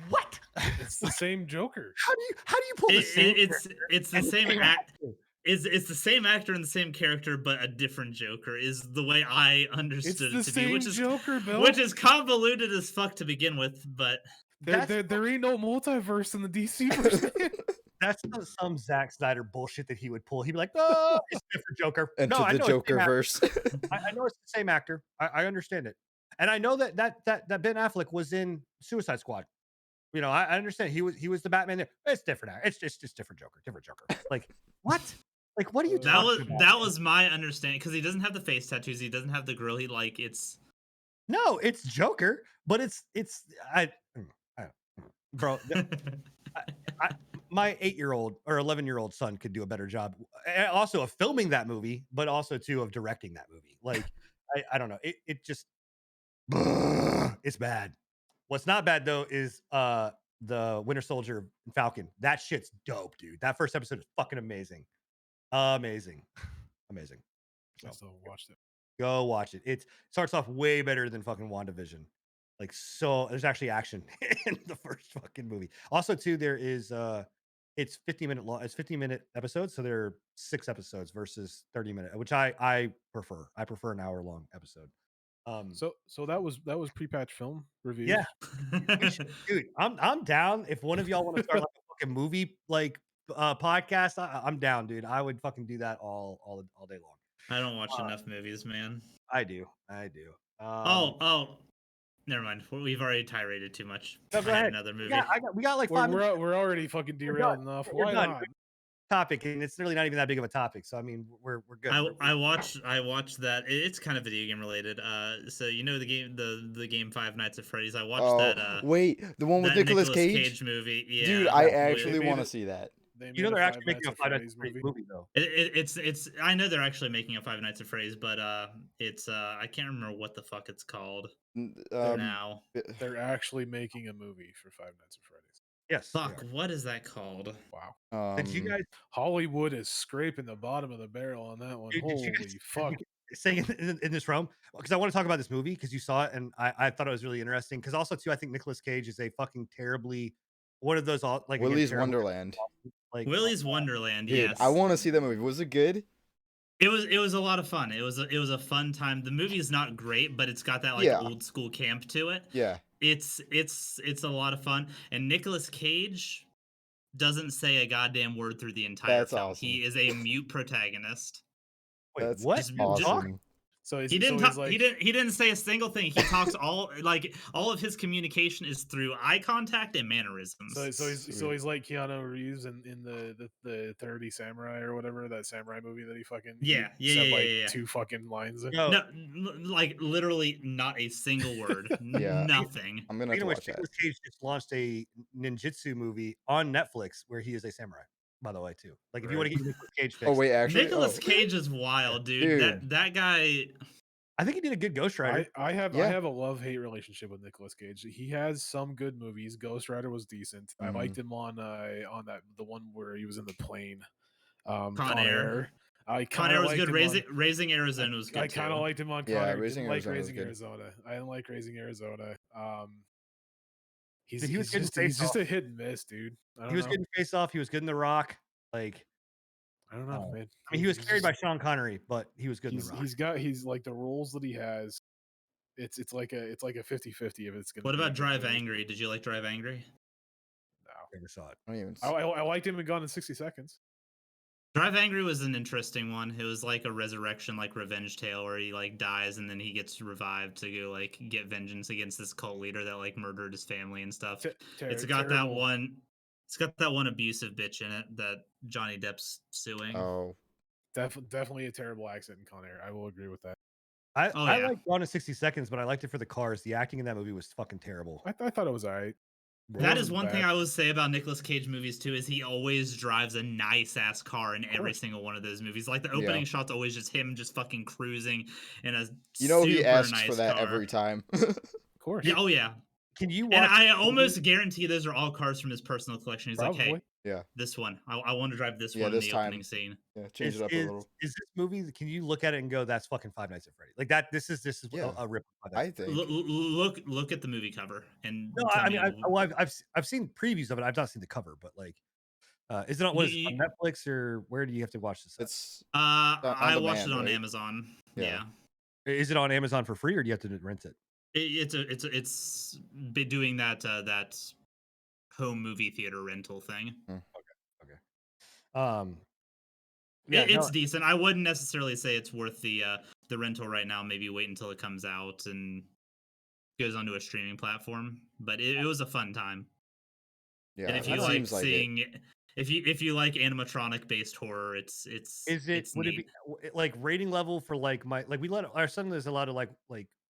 what? It's the same Joker. How do you pull the same? it's the and same act. actor? It's the same actor and the same character, but a different Joker is the way I It's understood the it to be, same which is Joker, Bill. which is convoluted as fuck to begin with. But there ain't no multiverse in the DC version. That's some Zack Snyder bullshit that he would pull. He'd be like, "Oh, it's different Joker." Into No, I the know it's the Joker same actor. verse. I know it's the same actor. I understand it, and I know that Ben Affleck was in Suicide Squad. I understand he was the Batman there. It's different. It's just different Joker. Like what? Like what are you talking about? that was my understanding because he doesn't have the face tattoos, he doesn't have the grill. He like it's No, it's Joker, but it's bro. My 8-year-old or 11-year-old son could do a better job, also of filming that movie, but also too of directing that movie. Like I don't know. It just it's bad. What's not bad though is the Winter Soldier and Falcon. That shit's dope, dude. That first episode is fucking amazing. Amazing. Amazing. I So still watched it. go watch it. It starts off way better than fucking WandaVision. Like so there's actually action in the first fucking movie. Also, too, there is it's 50-minute long, it's 50-minute episodes, so there are 6 episodes versus 30-minute, which I prefer. I prefer an hour long episode. So that was pre-patch film reviews. Yeah, dude, I'm down. If one of y'all want to start like a fucking movie like podcast, I'm down, dude. I would fucking do that all day long. I don't watch enough movies, man. I do. Oh, never mind. We've already tirade too much. No, go I had ahead. another movie. Yeah, we got like 5 minutes We're already fucking derailed enough. We're Why done. not? topic, and it's really not even that big of a topic. So I mean, we're good. I watched that. It's kind of video game related. So you know the game Five Nights at Freddy's. I watched that. Wait, the one with that Nicolas Nicolas Cage? movie. Yeah, Dude, I Yeah. actually made want to it- see that. They You know made they're a actually making a Nights Five at Nights Freddy's at Freddy's movie though. it's. I know they're actually making a Five Nights at Freddy's, but it's I can't remember what the fuck it's called now. They're actually making a movie for Five Nights at Freddy's. Yes. they Fuck, are. what is that called? Wow. Did you guys Hollywood is scraping the bottom of the barrel on that one. Dude, did you Holy guys- fuck. saying in this realm? Because I want to talk about this movie because you saw it and I thought it was really interesting. Because also too, I think Nicolas Cage is a fucking terribly one of those like again, Willy's terrible- Wonderland. Like Willy's Wonderland. Dude, Yes, I want to see that movie. Was it good? It was a lot of fun. It was a fun time. The movie is not great, but it's got that like Yeah. old school camp to it. Yeah. It's a lot of fun. And Nicolas Cage doesn't say a goddamn word through the entire That's film. awesome. He is a mute protagonist. Wait, That's what? Just- awesome. So he's, He didn't so he's talk, like, he didn't say a single thing. He talks all of his communication is through eye contact and mannerisms. so he's like Keanu Reeves in the 30 Samurai or whatever, that samurai movie that he fucking Yeah, he yeah, said yeah, like yeah, yeah. 2 fucking lines in. No, No, like literally not a single word. Yeah. Nothing. I'm gonna have speaking to of which, watch that. Nicolas Cage just launched a ninjutsu movie on Netflix where he is a samurai. By the way, too. Like if you want to get your Nicolas Cage fix, Oh wait, actually, Nicolas oh, Cage is wild, dude. Dude. That guy. I think he did a good Ghost Rider. I have Yeah. a love-hate relationship with Nicolas Cage. He has some good movies. Ghost Rider was decent. I liked him on that the one where he was in the plane. Con Air. I Con kinda Air was liked good. him on- Raising Arizona was good I kind of too. liked him on Con Yeah, Air. Raising Didn't like Arizona was Raising good. Arizona. I didn't like Raising Arizona. He's Dude, he was he's good in just he's Face just Off. a hit and miss, dude. I He don't was know. good in Face Off. He was good in The Rock. Like, I don't know, Oh. man. I mean, he was He's carried by just- Sean Connery, but he was good in The Rock. he's like the roles that he has. It's like a 50-50 if it's gonna. What be a about good Drive movie. Angry? Did you like Drive Angry? No. Never saw it. I don't even. I liked him in Gone in 60 Seconds. Drive Angry was an interesting one. It was like a resurrection, like revenge tale, where he like dies and then he gets revived to go like get vengeance against this cult leader that like murdered his family and stuff. It's got that terrible- one. It's got that one abusive bitch in it that Johnny Depp's suing. Oh, Definitely a terrible accent in Con Air. I will agree with that. I yeah. like Gone in 60 Seconds, but I liked it for the cars. The acting in that movie was fucking terrible. I thought it was alright. That is wasn't one thing bad. I would say about Nicolas Cage movies too, is he always drives a nice ass car in every course. single one of those movies. Like the opening shot's always just him just fucking cruising in a you know he super asks nice for that car. every time. Of course. Yeah, oh yeah. Can you watch? And I the movie? almost guarantee those are all cars from his personal collection. He's Probably. like, hey, this one. I want to drive this Yeah, one in this the time. opening scene. Yeah, change is, it up a is- little. is this movie? Can you look at it and go, "That's fucking Five Nights at Freddy"? Like that. This is Yeah. a rip. Of I think. Look at the movie cover and No, tell I me mean, I've seen previews of it. I've not seen the cover, but like, is it on what is it, on Netflix or where do you have to watch this? It's I watched it demand, on right? Amazon. Yeah. Yeah. Is it on Amazon for free or do you have to rent it? It's been doing that home movie theater rental thing. It's decent. I wouldn't necessarily say it's worth the rental right now. Maybe wait until it comes out and goes onto a streaming platform. But it was a fun time. yeah. And if that you like seems like it. seeing, if you like animatronic based horror, it's Is it? it's Would it neat. be like rating level for like we let our son is allowed to like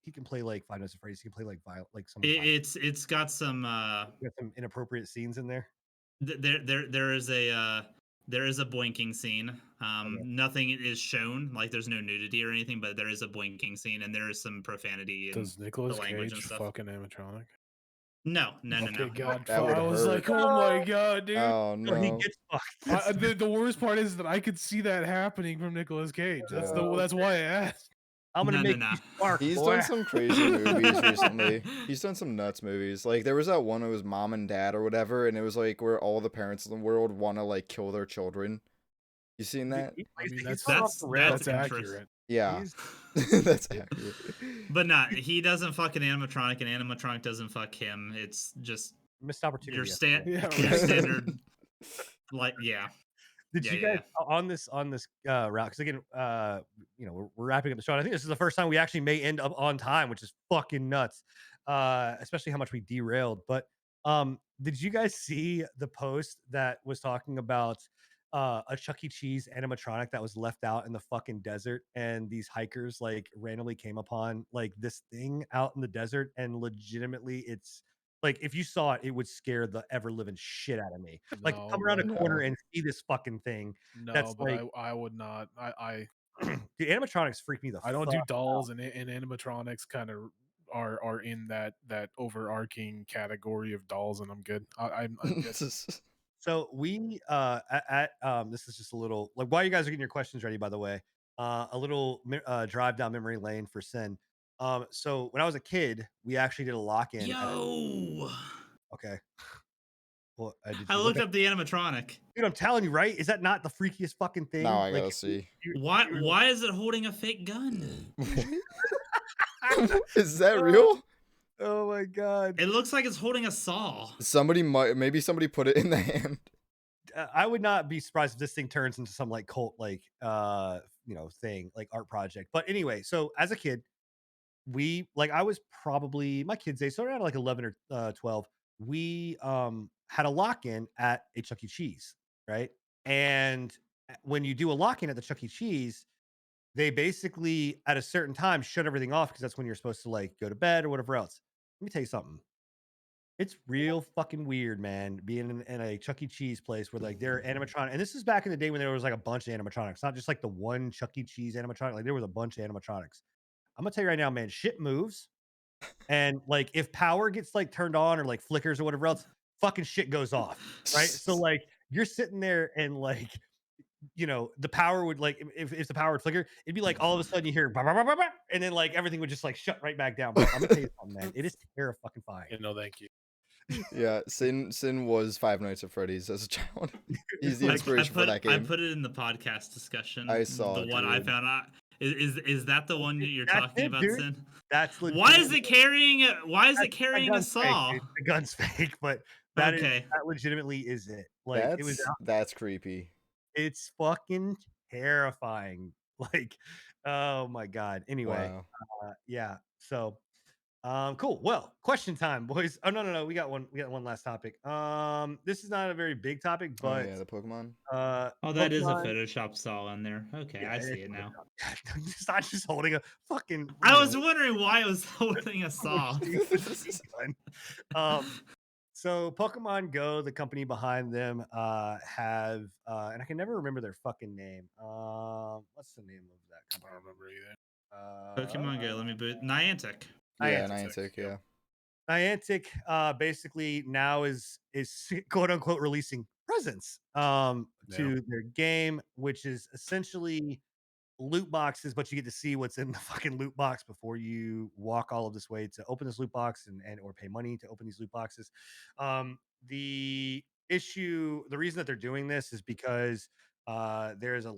he can play like Five Nights at Freddy's. He can play like some It's got some got some inappropriate scenes in there. there is a boinking scene. Nothing is shown, like there's no nudity or anything, but there is a boinking scene and there is some profanity in Does Nicolas language Cage and stuff. fucking animatronic? no. Okay, God, That would I was hurt. like, oh my god, dude. Oh No, he no. gets fucked. The worst part is that I could see that happening from Nicolas Cage. That's Yeah. that's why I asked. I'm gonna No, make no, you no. spark. He's boy. done some crazy movies recently. He's done some nuts movies. Like there was that one. It was Mom and Dad or whatever, and it was like where all the parents in the world want to like kill their children. You seen that? I mean, he's that's gone off That's the rails. that's interesting. accurate. Yeah, He's that's Yeah. accurate. But not he doesn't fuck an animatronic, and animatronic doesn't fuck him. It's just missed opportunity. your I stand, feel. Yeah, your right. standard. Like, yeah, Did yeah, you yeah, guys on this route? Because again, we're wrapping up the show. And I think this is the first time we actually may end up on time, which is fucking nuts. Especially how much we derailed. But did you guys see the post that was talking about a Chuck E. Cheese animatronic that was left out in the fucking desert, and these hikers like randomly came upon like this thing out in the desert, and legitimately, it's like if you saw it, it would scare the ever living shit out of me. Like No, come around a but corner No. and see this fucking thing. no, That's but like I would not. the animatronics freak me the I don't fuck do out. dolls, and animatronics kind of are in that overarching category of dolls, and I'm good. I'm good. So we this is just a little like while you guys are getting your questions ready, by the way, a little drive down memory lane for Sin. So when I was a kid, we actually did a lock in. Yo, Okay. Well, did I you look looked at? up the animatronic. Dude, I'm telling you, right? Is that not the freakiest fucking Now thing? I Like, gotta see. Why? you- Why is it holding a fake gun? Is that real? oh my god. It looks like it's holding a saw. Maybe somebody put it in the hand. I would not be surprised if this thing turns into some like cult like thing like art project. But anyway, so as a kid, we like I was probably my kids age, so around like 11 or 12. We had a lock-in at a Chuck E. Cheese, right? And when you do a lock-in at the Chuck E. Cheese, they basically at a certain time shut everything off because that's when you're supposed to like go to bed or whatever else. Let me tell you something. It's real fucking weird, man, being in a Chuck E. Cheese place where like they're animatronic. And this is back in the day when there was like a bunch of animatronics, not just like the one Chuck E. Cheese animatronic. Like there was a bunch of animatronics. I'm gonna tell you right now, man, shit moves. And like if power gets like turned on or like flickers or whatever else, fucking shit goes off. Right. So like you're sitting there and like the power would like if the power would flicker, it'd be like all of a sudden you hear bah, bah, bah, bah, bah, and then like everything would just like shut right back down. Bro, I'm gonna tell you something, man. It is terrifying. Yeah, no, thank you. Yeah, Sin was Five Nights at Freddy's as a child. He's the I inspiration for that I game. put it in the podcast discussion. I saw the it, one I dude. found out. Is that the one that you're That's talking it, about, dude. Sin? That's Why is legitimate. it carrying a Why is it The carrying a gun's fake, saw? dude. The gun's fake, but that Okay. legitimately is it. Like it was That's creepy. it's fucking terrifying. Like, oh my god. Anyway, Wow. yeah. So cool. Well, question time, boys. Oh no. We got one last topic. This is not a very big topic, Oh but yeah, the Pokemon. Oh, that is a Pokemon, Photoshop saw in there. Okay, yeah, I it see is it now. Photoshop. It's not just holding a fucking I was wondering why it was holding a saw. machine gun. So Pokemon Go, the company behind them, have and I can never remember their fucking name. What's the name of that I company? don't remember either. Pokemon Go. Let me boot Niantic. Yeah, Niantic. Niantic, yeah. Niantic basically now is quote unquote releasing presents to their game, which is essentially loot boxes, but you get to see what's in the fucking loot box before you walk all of this way to open this loot box and or pay money to open these loot boxes. The reason that they're doing this is because there's a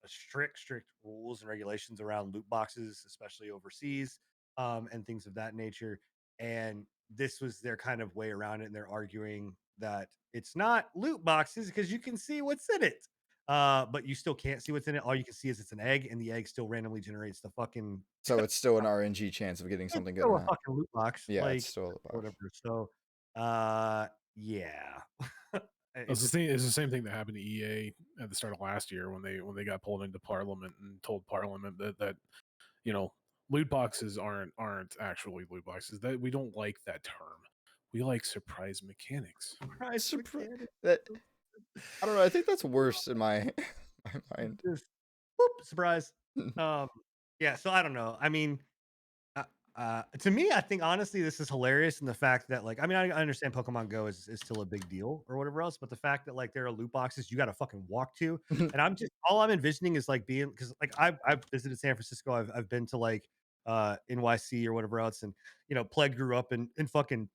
strict rules and regulations around loot boxes, especially overseas, and things of that nature. And this was their kind of way around it, and they're arguing that it's not loot boxes because you can see what's in it, but you still can't see what's in it. All you can see is it's an egg, and the egg still randomly generates the fucking. So it's still an RNG chance of getting It's something good still or a not. fucking loot box, Yeah, like it's still a box. whatever. So, yeah, It's the same thing that happened to EA at the start of last year when they got pulled into Parliament and told Parliament that loot boxes aren't actually loot boxes. That we don't like that term. We like surprise mechanics. That I don't know. I think that's worse in my mind. Just, whoop, surprise. Yeah. So I don't know. I mean, to me, I think honestly, this is hilarious in the fact that, like, I mean, I understand Pokemon Go is still a big deal or whatever else, but the fact that like there are loot boxes you got to fucking walk to, and all I'm envisioning is like being because like I've visited San Francisco, I've been to like NYC or whatever else, and Plague grew up in fucking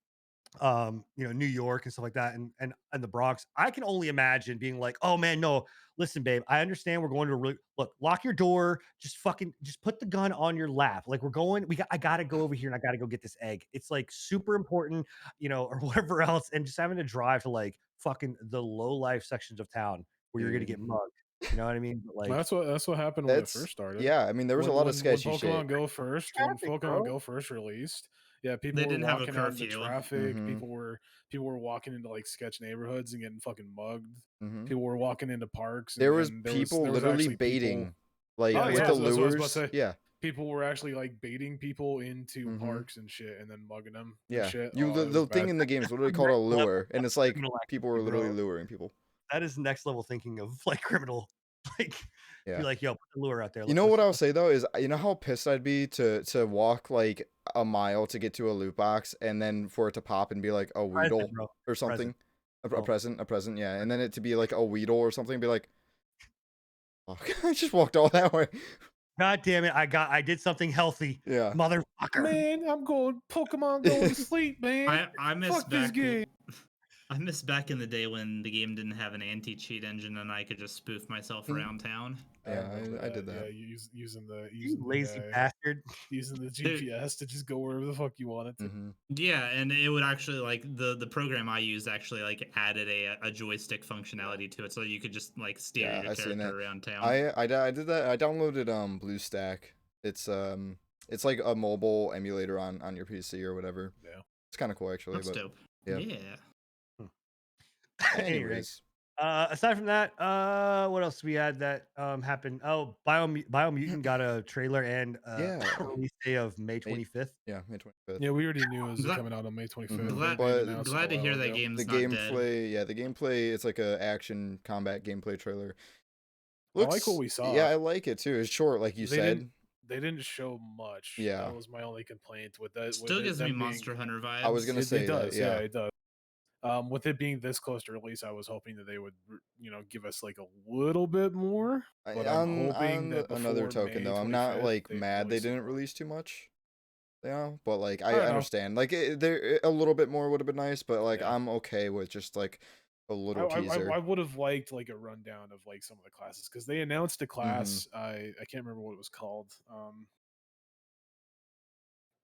New York and stuff like that, and the Bronx. I can only imagine being like, oh man, no, listen, babe, I understand we're going to a really look, lock your door, just fucking just put the gun on your lap. Like we're going, I gotta go over here and I gotta go get this egg. It's like super important, or whatever else. And just having to drive to like fucking the low life sections of town where you're gonna Dude. get mugged. You know what I mean? But like That's what happened when it first started. Yeah, I mean, there was a lot of sketchy Pokemon shit. Go first, traffic, when Pokemon bro. Go first released, yeah, people They were didn't have a walking out into curfew. traffic. Mhm. People were walking into like sketch neighborhoods and getting fucking mugged. Mhm. People were walking into parks. There was and people there was literally actually baiting, people, like Oh, with yeah, the that's what I was about to lures. say. Yeah, people were actually like baiting people into Mhm. parks and shit, and then mugging them and yeah. shit. You Oh, it the was thing bad. in the game is literally Next called a level lure, and it's like criminal people were activity, literally bro. luring people. That is next level thinking of like criminal. Like Yeah. be like, yo, put the lure out there. You know what I'll say though is, you know how pissed I'd be to walk like a mile to get to a loot box and then for it to pop and be like a Weedle Present, bro. or something, Present. a present, yeah, and then it to be like a Weedle or something, be like, fuck, I just walked all that way. God damn it. I did something healthy. Yeah. Motherfucker. Man, I'm going Pokemon Go to sleep, man. I miss Fuck this back. game. I miss back in the day when the game didn't have an anti-cheat engine and I could just spoof myself around town. Yeah, remember I did Yeah, that. using You lazy bastard. using the Dude. GPS to just go wherever the fuck you wanted to. Mhm. Yeah, and it would actually like the program I used actually like added a joystick functionality to it, so you could just like steer Yeah, your I seen character that. around town. I did that. I downloaded BlueStack. It's like a mobile emulator on your PC or whatever. Yeah. It's kind of cool actually, That's but dope. yeah. Yeah. Anyway, anyways. aside from that, what else we had that happened? Oh, Biomutant got a trailer and Yeah. release day of May 25th. Yeah, May 25th. Yeah, we already knew it was Glad- coming out on May 25th. Mhm. It Glad, had been But- announced glad a to hear while that ago. game's The not dead. gameplay, yeah, the gameplay, it's like a action combat gameplay trailer. I like what we saw. Yeah, I like it too. It's short, like you They said. They didn't show much. Yeah. That was my only complaint with that. Still with gives them me being- Monster Hunter vibes. I was gonna say it that, does. yeah. It does. With it being this close to release, I was hoping that they would, give us like a little bit more. But I'm hoping that another before token May though, I'm not 25th, like they mad they release it didn't more. release too much. Yeah, but like I I don't know. understand. Like there a little bit more would have been nice, but like Yeah. I'm okay with just like a little teaser. I would have liked like a rundown of like some of the classes because they announced a class. I can't remember what it was called.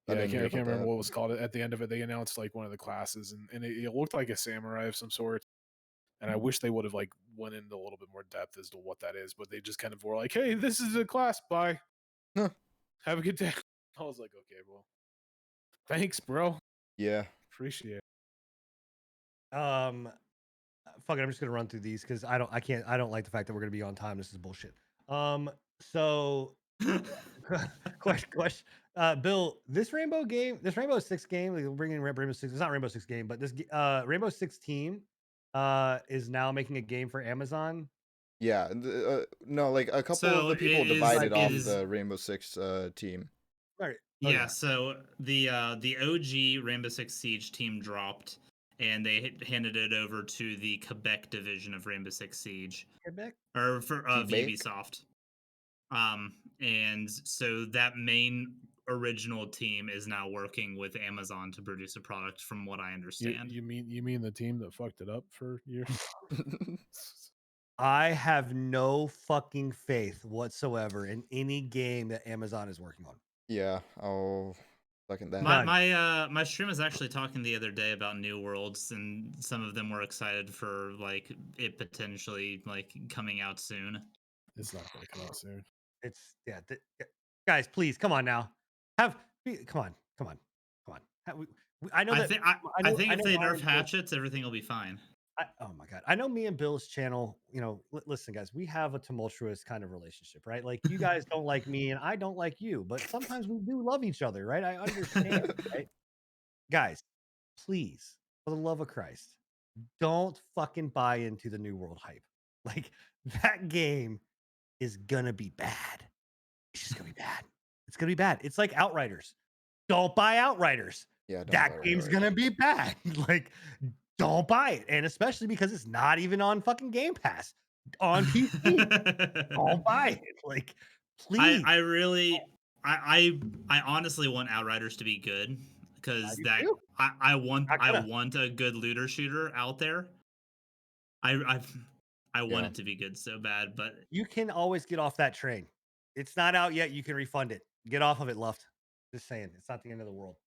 I Yeah, I didn't hear can't about remember that. what it was called. At the end of it, they announced like one of the classes, and it looked like a samurai of some sort. And I wish they would have like went into a little bit more depth as to what that is, but they just kind of were like, "Hey, this is a class. Bye. Huh. Have a good day." I was like, "Okay, well, thanks, bro. Yeah. Appreciate it." Fuck it, I'm just gonna run through these because I don't like the fact that we're gonna be on time. This is bullshit. So question, Bill, this Rainbow Six game, like, we're bringing Rainbow Six. It's not Rainbow Six game, but this Rainbow Six team is now making a game for Amazon. Yeah. No, like a couple of So the people it is- divided it off is- the Rainbow Six team. Right. Yeah, so the OG Rainbow Six Siege team dropped, and they handed it over to the Quebec division of Rainbow Six Siege, Quebec. or for of Quebec? Ubisoft. And so that main original team is now working with Amazon to produce a product, from what I understand. You mean the team that fucked it up for years? I have no fucking faith whatsoever in any game that Amazon is working on. Yeah, I'll second that. My stream was actually talking the other day about New Worlds, and some of them were excited for like it potentially like coming out soon. It's not going to come out soon. It's guys, please come on now. Come on. I know I that. think know- I think I if know they Ryan nerf Bill- hatchets, everything will be fine. Oh my god, I know me and Bill's channel. Listen, guys, we have a tumultuous kind of relationship, right? Like you guys don't like me, and I don't like you, but sometimes we do love each other, right? I understand, right? Guys, please, for the love of Christ, don't fucking buy into the New World hype. Like that game is gonna be bad. It's just gonna be bad. It's gonna be bad. It's like Outriders. Don't buy Outriders. Yeah, don't That buy game's Outriders. gonna be bad. Like, don't buy it, and especially because it's not even on fucking Game Pass on PC. Don't buy it. Like, please. I honestly want Outriders to be good, because do that too. I want Not gonna. a good looter shooter out there. I want Yeah. it to be good so bad, but You can always get off that train. It's not out yet. You can refund it. Get off of it, Luft. Just saying, it's not the end of the world.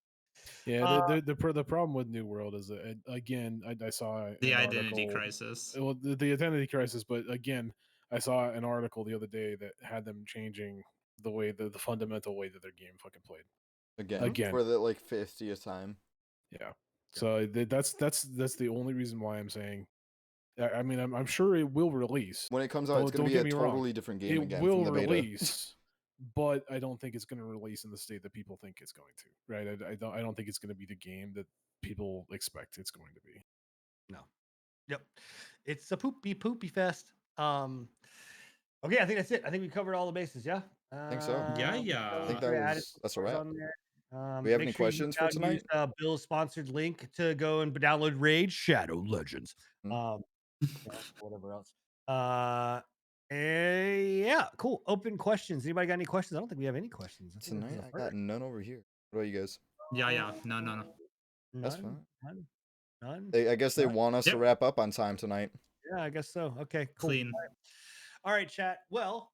Yeah, Uh, the problem with New World is that again, I saw the an identity article. crisis. Well, the identity crisis, but again, I saw an article the other day that had them changing the way the fundamental way that their game fucking played. Again. For the like 50th time. Yeah. So that's the only reason why I'm saying. I mean, I'm sure it will release. When it comes out, it's Don't going to be get a me wrong. totally different game It again will from the beta. release, but I don't think it's going to release in the state that people think it's going to. Right? I don't think it's going to be the game that people expect it's going to be. No. Yep. It's a poopy fest. Okay, I think that's it. I think we covered all the bases. Yeah. I think so. Yeah. I think we added some that's a scores wrap. on there. We have Make any sure you questions reach for out and use, tonight? Bill's sponsored link to go and download Raid Shadow Legends. Hmm. Whatever else. Yeah, cool. Open questions. Anybody got any questions? I don't think we have any questions. I think this Tonight, is a I got first. none over here. What about you guys? Yeah. No. That's None, fine. None. I guess they None? want us to Yep. wrap up on time tonight. Yeah, I guess so. Okay, cool. Clean. All right, chat. Well,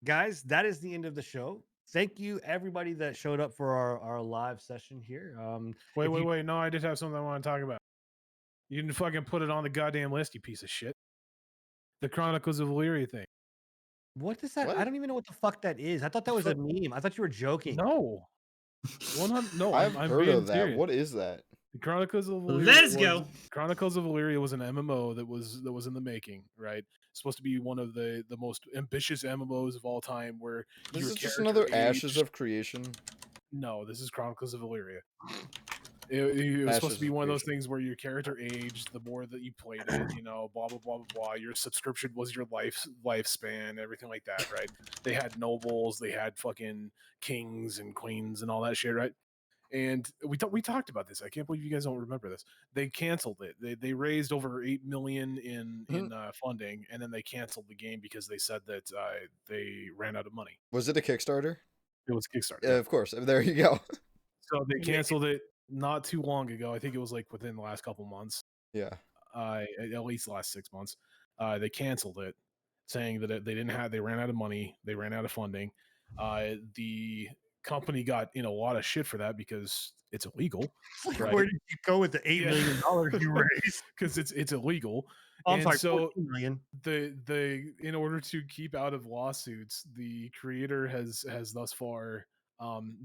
guys, that is the end of the show. Thank you, everybody that showed up for our live session here. Wait. No, I just have something I want to talk about. You didn't fucking put it on the goddamn list, you piece of shit. The Chronicles of Valyria thing. What is that? I What? don't even know what the fuck that is. I thought that was a meme. I thought you were joking. No. 100. No, I've I'm heard being of that. serious. What is that? The Chronicles of Valyria. Let's go. Chronicles of Valyria was an MMO that was in the making, right? Supposed to be one of the most ambitious MMOs of all time, where This your is just character another Ashes aged- of Creation. No, this is Chronicles of Valyria. It was supposed Ashes to be of one of those Creation. things where your character aged the more that you played it, blah blah blah blah blah. Your subscription was your lifespan, everything like that, right? They had nobles, they had fucking kings and queens and all that shit, right? And we talked about this. I can't believe you guys don't remember this. They canceled it. They raised over $8 million in funding, and then they canceled the game because they said that they ran out of money. Was it a Kickstarter? It was Kickstarter. Yeah, of course. There you go. So they canceled it not too long ago. I think it was like within the last couple months. Yeah. At least the last 6 months. They canceled it, saying that they ran out of money, they ran out of funding. The company got in a lot of shit for that because it's illegal. Right? Where did you go with the $8 million you raised? Because it's illegal. Oh, I'm And sorry, so 14 million. the in order to keep out of lawsuits, the creator has thus far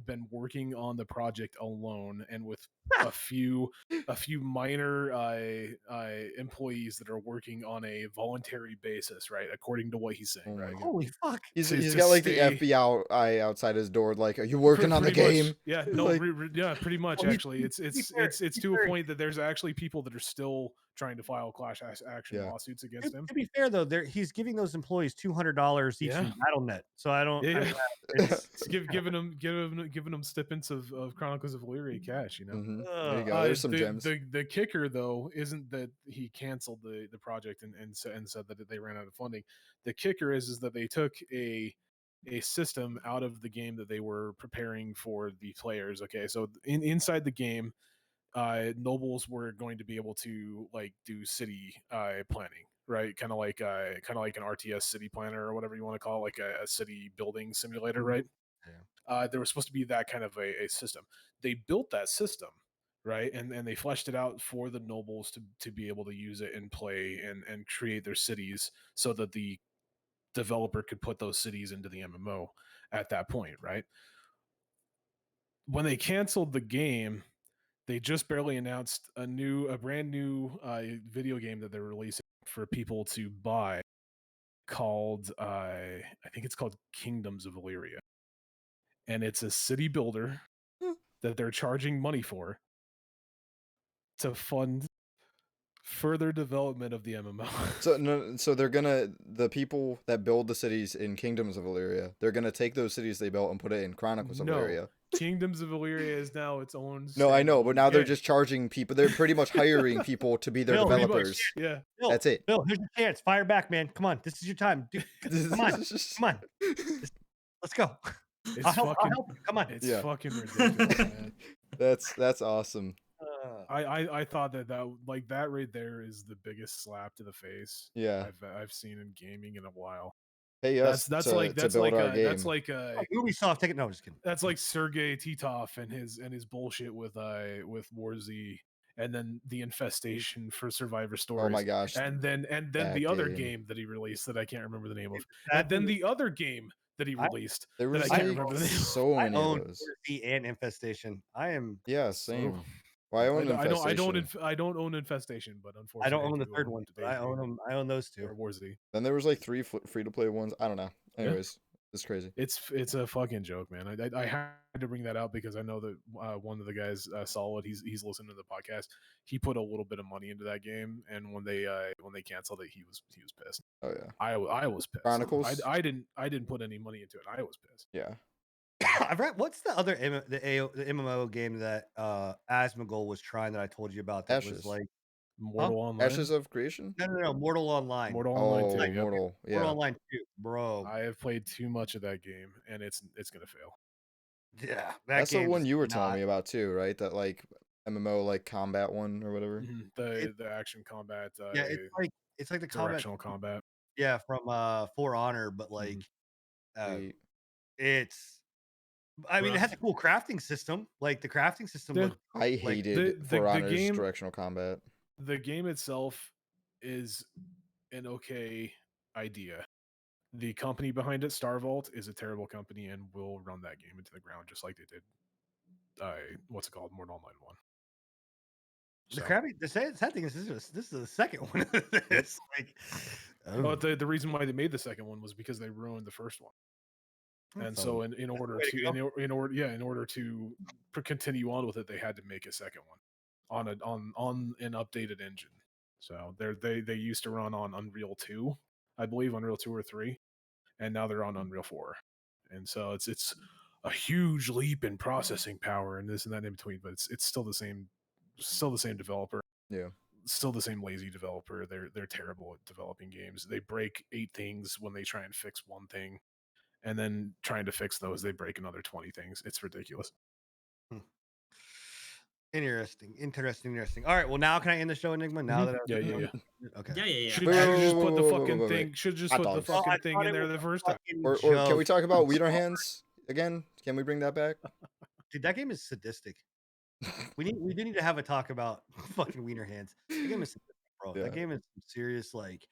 been working on the project alone and with a few minor employees that are working on a voluntary basis, right? According to what he's saying, Oh my right? God. Holy fuck. He's To got like stay- the FBI outside his door. Like, are you working on the Pretty much. game? Yeah, It's no, like- yeah, pretty much. Well, Actually, it's to a point that there's actually people that are still trying to file class action Yeah. lawsuits against him. To be fair though, he's giving those employees $200 each Yeah. in BattleNet. So I don't. Yeah. it's, It's giving them stipends of Chronicles of Valyria cash, Mhm. There you go. uh, There's some the, gems. The kicker though isn't that he canceled the project and said that they ran out of funding. The kicker is that they took a system out of the game that they were preparing for the players. Okay, so inside the game, nobles were going to be able to like do city planning, right? Kind of like an RTS city planner or whatever you want to call it, like a city building simulator, right? There was supposed to be that kind of a system. They built that system, right, and they fleshed it out for the nobles to be able to use it and play and create their cities, so that the developer could put those cities into the MMO at that point, right? When they canceled the game, they just barely announced a brand new video game that they're releasing for people to buy, called I think it's called Kingdoms of Valyria, and it's a city builder that they're charging money for to fund further development of the MMO. So the people that build the cities in Kingdoms of Valyria, they're gonna take those cities they built and put it in Chronicles of No. Valyria. Kingdoms of Valyria is now its own. No, I know, but now they're game. just charging people. They're pretty much hiring people to be their Bill, pretty much, developers. Yeah. Bill, That's it. Bill, here's your chance. Fire back, man. Come on. This is your time. Dude, come on. Come on. Let's go. It's I'll help fucking. you. Come on. It's Yeah. fucking ridiculous, man. That's awesome. I thought that like that right there is the biggest slap to the face Yeah. I've seen in gaming in a while. Pay us That's to, like to build our game. that's like Ubisoft, take it. No, I'm just kidding. that's like Sergey Titov and his bullshit with War Z, and then the infestation for Survivor Stories. Oh my gosh. And then that the other game. game that he released that I can't remember the name of. That And then thing- the other game that he released There that was I can't like remember the name of. so I many own of those. Warzy and Infestation. I am. Yeah, same. Well, I own I Infestation. I don't own Infestation, but I unfortunately don't own the do third one, but I Daisy own them. I own those two. or War Z. Then there was like 3 free to play ones. I don't know. Anyways, it's crazy. It's a fucking joke, man. I had to bring that out because I know that one of the guys, Solid, he's listening to the podcast. He put a little bit of money into that game, and when they canceled it, he was pissed. Oh yeah. I was pissed. Chronicles? I didn't put any money into it. I was pissed. Yeah. I've read. What's the other the MMO game that Asmongold was trying that I told you about? That was Ashes. like Mortal Online. Ashes of Creation? no, Mortal Online. Mortal Online Oh, 2. Yep. Mortal. Yeah. Mortal Online 2, bro. I have played too much of that game, and it's gonna fail. Yeah, That's the one game's you were telling not- me about too, right? That like MMO like combat one or whatever. The action combat. Yeah, it's like the combat. directional combat. Yeah, from For Honor, but like, Wait, it's. I mean, it has a Rough. cool crafting system. Like the crafting system. Yeah. looked- I hated the For Honor's game- directional combat. The game itself is an okay idea. The company behind it, Star Vault, is a terrible company and will run that game into the ground just like they did. What's it called? Mortal Online 1. The So- crappy. The sad thing is, this is the second one of this. Like, But the reason why they made the second one was because they ruined the first one. And that's so all. in order way to to in order to continue on with it, they had to make a second one on an updated engine. So they used to run on Unreal 2, I believe, Unreal 2 or 3, and now they're on Unreal 4. And so it's a huge leap in processing power and this and that in between, but it's still the same developer. Yeah. Still the same lazy developer. They're terrible at developing games. They break 8 things when they try and fix one thing, and then trying to fix those, they break another 20 things. It's ridiculous. Interesting. All right. Well, now can I end the show, Enigma? Now Mhm. that Yeah. Okay. Yeah. Should Wait, you wait, just wait, put the wait, fucking wait, thing? wait. Should just Hot put the dogs. Well, I fucking thing thought in it there was the a first time. fucking Or can we joke. talk about Wiener Hands again? Can we bring that back? Dude, that game is sadistic. We do need to have a talk about fucking Wiener Hands. That game is sadistic, bro. Yeah. That game is some serious like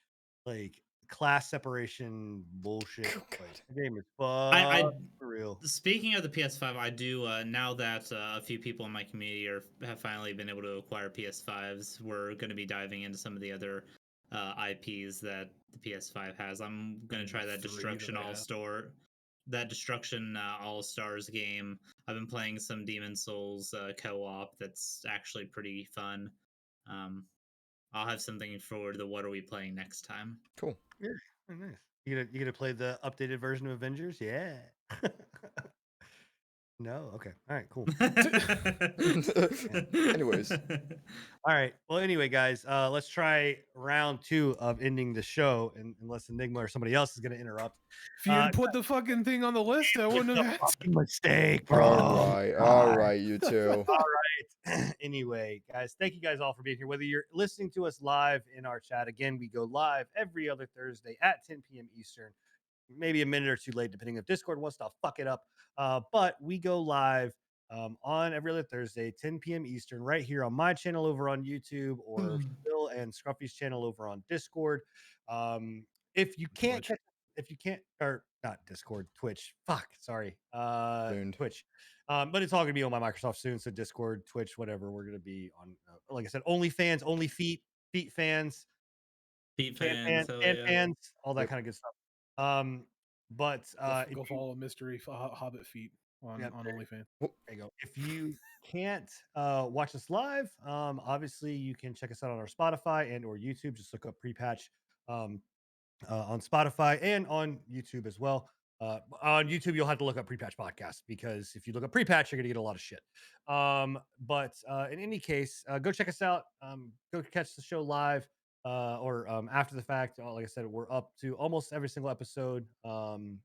class separation bullshit. Like, the game is I for real. Speaking of the PS5, I do now that a few people in my community have finally been able to acquire PS5s. We're going to be diving into some of the other IPs that the PS5 has. I'm going to try that 3 Destruction that I have. Destruction All Stars game. I've been playing some Demon Souls co-op. That's actually pretty fun. I'll have something for the What Are We Playing next time. Cool. Oh, nice. You gonna play the updated version of Avengers? Yeah. No. Okay. All right. Cool. Anyways. All right. Well, anyway, guys, let's try round 2 of ending the show, unless Enigma or somebody else is going to interrupt. If you had put the fucking thing on the list, I wouldn't have had. Fucking mistake, bro. All right, you two. All right. Anyway, guys, thank you guys all for being here. Whether you're listening to us live in our chat, again, we go live every other Thursday at 10 p.m. Eastern. Maybe a minute or two late, depending if Discord wants to fuck it up. But we go live on every other Thursday, 10 p.m. Eastern, right here on my channel over on YouTube, or Phil and Scruffy's channel over on Discord. If you can't, or not Discord, Twitch. Fuck, sorry, Soon. Twitch. But it's all gonna be on my Microsoft soon. So Discord, Twitch, whatever. We're gonna be on. Like I said, OnlyFans, only feet fans, Feet fan fans, hell fan yeah. fans, all that Yep. kind of good stuff. But if Go you- follow Mystery Hobbit Feet on Yep, there- OnlyFans. There you go. If you can't watch us live, obviously you can check us out on our Spotify and or YouTube. Just look up Pre-Patch on Spotify and on YouTube as well. On YouTube, you'll have to look up Pre-Patch Podcast, because if you look up Pre-Patch, you're gonna get a lot of shit. But in any case, go check us out. Go catch the show live or after the fact. Like I said, we're up to almost every single episode on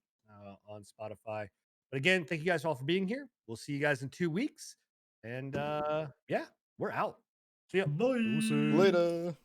Spotify. But again, thank you guys all for being here. We'll see you guys in 2 weeks. And yeah, we're out. See ya. Bye. Deuces. Later.